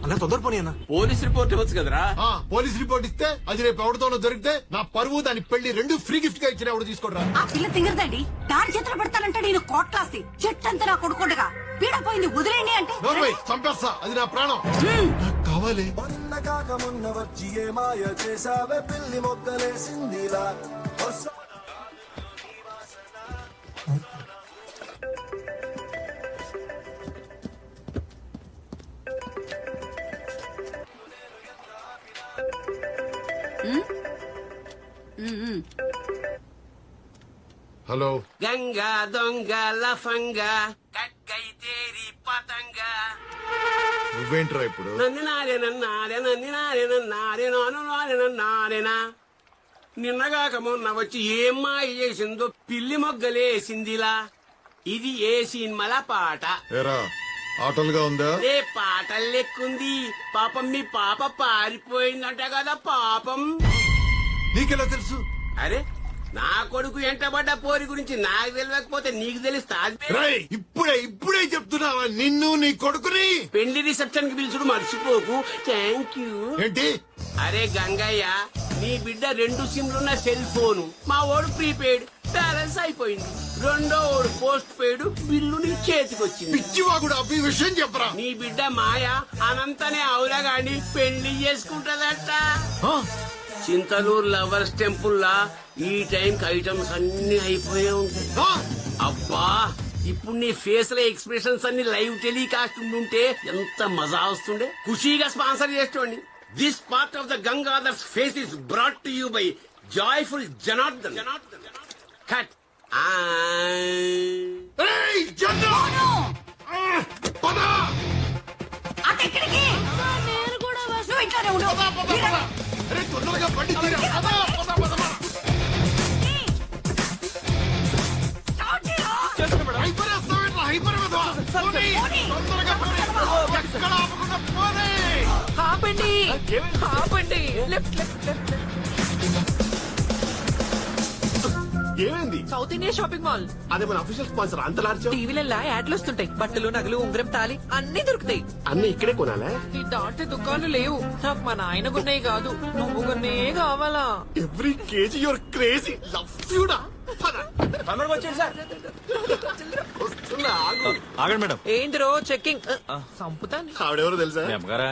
అన్న, తొందర పోనీ అన్న. పోలీస్ రిపోర్ట్ ఇవ్వచ్చు కదరా? పోలీస్ రిపోర్ట్ ఇస్తే అది రేపు ఎవరితోనో దొరికితే నా పరువు దాని పెళ్లి రెండు ఫ్రీ గిఫ్ట్ గా ఇచ్చిన ఎవరు తీసుకోడరా? ఆ పిల్ల తింగరదండి, దాని చేతులు పెడతానంటే నేను కోట్లాసి చెట్టంతా నా కొడుకుండగా పీడపోయింది వదిలేండి అంటే చంపేస్తా, అది నా ప్రాణం. నాకు కావాలి. మొన్న వచ్చి ఏ మాయ చేసావే పిల్లి మొక్కలేసిందిలా. హలో. గంగా దొంగ లఫంగా కక్కై తేరి పతంగా. నువ్వేంట్రా ఇప్పుడు? నిన్నగాక మొన్న వచ్చి ఏం మాయ చేసిందో పిల్లి మొగ్గలేసిందిలా. ఇది ఏ సినిమాల పాట? ఏరా ఆటలుగా ఉందా? ఏ పాటలు లెక్కుంది. పాపం మీ పాప పారిపోయిందంట కదా పాపం. నీకెలా తెలుసు? అరే నా కొడుకు ఎంటబడ్డ పోరి గురించి నాకు తెలియకపోతే నీకు తెలుస్తా? ఇప్పుడే చెప్తున్నావా నిన్ను నీ కొడుకుని? పెళ్లి రిసెప్షన్ కి పిలుచుడు మర్చిపోకు. Thank you. ఏంటి? అరే గంగయ్య, నీ బిడ్డ 2 సిమ్లున్న సెల్ ఫోను. మా ఓడు ప్రీపెయిడ్ బ్యాలెన్స్ అయిపోయింది. రెండో ఓడు పోస్ట్ పెయిడ్ బిల్లు నీ చేతికొచ్చింది. పిచ్చివాగుడు అవి విషయం చెప్పరా? నీ బిడ్డ మాయ అనంతనే అవులగాని పెళ్లి చేసుకుంటదట. చింతలూరు లవర్స్ టెంపుల్ లా ఈ టైం కి ఐటమ్స్ అన్ని అయిపోయే ఉంటాయి. అబ్బా ఇప్పుడు నీ ఫేస్ లో ఎక్స్ప్రెషన్స్ అన్ని లైవ్ టెలికాస్ట్ ఉండుంటే ఎంత మజా వస్తుండే. ఖుషీగా స్పాన్సర్ చేస్తోండి. This part of the Gangadhar's face is brought to you by joyful Janardhan. Cut. అటెక్కడికి? నువ్వు ఇంట్లో ఇక్కడే ఉండు. తొందరగా బండి తీరా. పద, పద, పద, పద. హైపర్ వేస్తావేంట్రా, హైపర్ వేద్దావా? పోనీ, తొందరగా పోనీ. ఎక్కడ ఆపకుండా పోనీ. ఆపండి ఆపండి లెఫ్ట్ లెఫ్ట్ లెఫ్ట్ ఏమైంది? South India shopping mall. అదే మన అఫీషియల్ స్పాన్సర్ అంత లార్జ్. టీవీలలో యాడ్లు వస్తుంటాయి, బట్టలు నగలు ఉంగరం తాలి అన్ని దొరుకుతాయి. అన్ని ఇక్కడే కొనాలా? ఈ దాటి దుకాణాలు లేవు. నాకు మా నాయన కొన్నాయి కాదు, నువ్వు కొన్నే కావాలా? Every KG your crazy love యూడా. తొందరగా వచ్చేయండి సార్. వస్తున్నా, ఆగు. ఆగండి మేడం. ఏందిరో చెక్కింగ్ సంపుతాను. ఆవిడెవరో తెలుసా? మీ అమ్మగారా?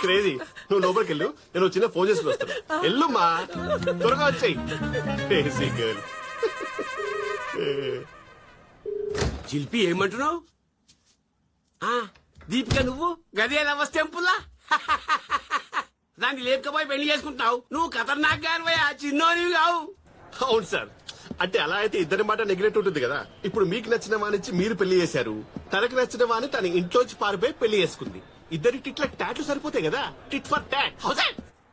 క్రేజీ, నువ్వు లోపలికి వెళ్ళు, నేను చిన్న ఫోన్ చేసుకుని వస్తాను. వెళ్ళు త్వరగా వచ్చాయి. Crazy girl. శిల్పి ఏమంటున్నావు? దీపిక నువ్వు గదే లవర్స్ టెంపుల్లా దాన్ని లేపకపోయి పెళ్లి చేసుకుంటున్నావు. నువ్వు ఖతర్నాక్ గానివయ్యా, చిన్నోనివి కావు. అవును సార్, అంటే అలా అయితే ఇద్దరి మాట నెగ్లెక్ట్ ఉంటుంది కదా. ఇప్పుడు మీకు నచ్చిన వానిచ్చి మీరు పెళ్లి చేశారు, తనకి నచ్చిన వాని తన ఇంట్లోంచి పారిపోయి పెళ్లి చేసుకుంది. ఇద్దరి టిట్ల టాట్లు సరిపోతాయి కదా, టిట్ ఫర్ టాట్.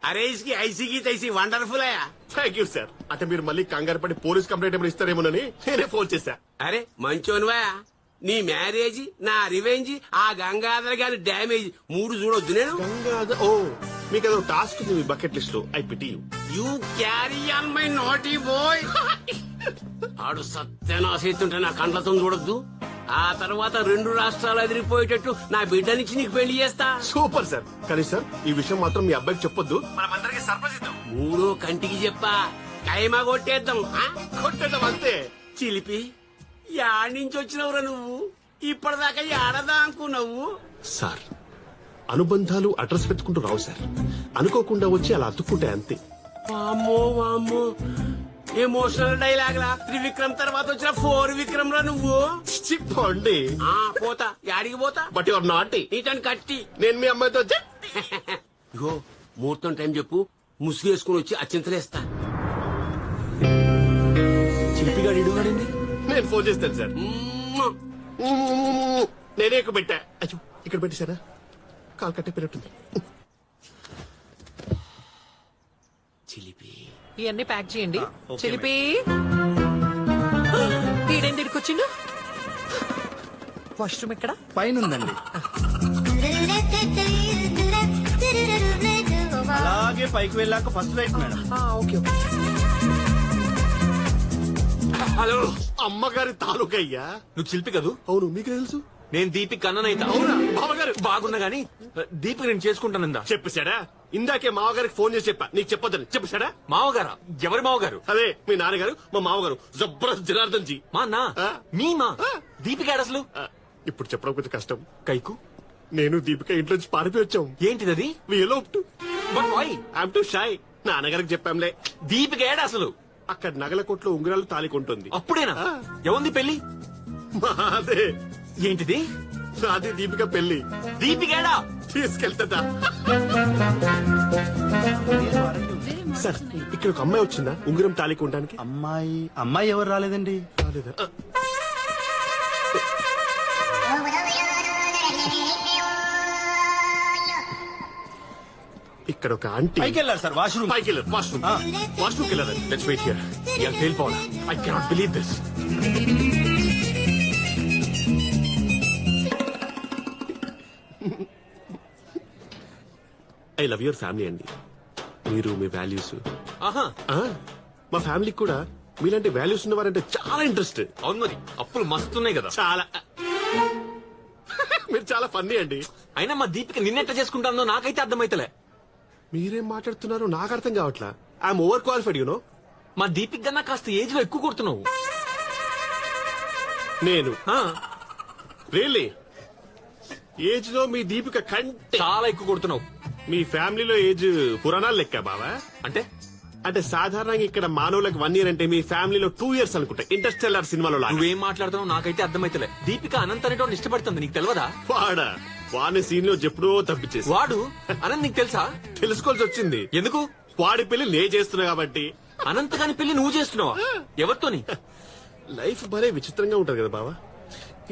అరే ఇస్కి ఐసీకి తైసి వండర్ఫుల్ అయ్యా. Thank you sir. అంటే మీరు మళ్ళీ కంగారు పడి పోలీస్ కంప్లైంట్ ఏమైనా ఇస్తారేమోనని నేనే ఫోన్ చేశా. అరే మంచోనివయ్యా, నీ మ్యారేజ్, నా రివెంజ్, ఆ గంగాధర్ గారి డ్యామేజ్ 3 చూడొద్దు నేను. గంగాధర్, ఓ మీకు ఏదో టాస్క్ ఉంది మీ బకెట్ లిస్ట్ లో. I pity you carry on my naughty boy. ఆడు సత్యనాశిస్తుంటే నా కండ్లతో చూడొద్దు. ఆ తర్వాత 2 రాష్ట్రాలు ఎదిరిపోయేటట్టు నా బిడ్డనిచ్చి నీకు పెళ్లి చేస్తా. Super sir. కానీ సార్ ఈ విషయం మాత్రం మీ అబ్బాయికి చెప్పొద్దు. మనమందరికి సర్ప్రైజ్ ఇద్దాం. 3 కంటికి చెప్పా, కైమా కొట్టేద్దాం. కొట్టేద్దాం అంతే. చిలిపి, యాడ్ నుంచి వచ్చినవురా నువ్వు? ఇప్పటిదాకా యాడదా అనుకున్నావు? సార్, అనుబంధాలు అడ్రస్ పెట్టుకుంటూ రావు సార్, అనుకోకుండా వచ్చి అలా అతుక్కుంటాయి అంతే. వామ్మో వామ్మో, ఎమోషనల్ డైలాగ్ లా త్రివిక్రమ్ తర్వాత వచ్చిన 4 విక్రమ్ రా నువ్వు. చెప్పండి. పోతా, యాడికి పోతా? బట్ యువర్ నాటి. నీటని కట్టి నేను మీ అమ్మాయితో ఇగో ముహూర్తం టైం చెప్పు, ముసుగు వేసుకుని వచ్చి అత్యంతలేస్తా. చిలిపిగా ఇడుగాడింది. నేను ఫోన్ చేస్తాను సార్. నేనే ఎక్కువ పెట్టా. అయ్యో, ఇక్కడ పెట్టేశారా? కాల్ కట్టేపోయినట్టుంది. చిలిపి, ఇవన్నీ ప్యాక్ చేయండి. చిలిపి, ఈడేం తిరికొచ్చిండు? వాష్రూమ్ ఎక్కడ? పైన ఉందండి. అలాగే పైకి వెళ్ళాక first right madam. Okay okay. Hello, అమ్మగారి తాలూకా అయ్యా. నువ్వు శిల్పి కదూ? అవును, మీకు తెలుసు. నేను దీపిక్ అన్ననైతా. అవునా? బావగారు బాగున్నా గానీ దీపిక్ నేను చేసుకుంటానందా? చెప్పేశాడా? ఇందాకే మావగారికి ఫోన్ చేసి చెప్పా నీకు చెప్పొద్దని. చెప్పేశాడా? మావగారా? ఎవరి మావగారు? అదే మీ నాన్నగారు, మా మావగారు జబర్దస్త్ జనార్దన్ జీ. మా అన్న మీ మా దీపిక అసలు ఇప్పుడు చెప్పడం కొంచెం కష్టం. కైకు నేను దీపిక ఇంట్లోంచి పారిపోయి వచ్చాం. ఏంటిది? I'm to shy. నాన్నగారికి చెప్పాంలే. దీపిక ఏడా అసలు? అక్కడ నగల కొట్లో ఉంగరాలు తాలి కొంటుంది. అప్పుడేనా? ఎవంది పెళ్లి? మాదే. ఏంటిది? నాది దీపిక పెళ్లి. దీపిక ఏడా? తీసుకెళ్తా సార్. ఇక్కడ ఒక అమ్మాయి వచ్చిందా ఉంగరం తాలి కొనడానికి? అమ్మాయి ఎవరు రాలేదండి. రాలేదా? ఇక్కడ ఒక ఆంటీ పైకి వెళ్ళారు సార్. వాష్రూమ్ పైకి వెళ్ళారు. వాష్రూమ్కి వెళ్ళారు. Let's wait here. యా తేల్పోవాలా? I cannot believe this. I love your family అండి. మీరు మీ వాల్యూస్. ఆహా, మా ఫ్యామిలీకి కూడా మీలాంటి వాల్యూస్ ఉన్నవారంటే చాలా ఇంట్రెస్ట్. అవును మరి, అప్పులు మస్తున్నాయి కదా. చాలా. మీరు చాలా ఫన్నీ అండి. అయినా మా దీపిక నిన్నెట్లా చేసుకుంటానో నాకైతే అర్థమైతలే. మీరేం మాట్లాడుతున్నారో నాకు అర్థం కావట్లా. I'm over qualified you know. మా దీపిక కన్నా కాస్త ఏజ్ లో ఎక్కువ కొడుతున్నావు. నేను రియల్లీ ఏజ్ లో మీ దీపిక కంటే చాలా ఎక్కువ కొడుతున్నావు. మీ ఫ్యామిలీలో ఏజ్ పురాణాలు లెక్క బావా? అంటే సాధారణంగా ఇక్కడ మానవులకు 1 year అంటే మీ ఫ్యామిలీలో 2 years అనుకుంటా. ఇంటర్స్టెల్లార్ సినిమాలో నువ్వేం మాట్లాడుతున్నావు నాకైతే అర్థమైతలే. దీపిక అనంత్ అనేటోని ఇష్టపడుతుంది, నీకు తెలియదా? వాడిని సీన్ లో ఎప్పుడో తప్పించేసి. వాడు అనంత్ నీకు తెలుసా? తెలుసుకోవాల్సి వచ్చింది. ఎందుకు? వాడి పెళ్లి నే చేస్తున్నా కాబట్టి. అనంత్ గాని పెళ్లి నువ్వు చేస్తున్నావా? ఎవరితోని? లైఫ్ భలే విచిత్రంగా ఉంటది కదా బావా.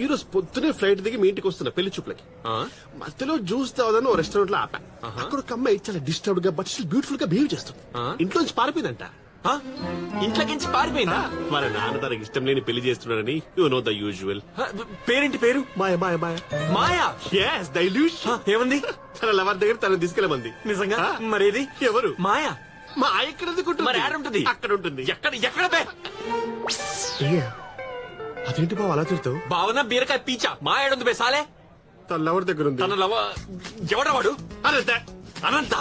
ఈ రోజు పొద్దునే ఫ్లైట్ దిగి మీ ఇంటికి వస్తున్నా పెళ్లి చూపులకి. మధ్యలో జ్యూస్ తావదని ఓ రెస్టారెంట్ లో ఆపా. అక్కడ ఒక అమ్మాయి చాలా డిస్టర్బ్డ్ గా బట్ స్టిల్ బ్యూటిఫుల్ గా బిహేవ్ చేస్తుంది. ఇంట్లో నుంచి పారిపోయిందంట. ఇంట్లోకించి పారిపోయిందా? మన నాన్న తనకి ఇష్టం లేని పెళ్లి చేస్తున్నాడని యు నో ద యూజువల్. పేరేంటి పేరు? మాయ మాయ మాయ మాయా. yes the illusion. ఏముంది? తన లవర్ దగ్గర తనని తీసుకెళ్ళమంది. నిజంగా? మరేది ఎవరు? మాయా. మా ఎక్కడ మరి ఆడ ఉంటుంది? అక్కడ ఉంటుంది. ఎక్కడ బే? అదేంటి బావ అలా తిరుగుతావు? భావన బీరకాయ పీచా మాయాడుంది బే సాలే. తన లవర్ దగ్గర ఉంది. తన ఎవడా వాడు? అనంత అనంత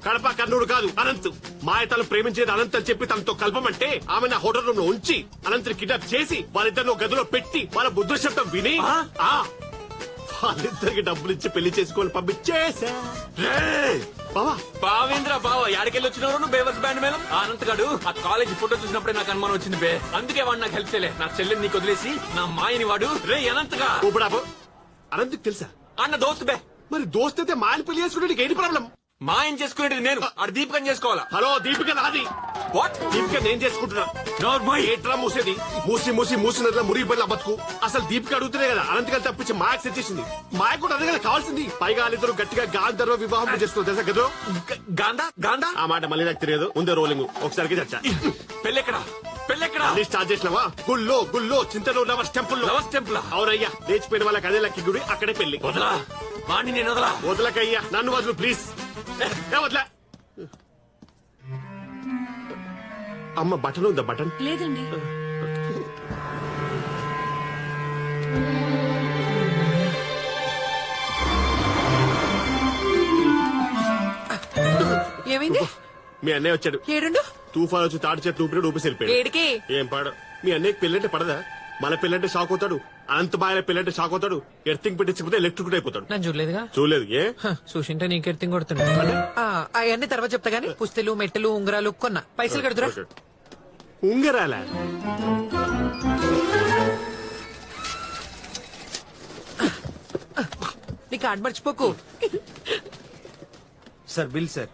కడప కర్నూలు కాదు అనంత్. మాయ తను ప్రేమించేది అనంత్ అని చెప్పి తనతో కలపమంటే ఆమె నా హోటల్ రూమ్ లో ఉంచి అనంత్ కిడ్నాప్ చేసి వాళ్ళిద్దరిని గదిలో పెట్టి వాళ్ళ బుద్ధి శబ్దం విని వాళ్ళిద్దరికి డబ్బులు ఇచ్చి పెళ్లి చేసుకోవాలి పంపించేసా. బావేంద్ర బావ యాడికెళ్ళి వచ్చినవరు నువ్వు బేవర్స్ బ్యాండ్ మేళం? అనంత్ గాడు ఆ కాలేజ్ ఫోటో చూసినప్పుడే నాకు అనుమానం వచ్చింది బే. అందుకే వాడు నాకు హెల్ప్ చేయలే. నా చెల్లెని నీకు వదిలేసి నా మాయని వాడు రే అనంతగా. అనంత్ తెలుసా? అన్న దోస్త్ బే. మరి దోస్త్ అయితే మాయని పెళ్లి చేసుకుంటే నీకు ఏంటి ప్రాబ్లం? మాయం చేసుకునేది నేను, ఆడ దీపికని చేసుకోవాలా? హలో దీపిక నాది. వాట్? దీపిక నేను చేసుకుంటున్నా. ఏట్రా మూసేది? మూసినట్లా మురిగిపోయిన బతుకు. అసలు దీపిక అడుగుతున్నా కదా అనంత్ గారు తప్పించి మాయకు సెట్ చేసింది. మాయ కూడా అదే కదా కావాల్సింది. పైగా వాళ్ళిద్దరు గట్టిగా గాంధర్వ వివాహం చేసుకోవాలి తెలుసా గదో? గాంధా ఆ మాట మళ్ళీ నాకు తెలియదు. ముందే రోలింగ్ ఒకసారికి చచ్చా. పెళ్ళెక్కడా? అన్ని స్టార్ట్ చేసినావా? గుళ్ళో చింతలో లవర్స్ టెంపుల్. అవునయ్యా, లేచిపోయిన వాళ్ళకి అదే లక్కి గుడి, అక్కడే పెళ్లి. వదలా వాణ్ణి నేను వదలకయ్యా, నన్ను వదలు ప్లీజ్. వదలా. అమ్మ బటన్ ఉందా? బటన్ లేదండి. ఏమైంది? మీ అన్నయ్య వచ్చాడు. ఏడుండు? తుఫాన్ వచ్చి తాడి చెట్లు ఊపిరి ఊపేసి వెళ్ళిపోయాడు. ఏడికి? ఏం పాడు. మీ అన్నయ్యకి పెళ్ళంటే పడదా? మన పెళ్ళంటే షాక్ అవుతాడు. అనంత బాయల పెళ్ళంటే షాక్ అవుతాడు. ఎర్తింగ్ పెట్టించకపోతే ఎలక్ట్రిక్ అయిపోతాడు. నేను చూడలేదుగా. చూడలేదు. ఏ చూసింటే నీకు ఎర్తింగ్ కొడుతున్నా. అవన్నీ తర్వాత చెప్తా గానీ పుస్తలు మెట్టెలు ఉంగరాలు కొన్నా. పైసలు కడుతురా. ఉంగరాలా? నీ కార్డు మర్చిపోకు. Sir bill sir.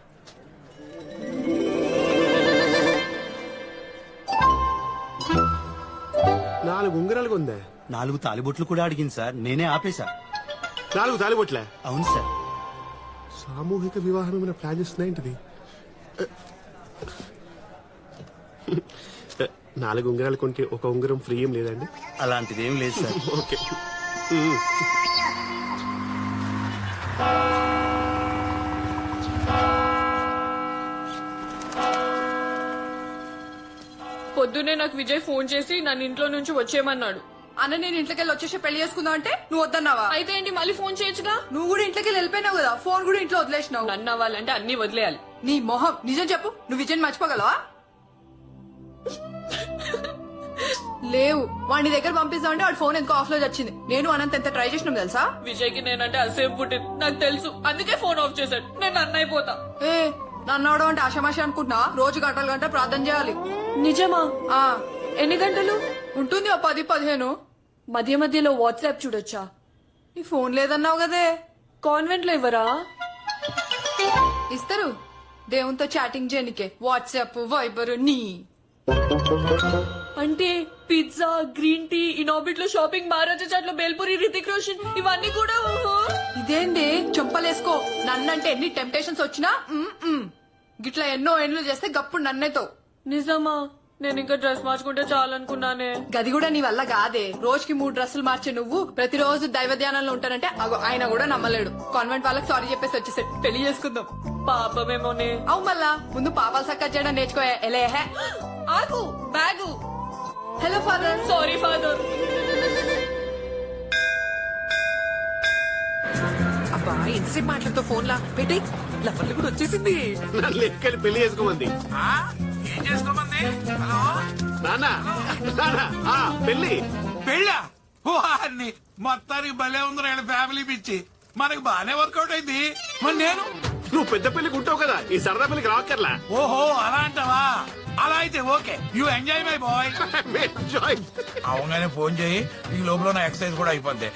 నాలుగు ఉంగరాలుగా ఉందా? 4 తాలిబొట్లు కూడా అడిగింది సార్, నేనే ఆపేశా. 4 తాలిబొట్లే? అవును సార్. సామూహిక వివాహం ఏమైనా ప్లాన్ చేస్తున్నా ఏంటిది? 4 ఉంగరాలు కొంటే ఒక ఉంగరం ఫ్రీ ఏం లేదండి? అలాంటిది ఏం లేదు సార్. ఓకే. పొద్దున్నే నాకు విజయ్ ఫోన్ చేసి నన్ను ఇంట్లో నుంచి వచ్చేయమన్నాడు. అన్న నేను ఇంట్లోకి వెళ్ళి వచ్చేసి పెళ్లి చేసుకుందాం అంటే నువ్వు వద్దన్నావా? అయితే ఏంటి మళ్ళీ ఫోన్ చేయొచ్చుగా? నువ్వు కూడా ఇంట్లోకి వెళ్ళిపోయినావు కదా, ఫోన్ కూడా ఇంట్లో వదిలేసినావు. నన్ను అవ్వాలంటే అన్ని వదిలేయాలి. నీ మొహం నిజం చెప్పు, నువ్వు విజయ్ మర్చిపోగలవా? లేవు. వాడి దగ్గర పంపిస్తామంటే వాడి ఫోన్ ఎందుకో ఆఫ్ లో వచ్చింది. నేను అనంత ఎంత ట్రై చేసినాం తెలుసా? విజయ్ కి నేనంటే అసేం పుట్టింది నాకు తెలుసు, అందుకే ఫోన్ ఆఫ్ చేశాడు. నేను అన్న అయిపోతా. ఏ నన్ను అవడం అంటే ఆషామాషి అనుకుంటున్నా? రోజు గంటలు ప్రార్థన చేయాలి. నిజమా? ఎన్ని గంటలు ఉంటుంది? 10-15. మధ్య మధ్యలో వాట్సాప్ చూడొచ్చా? నీ ఫోన్ లేదన్నావు కదే. కాన్వెంట్ లో ఇవ్వరా? ఇస్తారు. దేవునితో చాటింగ్ చేయనికే వాట్సాప్ వైబర్ నీ. అంటే పిజ్జా, గ్రీన్ టీ, ఇనాబిట్ లో షాపింగ్, మహారాజా చాట్ లో బేల్పూరి, రితిక్ రోషన్ ఇవన్నీ కూడా. ఇదేంటి చంపలేసుకో. నన్నంటే ఎన్ని టెంప్టేషన్స్ వచ్చినా గిట్లా ఎన్నో ఎండ్లు చేస్తే గప్పుడు నన్నేతో. నిజమా? నేను ఇంకా డ్రెస్ మార్చుకుంటే చాలనుకున్నానే. గది కూడా నీ వల్ల కాదే. రోజుకి 3 డ్రెస్సులు మార్చే నువ్వు ప్రతిరోజు దైవ ధ్యానంలో ఉంటానంటే ఆయన కూడా నమ్మలేడు. కాన్వెంట్ వాళ్ళకి సారీ చెప్పేసి వచ్చేసాడు. పెళ్లి చేసుకుందాం. పాపమేమోనే. అవు మళ్ళా ముందు పాపాలు సక్క చేయడం నేర్చుకో. ఎలేహే ఆగు bag. Hello father. Sorry father. అబ్బా ఎంతసేపు మాట్లాడుతూ ఫోన్ లా పెట్టి లవర్లు కూడా వచ్చేసింది. నన్ను ఎక్కడి పెళ్లి చేసుకోమంది. ఏం చేసుకోమంది? హలో నాన్న, పెళ్లి. పెళ్ళా? వారిని మొత్తానికి భలే ఉందిరా వీళ్ళ ఫ్యామిలీ పిచ్చి. మనకి బాగానే వర్కౌట్ అయింది. మరి నేను? నువ్వు పెద్ద పెళ్లికి ఉంటావు కదా, ఈ సరదా పెళ్లికి రావక్కర్లా. ఓహో అలా అంటావా? అలా అయితే okay, you enjoy my boy. అవగానే ఫోన్ చేయి, ఈ లోపల నా ఎక్సర్సైజ్ కూడా అయిపోద్ది.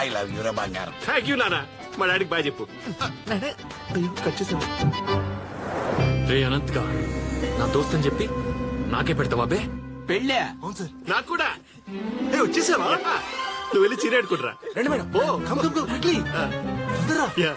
ఐ లవ్ యూ రా బంగారం. థ్యాంక్ యూ నాన్న. మా డాడీకి బాయ్ చెప్పు. రే అనంత్గా నా దోస్త్ అని చెప్పి నాకే పెడతావా బే? పెళ్ళా? నాకు కూడా. వచ్చేసావా? నువ్వు వెళ్ళి చీర పెట్టుకుంటురా. రండి madam oh come come come quickly yeah.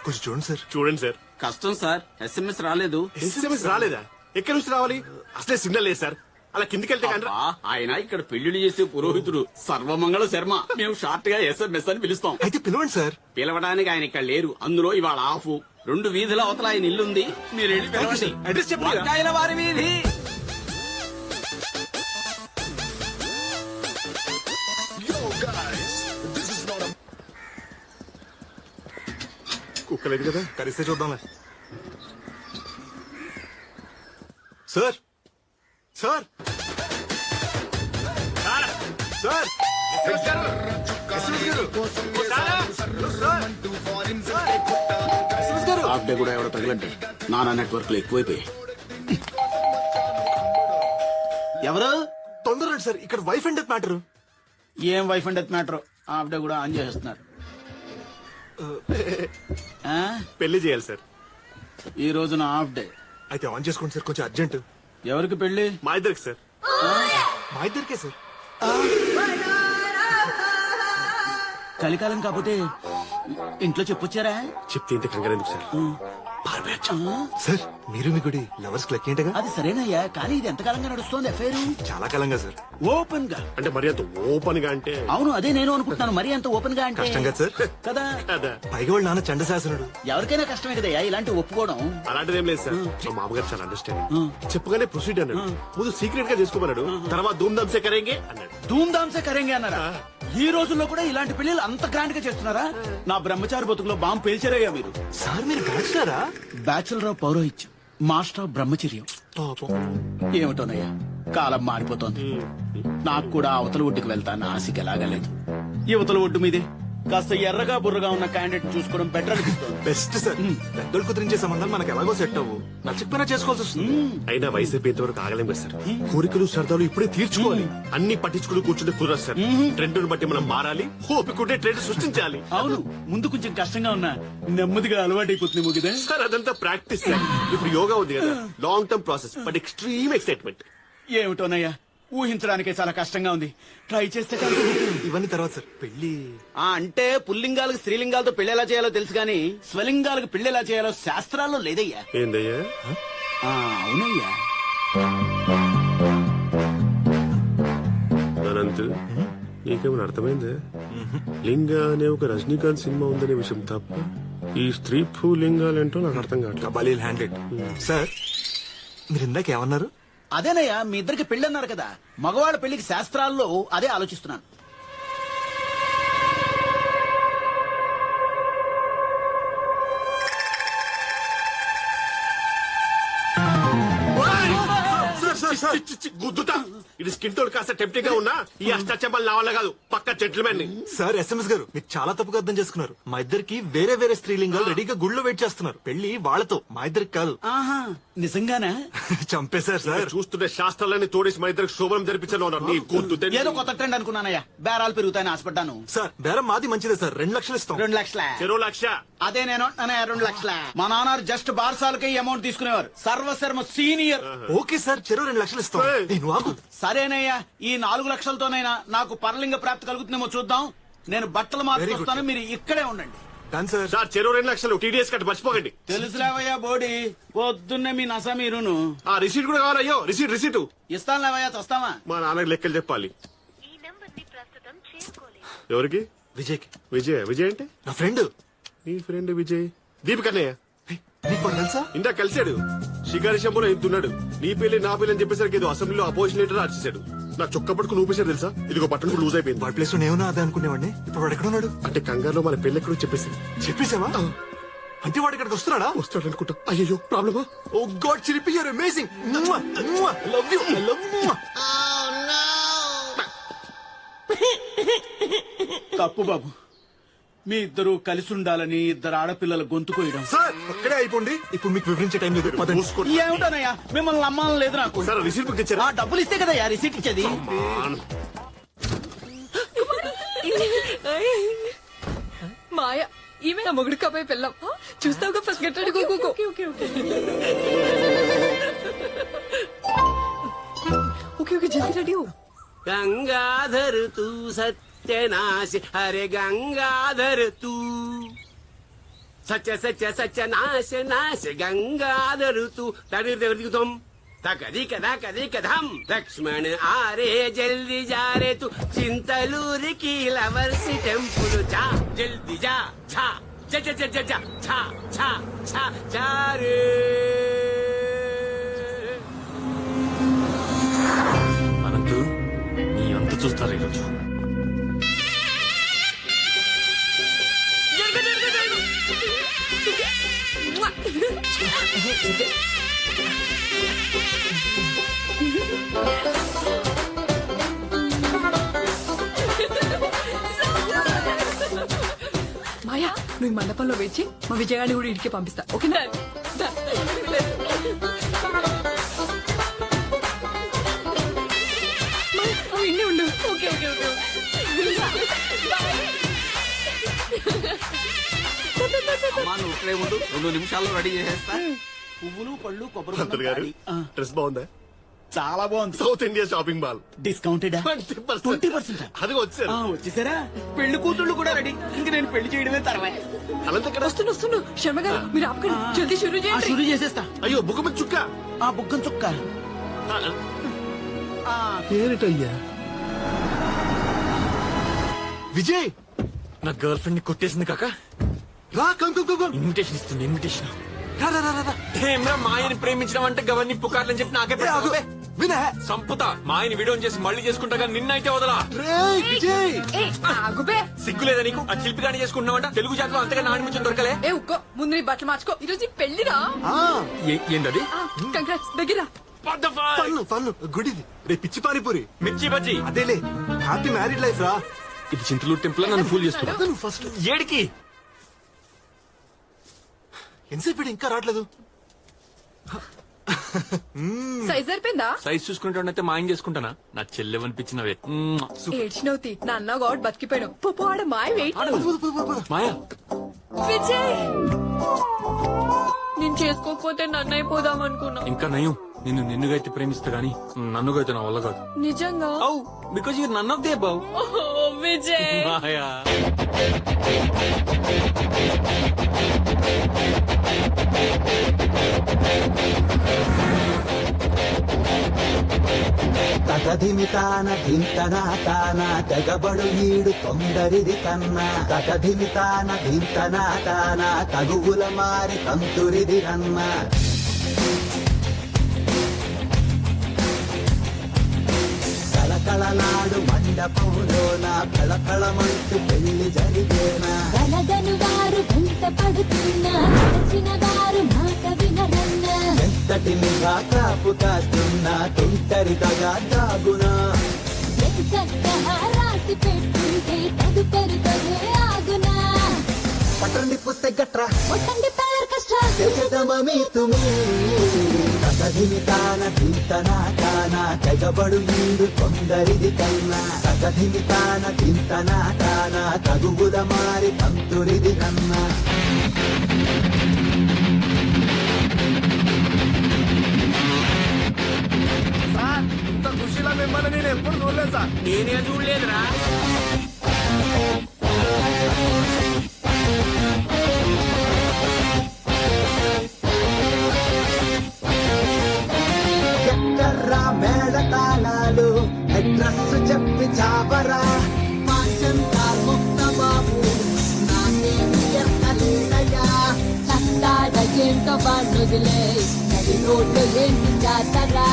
కొంచెం చూడండి సార్. చూడండి సార్. కష్టం సార్, SMS రాలేదు. SMS రాలేదా? ఎక్కడి నుంచి రావాలి? అసలే సిగ్నల్ లేదు సార్. అలా కిందికి వెళ్తే కానీ ఆయన ఇక్కడ పెళ్లిళ్ళు చేసే పురోహితుడు సర్వమంగళ శర్మ. మేము షార్ట్ గా SMS అని పిలుస్తాం. అయితే పిలవండి సార్. పిలవడానికి ఆయన ఇక్కడ లేరు. అందులో ఇవాళ ఆఫ్. 2 వీధుల అవతల ఆయన ఇల్లుంది. మీరు వెళ్ళి పిలవండి. అడ్రస్ చెప్పండి. వంకాయల వారి వీధి. కుక్కలేదు కదా. కరిస్తే చూద్దాంలే. Sir sir sir half day కూడా ఎవడో తగిలంటే నానా నెట్వర్క్ లో ఎక్కువైపోయాయి. ఎవరు? తొందరగా సార్, ఇక్కడ వైఫ్ అండ్ డెత్ మ్యాటర్. ఏం wife and death matter? Half day కూడా ఆన్ చేస్తున్నారు. పెళ్లి చేయాలి సార్. ఈ రోజు నా హాఫ్ డే. అయితే ఆన్ చేసుకోండి సార్, కొంచెం అర్జెంట్. ఎవరికి పెళ్లి? మా ఇద్దరికి సార్. మా ఇద్దరికే సార్. కలికాలం కాకపోతే ఇంట్లో చెప్పొచ్చారా? చెప్తే ఇంత కంగారు ఎందుకు సార్? సార్ మీరు మీ గుడి లవర్స్ క్లక్ ఏంటగా? అది సరేనయ్యా, కానీ ఇది ఎంతకాలంగా నడుస్తోంది అఫేరు? చాలా కాలంగా సార్. ఓపెన్ గా అంటే మరి అంత ఓపెన్ గా అంటే? అవును, అదే నేను అనుకుంటున్నాను. మరి అంత ఓపెన్ గా అంటే కష్టం కదా సార్. కదా. పైగా వాళ్ళ నాన్న చండశాసనుడు. ఎవరికైనా కష్టమే కదయ్యా ఇలాంటి ఒప్పుకోవడం. అలాంటిది ఏం లేదు సార్. మా మామగారు చాలా అండర్స్టాండింగ్. చెప్పగానే ప్రొసీడ్ అన్నాడు. ముందు సీక్రెట్ గా చేసుకోమన్నాడు. తర్వాత ధూమ్ ధామ్ సే కరేంగే అన్నాడు. ధూమ్ ధామ్ సే కరేంగే అన్నారా? ఈ రోజుల్లో కూడా ఇలాంటి పెళ్లిళ్ళు అంత గ్రాండ్ గా చేస్తున్నారా? నా బ్రహ్మచారి బతుకులో బాంబు పేల్చారయ్యా మీరు. సార్ మీరు బ్యాచులరా? బ్యాచులర్ ఆఫ్ పౌరోహిత్యం, మాస్టర్ ఆఫ్ బ్రహ్మచర్యం. ఏమిటోనయ్యా, కాలం మారిపోతోంది. నాకు కూడా అవతల ఒడ్డుకు వెళ్తాను ఆశకి ఎలాగా లేదు. యువతల ఒడ్డు మీదే కాస్త ఎర్రగా బుర్రగా ఉన్న క్యాండిడేట్ చూసుకోవడం బెటర్ అనిపిస్తుంది. Best sir. పెద్దోళ్ళు కుదిరించే సంబంధాలు మనకు ఎలాగో సెట్ అవ్వు. నచ్చకపోయినా చేసుకోవాల్సి వస్తుంది. అయినా వయసు అయిపోయేంత వరకు ఆగలేం కదా సార్. కోరికలు సరదాలు ఇప్పుడే తీర్చుకోవాలి. అన్ని పట్టించుకుని కూర్చుంటే కుదరదు సార్. ట్రెండ్ బట్టి మనం మారాలి. ఓపికంటే ట్రెండ్ సృష్టించాలి. అవును, ముందు కొంచెం కష్టంగా ఉన్నా నెమ్మదిగా అలవాటు అయిపోతుంది ముగిదే. సార్ అదంతా ప్రాక్టీస్ సార్. ఇప్పుడు యోగా ఉంది కదా, long term process but extreme excitement. ఏమిటోనయ్యా, ఊహించడానికే చాలా కష్టంగా ఉంది. ట్రై చేస్తే ఇవన్నీ తర్వాత సార్. పెళ్లి అంటే పుల్లింగాలకు స్త్రీలింగాలతో పెళ్లి ఎలా చేయాలో తెలుసు గాని స్వలింగాలకు పెళ్లి ఎలా చేయాలో శాస్త్రాల్లో లేదయ్యా. ఏందయ్యా? అవునయ్యా. అనంత్, నీకేమైనా అర్థమైందే? లింగ అనే ఒక రజనీకాంత్ సినిమా ఉందనే విషయం తప్ప ఈ స్త్రీ లింగాలేంటో నాకు అర్థం కావట్లేదు. బలీల్ హ్యాండెడ్. సార్ మీరు ఇందాక ఏమన్నారు? అదేనయ్యా, మీ ఇద్దరికి పెళ్లి అన్నారు కదా, మగవాళ్ళ పెళ్లికి శాస్త్రాల్లో అదే ఆలోచిస్తున్నాను. గుద్దుతా. ఇది స్కిన్ తోడు కాస్త టెంప్టింగ్ గా ఉన్నా ఈ అష్టాచంపాలు నా వల్ల కాదు. పక్క జెంటిల్మెన్ ని. సార్ SMS గారు మీరు చాలా తప్పుగా అర్థం చేసుకున్నారు. మా ఇద్దరికి వేరే వేరే స్త్రీలింగాలు రెడీగా గుళ్ళో వెయిట్ చేస్తున్నారు. పెళ్లి వాళ్ళతో, మా ఇద్దరికి కాదు. నిజంగానా? చంపేశారు సార్. చూస్తుంటే శాస్త్రాలన్నీ తోడేసి మా ఇద్దరికి శోభనం జరిపించాను. ఏదో కొత్త ట్రెండ్ అనుకున్నానయ్యా. బేరాలు పెరుగుతాయని ఆశపడ్డాను. సార్ బేరం మాది మంచిదే సార్. 2 లక్షలు ఇస్తాం. 2 లక్షల? 2 లక్ష. అదే నేను 2 లక్షల. మా నాన్న జస్ట్ బార్సాలకే అమౌంట్ తీసుకునేవారు. సర్వశర్మ సీనియర్. ఓకే సార్, చెరో 2 లక్షలు ఇస్తాం. సరేనయ్యా, ఈ 4 లక్షలతోనైనా నాకు పరలింగ ప్రాప్తి కలుగుతుందేమో చూద్దాం. నేను బట్టలు మార్చుకొస్తాను, మీరు ఇక్కడే ఉండండి. సార్ చెరో 2 లక్షలు TDS కట్టి మర్చిపోకండి. తెలుసులేవయ్యా బోడి, పొద్దున్నే మీ నస మీరును. ఆ రిసీట్ కూడా కావాలయ్యో. రిసీట్ ఇస్తాను లేవయ్యా, వస్తావా? మా నాన్నకి లెక్కలు చెప్పాలి. ఎవరికి? విజయ్కి. విజయ్ అంటే నా ఫ్రెండ్. నీ ఫ్రెండ్ విజయ్ దీపికన్నయ్య. నీకు తెలుసా? ఇందా కలిశాడు. షికారి శంభులో ఇంతున్నాడు. నీ పెళ్లి నా పెళ్లి అని చెప్పేసరికి ఏదో అసెంబ్లీలో అపోజిషన్ లీడర్ ఆర్చేశాడు. నా చొక్క పట్టుకుని ఊపేశాడు తెలుసా. ఇదిగో బట్టలు లూజ్ అయిపోయింది. వాడి ప్లేస్ లో నేనున్నా అదే అనుకునేవాడిని. ఇప్పుడు వాడు ఎక్కడ ఉన్నాడు? అంటే కంగారులో మన పెళ్లి ఎక్కడో చెప్పేసావా? అంటే వాడు ఇక్కడికి వస్తున్నాడా? వస్తాడు అనుకుంటా. అయ్యో ప్రాబ్లమా? ఓ గాడ్ చిలిపి, you're amazing. Love you. I love you. తప్పు బాబు, మీ ఇద్దరు కలిసి ఉండాలని 2 ఆడపిల్లల గొంతు కోయడం. సార్ అక్కడే అయిపోండి. ఇప్పుడు మీకు వివరించే టైం లేదు. ఏమిటోనయ్యా, మిమ్మల్ని నమ్మాలని లేదు నాకు. సార్ రిసీట్ బుక్ ఇచ్చారా? డబ్బులు ఇస్తే కదా రిసీట్ ఇచ్చేది. మాయ ఈమె నా మొగుడు కబాయి పెళ్ళాం. చూస్తావుగా ఫస్ట్ గెట్టాడు. ఓకే జల్దీ రెడీ. గంగాధర్ తూ సత్యనాశ హరే గంగాధర్ తూ సత్య సత్య సత్యనాశ నాశ గంగాధర్ తూ దిగుతాం తకది కదా కది కథం లక్ష్మణ్ ఆరే జల్ది జారే తు చింతలూరికి లవర్సి టెంపుల్ చా జల్ది జా ఛా జ జ జ జ ఛా ఛా ఛా జారే అనంతు నీ అంత చూస్తారు ఈరోజు. మాయా నువ్వు ఈ మండపంలో వేచి మా విజయగాడిని కూడా ఇంటికి పంపిస్తా ఓకేనా ఇండి ఉండు ఓకే ఓకే ఓకే అమ్మా నువ్వు ఇక్కడే ఉండు 2 నిమిషాల్లో రెడీ చేసేస్తా. పువ్వులు పళ్ళు కొబ్బరి పంతులు గారు డ్రెస్ బాగుందా? చాలా బాగుంది. South India shopping mall discounted 20%. అది వచ్చారు. వచ్చేసారా? పెళ్లి కూతుళ్ళు కూడా రెడీ. ఇంక నేను పెళ్లి చేయడమే తర్వాత. అనంత ఇక్కడ వస్తున్నా శర్మ గారు మీరు ఆపకండి జల్దీ షురూ చేయండి షురూ చేసేస్తా. అయ్యో బుగ్గ మీద చుక్క. ఆ బుగ్గం చుక్క పేరిటయ్యా విజయ్. నా గర్ల్ ఫ్రెండ్ ని కొట్టేసింది కాక. రా కమ్ కమ్ కమ్. ఇన్విటేషన్ ఇస్తుంది ఇన్విటేషన్. ఏమ్రా మాయని ప్రేమించడం అంటే గవర్ని పుకార్లని చెప్పి నాకే వినే సంపుతా. మాయని వీడియో చేసి మళ్ళీ చేసుకుంటా కానీ నిన్నైతే వదలా. విజయ్ ఆగుబే సిగ్గు లేదా నీకు? ఆ శిల్పి గాని చేసుకుంటున్నావంట. తెలుగు జాతిలో అంతగా నాణ్యం దొరకలే. ఏ ఉక్కో ముందు నీ బట్టలు మార్చుకో ఈ రోజు పెళ్లిరా ఏంటది? కంగ్రాట్స్ దగ్గర ఫన్ గుడిది రే పిచ్చి పానీపూరి మిర్చి బజ్జీ. అదేలే హ్యాపీ మ్యారీడ్ లైఫ్ రా. ఇది చింతలూరు టెంపుల్ నన్ను ఫూల్ చేస్తున్నా. నువ్వు ఫస్ట్ ఏడికి ఎంతసేపు ఇంకా రావట్లేదు. సైజ్ సరిపోయిందా సైజ్ చూసుకుంటే మాయం చేసుకుంటానా? నా చెల్లెవనిపించినవే. ఏడ్చినవుతి నా అన్న గాడ్ బతికిపోయాడు పొప్పు ఆడ మాయ వెయిట్ మాయా విజయ్ నేను చేసుకోకపోతే నన్ను అయిపోదాం అనుకున్నా. ఇంకా నయం నిన్ను నిన్నుగా అయితే ప్రేమిస్తా గానీ నన్నుగా అయితే నా వల్ల కాదు. నిజంగా because your none of the above. Vijay మాయా తగధిమితాన ధింతనా తానా తెగబడు ఈడు తొందరిది కన్నా తగధిమితాన ధింతనా తానా తగువుల మారి తంతురిది రన్నా కళకళలాడు మండపంలోన కళకళమంటూ పెళ్లి జరిగేనా కలగను వారు గంట పడుతున్నా నడిచిన వారు మాట వినరన్నా ఎంతటి నిఘా కాపు కాస్తున్నా తుంటరిగా దాగునా చక్కగా రాసి పెట్టుంటే తదుపరి కదే ఆగునా పట్టండి పుస్తక గట్రా ఒట్టండి పేరు కష్ట చేసేదమా మీ తుమి తగధిమితాన ధింతనా తానా తెగబడు ఈడు కొందరిది కన్నా తగధిమితాన ధింతనా తానా తగువుల మారి తంతురిది కన్నా సార్ ఇంత ఖుషిలా మిమ్మల్ని నేను ఎప్పుడు చూడలేదు సార్. నేనే చూడలేదురా. ఎక్కర్రా మేళ తాళాలు అడ్రస్ చెప్పి చావరా మాచంతా ముక్త బాబు నాకేమి ఎక్కలేదయా కష్టాడ ఏంటో వాణ్ణొదిలే నడి రోడ్డు ఏంటి జాతరా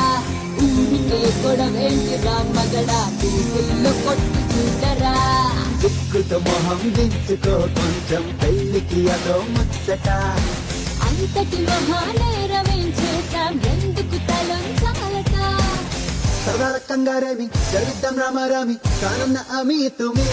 ఊరికే గొడవేంటి రామగడ పూగుల్లో కొట్టి చూడరా సిక్కుతో మొహం దించుకో కొంచెం పెళ్లికి అదో ముచ్చట అంతటి మహానేరమేం చేశాం ఎందుకు తలొంచాలట సరదాల కంగారేమి జరిద్దాం రామారామి కానున్న అమీ తుమి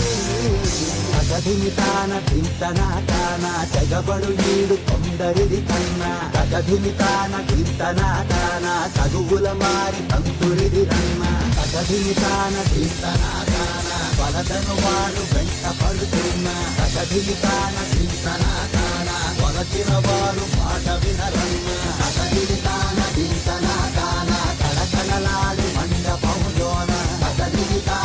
తగధిమితాన ధింతనా తానా తెగబడు ఈడు కొందరిది కన్నా తగధిమితాన ధింతనా తానా తగువుల మారి తంతురిది రన్నా తగధిమితాన ధింతనా తానా వలదను వాడు వెంట పడుతున్నా తగధిమితాన ధింతనా తానా వలచిన వారు మాట వినరన్నా తగధిమితాన ధింతనా తానా కళకళలాడు మండపంలోన తగధిమితాన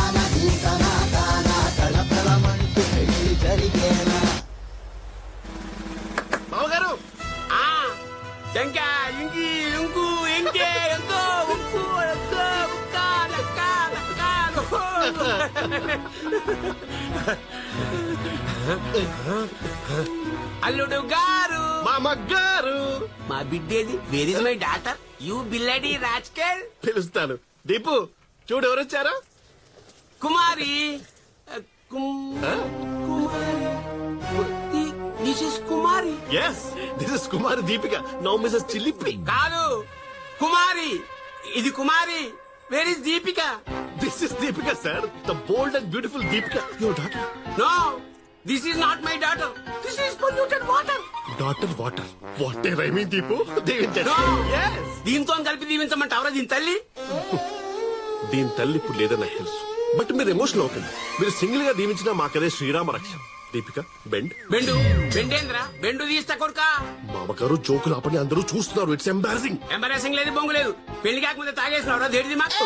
అల్లుడు గారు, మామగారు మా బిడ్డేది? Where is my daughter? You బిల్లడి రాజ్కెల్. పిలుస్తాను. దీపు చూడు ఎవరొచ్చారా? Kumari. This is Kumari. Yes, this is Kumari Deepika, now Mrs Chilipi. కాదు, కుమారి. ఇది Kumari. Where is Deepika? This is Deepika sir, the bold and beautiful Deepika, your daughter. No, this is not my daughter. This is polluted water. Daughter water, what a rhyming Deepu. దీవించండి. No. Yes. దీంతో కలిపి దీవించమంటావరా దీని తల్లి? దీని తల్లి ఇప్పుడు లేదని నాకు తెలుసు, బట్ మీరు ఎమోషనల్ అవుతుంది. మీరు సింగిల్ గా దీవించిన మాకదే శ్రీరామ రక్ష. దీపిక బెండ్. బెండేంద్రా? బెండు తీస్తా కొడుకా. మామగారు జోకులు ఆపని అందరూ చూస్తున్నారు. It's embarrassing. ఎంబరాసింగ్ లేదు, బొంగు లేదు. పెళ్లి కాకముందే తాగేసినావురా దేడిది మాకు.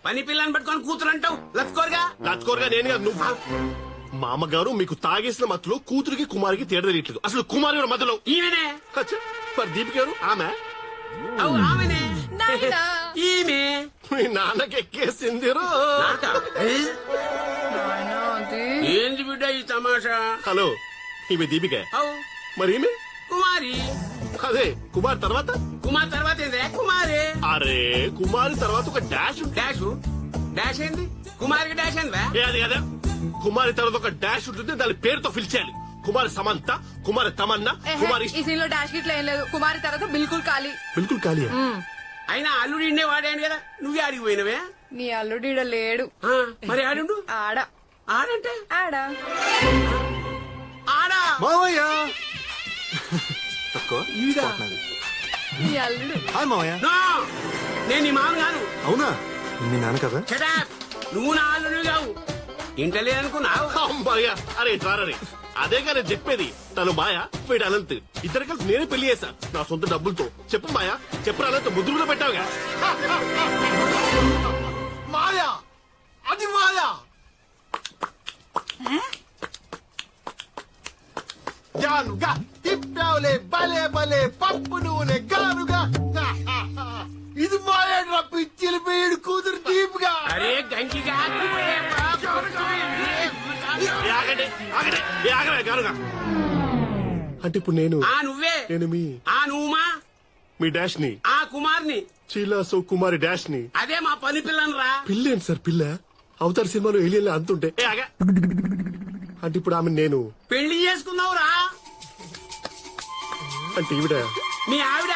పని పిల్లని పట్టుకొని కూతురు అంటావు. లత్కోరగా నేను కాదు, నువ్వు. మామగారు మీకు తాగేసిన మత్తులో కూతురికి కుమారికి తేడా తెలియట్లేదు. అసలు కుమారి గారి మధ్యలో ఈమెనే. అచ్చా, మరి దీపిక గారు ఆమె. ఆమెనే. ఈమె మీ నాన్నకి ఎక్కేసింది రో. ఏంది బిడ్డ ఈ తమాషా? హలో, ఈమె దీపిక. అవు. మరి ఈమె కుమారి. అదే కుమార్ తర్వాత. కుమార్ తర్వాత ఏందే? కుమారి. అరే కుమారి తర్వాత ఒక డాష్. డాష్? డాష్ ఏంది? కుమారికి డాష్ ఏందా? అది కదా, కుమారి తర్వాత ఒక డాష్ ఉంటుంది, దాని పేరుతో పిలిచేయాలి. కుమారి సమంత, కుమారి తమన్నా, కుమారి. ఈ సీన్ లో డాష్ గిట్ల ఏం లేదు. కుమారి తర్వాత బిల్కుల్ ఖాళీ. బిల్కుల్ ఖాళీ. అయినా అల్లుడు ఇండే వాడాను కదా, నువ్వే ఆడికి పోయినవే. నీ అల్లుడు ఈడ లేడు. మరి ఆడుండు. ఆడ. ఆడంటే ఆడ. ఆడా. మావయ్య తక్కువ. నీ అల్లుడు. హాయ్ మావయ్య. నో, నేను నీ మామ కాను. అవునా, మీ నాన్న కదా. Shut up. నువ్వు నా అల్లుడు కావు. ఇంటలేదనుకున్నావు. అమ్మాయ్యా, అరే రారే, అదేగా నేను చెప్పేది. తను మాయా, వీడు అనంత్, ఇద్దరు కలిసి నేనే పెళ్లి చేశా నా సొంత డబ్బులతో. చెప్పు మాయా, చెప్పు అనంత్, ముద్దు కూడా పెట్టావుగా. మాయా, అది మాయా. జానుగా తిప్పావులే, భలే భలే పప్పు నూనె గానుగా. ఇది మాయా పిచ్చిలు పేడు కూతురు దీపుగా. అరే గంకిగా ఆగండి, ఆగండి, ఆగలే గానుగా. అంటే ఇప్పుడు నేను నువ్వే. నేను మీ నువ్వుమా మీ డాష్ ని, ఆ కుమార్ని. చీలాసో కుమారి డాష్ ని. అదే మా పని పిల్లని రా. పిల్లేంటి సార్ పిల్ల? అవతార సినిమాలో ఏలియన్ అంతుంటే. అంటే ఇప్పుడు ఆమె నేను పెళ్లి చేసుకున్నావురా. అంటే ఈవిడ మీ ఆవిడ.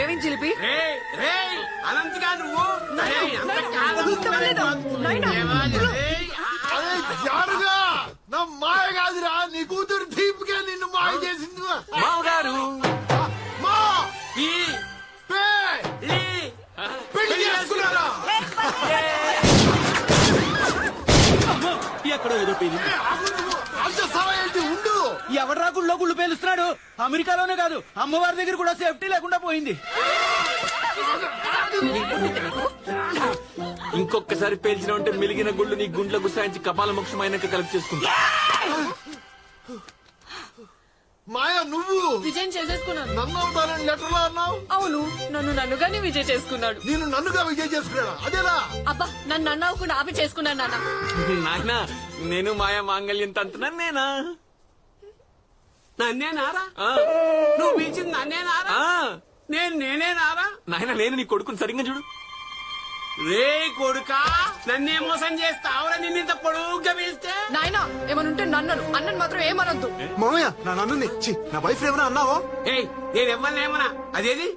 ఏమేం చిలిపి? అనంతగా నువ్వు జానుగా, నా మాయ కాదురా, నీ కూతురు దీపుగా నిన్ను మాయ చేసింది. మామగారు మా పెళ్లి చేసుకున్నారా? ఎక్కడో ఏదో పెళ్లి. అంత సమయం ఉండు. ఎవడరా గుళ్ళో గుళ్ళు పేలుస్తున్నాడు? అమెరికాలోనే కాదు, అమ్మవారి దగ్గర కూడా సేఫ్టీ లేకుండా పోయింది. ఇంకొకసారి పేల్చిన ఉంటే మిలిగిన గుళ్ళు నీ గుండ్ల గుసాయించి కపాల మోక్షమైనాక కలిపి చేసుకుంటా. మాయా, నువ్వు విజయం చేసేసుకున్నాను. నన్ను అవుతానని లెటర్ లో అన్నావు. అవును, నన్నుగానే విజయ్ చేసుకున్నాడు. నేను నన్నుగా విజయ్ చేసుకున్నాడా? అదేలా? అబ్బా, నన్ను అవ్వకుండా ఆపి చేసుకున్నాను నాన్న. నాయనా, నేను మాయా మాంగళ్యం తంటున్నాను. నేనా నన్నేనారా? నువ్వు పిలిచింది నన్నేనారా? నేనేనారా? నాయన నేను నీ కొడుకుని సరిగ్గా చూడు. రే కొడుకా, నన్నే మోసం చేస్తావురా? నిన్నింత పొడుగ్గా పిలిస్తే. నాయనా, ఏమనుంటే నన్నను, అన్నను మాత్రం ఏమనొద్దు. మామయ్య, నా నన్ను నా వైఫ్ ఏమన్నా అన్నావో? ఏయ్, నేను ఇవ్వలేమన్నా. అదేది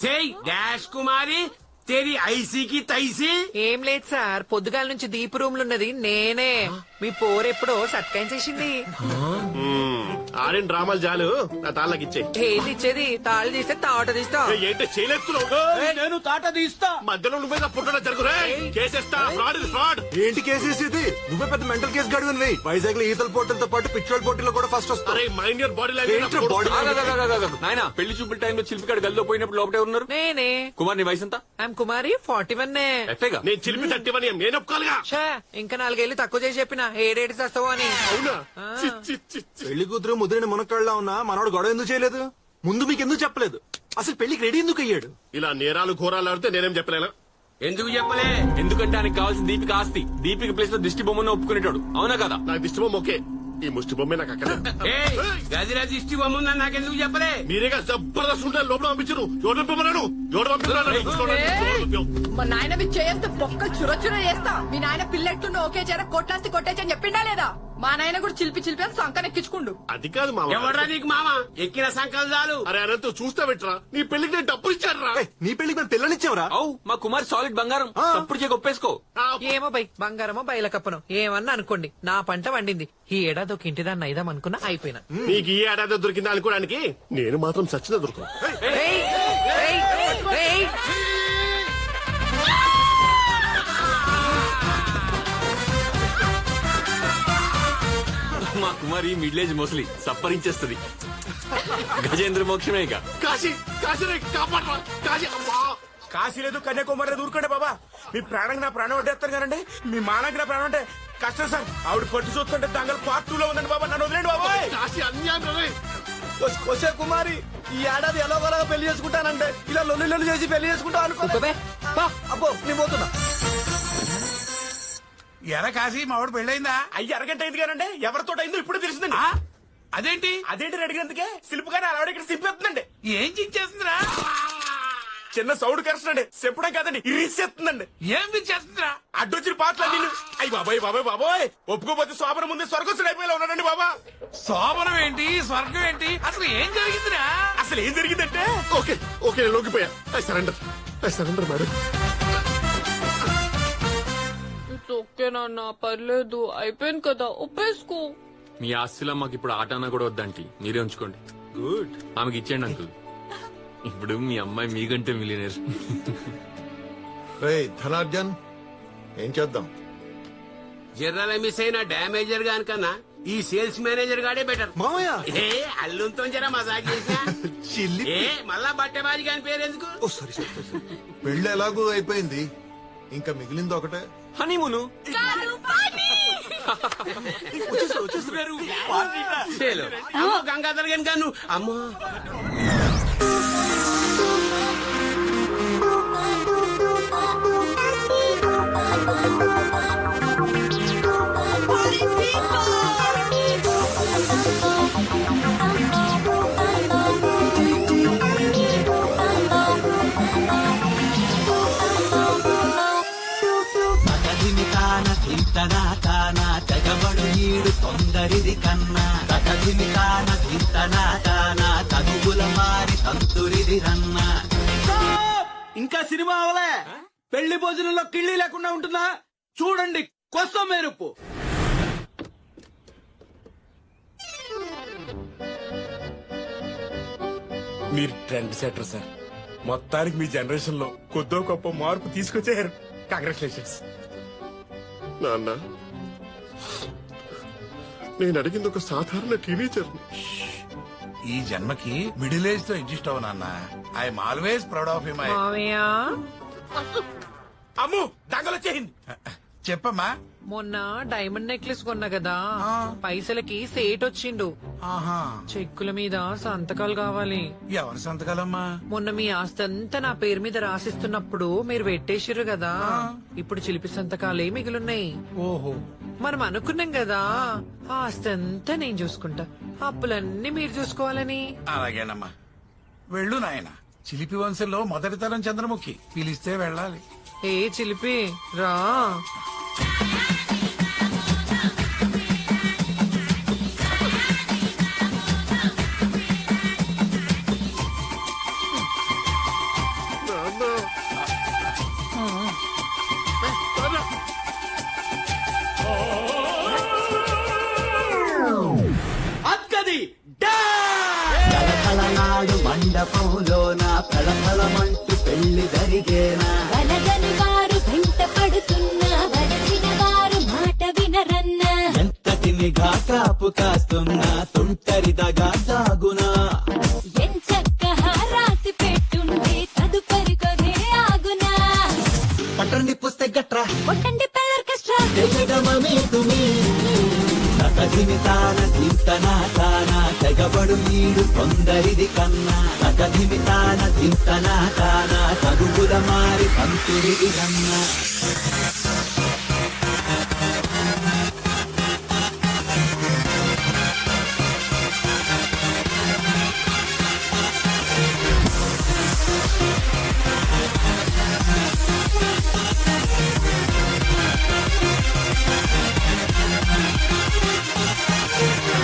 సేయ్ డాష్ కుమారి తేరి ఐసీకి తైసి. ఏం లేదు సార్, పొద్దుగాల నుంచి దీపు రూమ్ లో ఉన్నది నేనే. మీ పోరెప్పుడో సత్కాయం చేసింది. ఆడిన డ్రామాలు చాలు నా తాళ్ళకి ఇచ్చే ఏది ఇచ్చేది తాళి తీస్తే తాట తీస్తా ఏంటి చేయలేస్తున్నావు నేను తాట తీస్తా మధ్యలో నువ్వే పుట్టడం జరుగురే కేసేస్తా ఫ్రాడ్ ఇది ఫ్రాడ్. ఏంటి కేసు వేసేది? నువ్వే పెద్ద మెంటల్ కేసు గడుగునివి. వైజాగ్ లో ఈతల పోటీలతో పాటు పిచ్చోల్ పోటీలో కూడా ఫస్ట్ వస్తా. అరే మైండ్ యువర్ బాడీ నాయన పెళ్లి చూపుల టైంలో చిలిపికాడు గల్లో పోయినప్పుడు లోపటే ఉన్నారు. నేనే కుమార్ నీ వయసు ఎంత? ఐఎమ్ కుమారి 41. ఎఫ్ఏగా నేను చిలిపి తట్టివని నేను ఒప్పుకోవాలిగా. ఛే, ఇంకా 4 ఏళ్ళు తక్కువ చేసి చెప్పిన ఏడేటి చేస్తావు అని. అవునా ఆ. చి, చి, చి, చి. పెళ్లి కూతురు ముదిరిన మునక్కళ్ళ ఉన్నా మనోడు గొడవ ఎందుకు చేయలేదు? ముందు మీకు ఎందుకు చెప్పలేదు? అసలు పెళ్లికి రెడీ ఎందుకు అయ్యాడు? ఇలా నేరాలు ఘోరాలు ఆడితే నేనేం చెప్పలేనా? ఎందుకు చెప్పలే? ఎందుకంటే ఆయనకు కావాల్సిన దీపిక ఆస్తి. దీపిక ప్లేస్ లో దిష్టి బొమ్మను ఒప్పుకునేటాడు. అవునా కదా? నాకు దిష్టి బొమ్మ ఓకే, ఈ ముష్టి బొమ్మే నాకు అక్కడ. గదిరా దిష్టి బొమ్మ ఉందని నాకెందుకు చెప్పలే? మీరేగా జబర్దస్త్ ఉంటారు లోపల పంపించరు. ఎవరు పంపమన్నాను? ఎవరు పంపించారు? మా నాయన మీ చేస్తే బొక్కలు చురచుర చేస్తా. మీ నాయన పిల్లెట్టుండి ఓకే చేర కొట్లాంటి కొట్టేచ్చని చెప్పిండా లేదా? మా నాయన కూడా చిలిపి చిలిపి సంకనెక్కించుకుండు. అది కాదు మామ. ఎవడ్రా నీకు మామ? ఎక్కిన సంకల్ చాలు. అరే అనంత చూస్తా పెట్టరా, నీ పెళ్లికి నేను డబ్బులు ఇచ్చాను రా. నీ పెళ్లికి మేము పిల్లనిచ్చావురా? అవు మా కుమార్ సాలిడ్ బంగారం. తప్పుడు చేసి ఒప్పేసుకో. ఏమో బై బంగారమో బయల కప్పను ఏమన్నా అనుకోండి, నా పంట వండింది. ఈ ఏడాది ఒక ఇంటిదాన్ని అయిదాం అనుకున్నా, అయిపోయినా. నీకు ఈ ఏడాది దొరికిందా అనుకోడానికి నేను మాత్రం సచ్చిన దొరుకుతాను. ఏయ్, ఏయ్, ఏయ్. మా కుమారి మిడిల్ ఏజ్ మోస్ట్లీ సప్పరించేస్తుంది. గజేంద్ర మోక్షమే ఇక. కాశీ కాశీ కాపాడరా కాశీ. అమ్మా కాశీ లేదు కన్యాకుమారి లేదు ఊరుకోండి బాబా. మీ ప్రాణం నా ప్రాణం వడ్డేస్తారు కదండి. మీ మానకి నా ప్రాణం అంటే కష్టం సార్. ఆవిడ పట్టు చూస్తుంటే దంగల్ పార్ట్ 2 లో ఉందండి బాబా. నన్ను వదిలేండి బాబా. కాశీ అన్యాయం రే. వచ్చే కుమారి ఈ ఏడాది ఎలాగోలాగా పెళ్లి చేసుకుంటానంటే ఇలా లొల్లి చేసి పెళ్లి చేసుకుంటా అనుకో. అబ్బో నేను పోతున్నా. ఎరా కాశీ మావాడు పెళ్ళైందా? అయ్యి అరగంట అయింది కానండి. ఎవరితో అయిందో ఇప్పుడు తెలిసిందండి. అదేంటి అదేంటి అడిగినందుకే సిలుపుగానే అలా ఇక్కడ సింపేస్తుందండి. ఏం చించేస్తుందిరా? చిన్న సౌండ్ కరెక్ట్ చెప్పడం కాదండి, ఇరిసేస్తుందండి. ఏం చేస్తుందిరా? అడ్డొచ్చిన పాటలు అన్ని. అయ్యి బాబాయ్ బాబాయ్ బాబాయ్, ఒప్పుకోపోతే శోభన ముందే స్వర్గస్థుడు అయిపోయేలా ఉన్నాడండి బాబా. శోభనం ఏంటి, స్వర్గం ఏంటి, అసలు ఏం జరిగిందిరా? అసలు ఏం జరిగిందంటే ఓకే ఓకే నేను లోకిపోయా. I surrender madam. It's okay నాన్న, పర్లేదు, అయిపోయింది కదా, ఒప్పేసుకో. మీ ఆస్తిలో మాకు ఇప్పుడు ఆట అన్నా కూడా వద్దంటీ, మీరే ఉంచుకోండి. గుడ్, ఆమెకి ఇచ్చేయండి అంకుల్. ఇప్పుడు మీ అమ్మాయి మీకంటే మిలియనర్. ధనార్జన్ ఏం చేద్దాం? జర్రాల మిస్ అయిన డ్యామేజర్ గానికన్నా ఈ సేల్స్ మేనేజర్ గాడే బెటర్. మామయ్య ఏ అల్లుంతో జర మజాక్ చేసా. ఏ మళ్ళా బట్టెబాజీ గాని పేరు ఎందుకు? పెళ్లి ఎలాగూ అయిపోయింది, ఇంకా మిగిలింది ఒకటే హనీమూను. అమ్మో గంగాధర్ గాని కాను. అమ్మో తెగబడు ఈడు తొందరిది కన్నా కథదిమి కాన చింతనా కానా తనుగుల మారి తంతురిది రన్నా. ఇంకా సినిమా అవలే. పెళ్లి భోజనంలో కిళ్ళి లేకుండా ఉంటుందా? చూడండి కొత్త మెరుపు. మీరు ట్రెండ్ సెటర్ సార్. మొత్తానికి మీ జనరేషన్ లో కొద్దో గొప్ప మార్పు తీసుకొచ్చారు. కంగ్రాచులేషన్స్. నాన్న నేను అడిగింది ఒక సాధారణ టీనేజర్. ఈ జన్మకి మిడిల్ ఏజ్ తో అడ్జస్ట్ అవ్వ నాన్న. I'm always proud of him. మావయ్య అమ్ము దంగలొచ్చేసింది. చెప్పమ్మా. మొన్న డైమండ్ నెక్లెస్ కొన్నా కదా, పైసలకి సేట్ వచ్చిండు. ఆహా, చెక్కుల మీద సంతకాలు కావాలి. ఎవరి సంతకాలమ్మా? మొన్న మీ ఆస్తి అంతా నా పేరు మీద రాసిస్తున్నప్పుడు మీరు పెట్టేసిర్రు కదా, ఇప్పుడు చిలిపి సంతకాలే మిగిలిన్నాయి. ఓహో, మనం అనుకున్నాం కదా ఆ ఆస్తి అంతా నేను చూసుకుంటా, అప్పులన్నీ మీరు చూసుకోవాలని. అలాగేనమ్మా, వెళ్ళు నాయన. చిలిపి వంశంలో మొదటి తరం చంద్రముఖి, పిలిస్తే వెళ్ళాలి. ఏ చిలిపి రా. కాపు కాస్తున్నా తుంటరిదగా సాగునా ఎంచక్క రాసి పెట్టుంటే తదుపరి కదే ఆగునా పట్టండి పుస్తే గట్రా కొట్టండి పెదర్కెస్ట్రా తెగమమే తుమి తకధిమితాన చింతనా తానా తెగబడు నీడు కొందరిది కన్నా తకధిమితాన చింతనా తానా తగుగుల మారి పంతుడిది కన్నా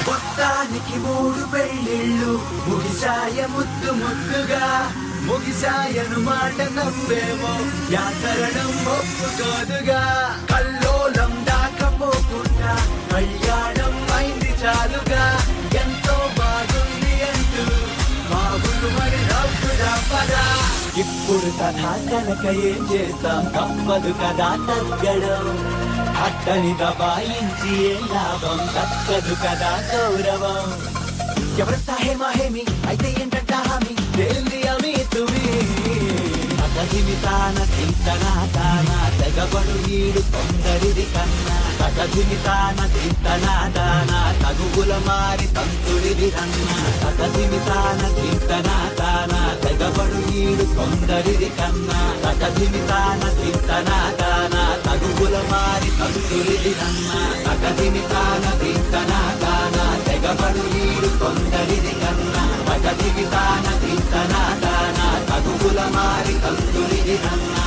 మొత్తానికి 3 పెళ్ళిళ్ళు ముగిసాయ ముద్దు ముద్దుగా ముగిసాయను మాట నవ్వేమో వ్యాకరణం ఒప్పుకోదుగా కల్లోలం దాకపోకుండా కళ్యాణం అయింది చాలుగా ఎంతో బాగుంది అంటూ బాబులు మరి నవ్వుదా పదా ఇప్పుడు కథా కనుక ఏం చేస్తాం తప్పదు కదా తగ్గడం అట్టని దబాయించి ఏ లాభం తప్పదు కదా గౌరవం ఎవరంతా హేమీ అయితే ఏంటంట హామీ తేలింది అమీ తుమి తగదిమితాన చింతనా తానా తెగబడు ఈడు కొందరిది కన్నా తగదిమితాన చింతనా దానా తగుగుల మారి తంతుడిది కన్నా తగదిమితాన చింతనా తానా తెగబడు ఈడు కొందరిది కన్నా తగదిమితాన చింతనా దానా తగుగుల మారి తంతుడిది కన్నా తగదిమితాన చింతనా దానా తెగబడు ఈడు కొందరిది కన్నా తగదిమితాన చింతనా దానా తగుగుల మారి తంతుడిది కన్నా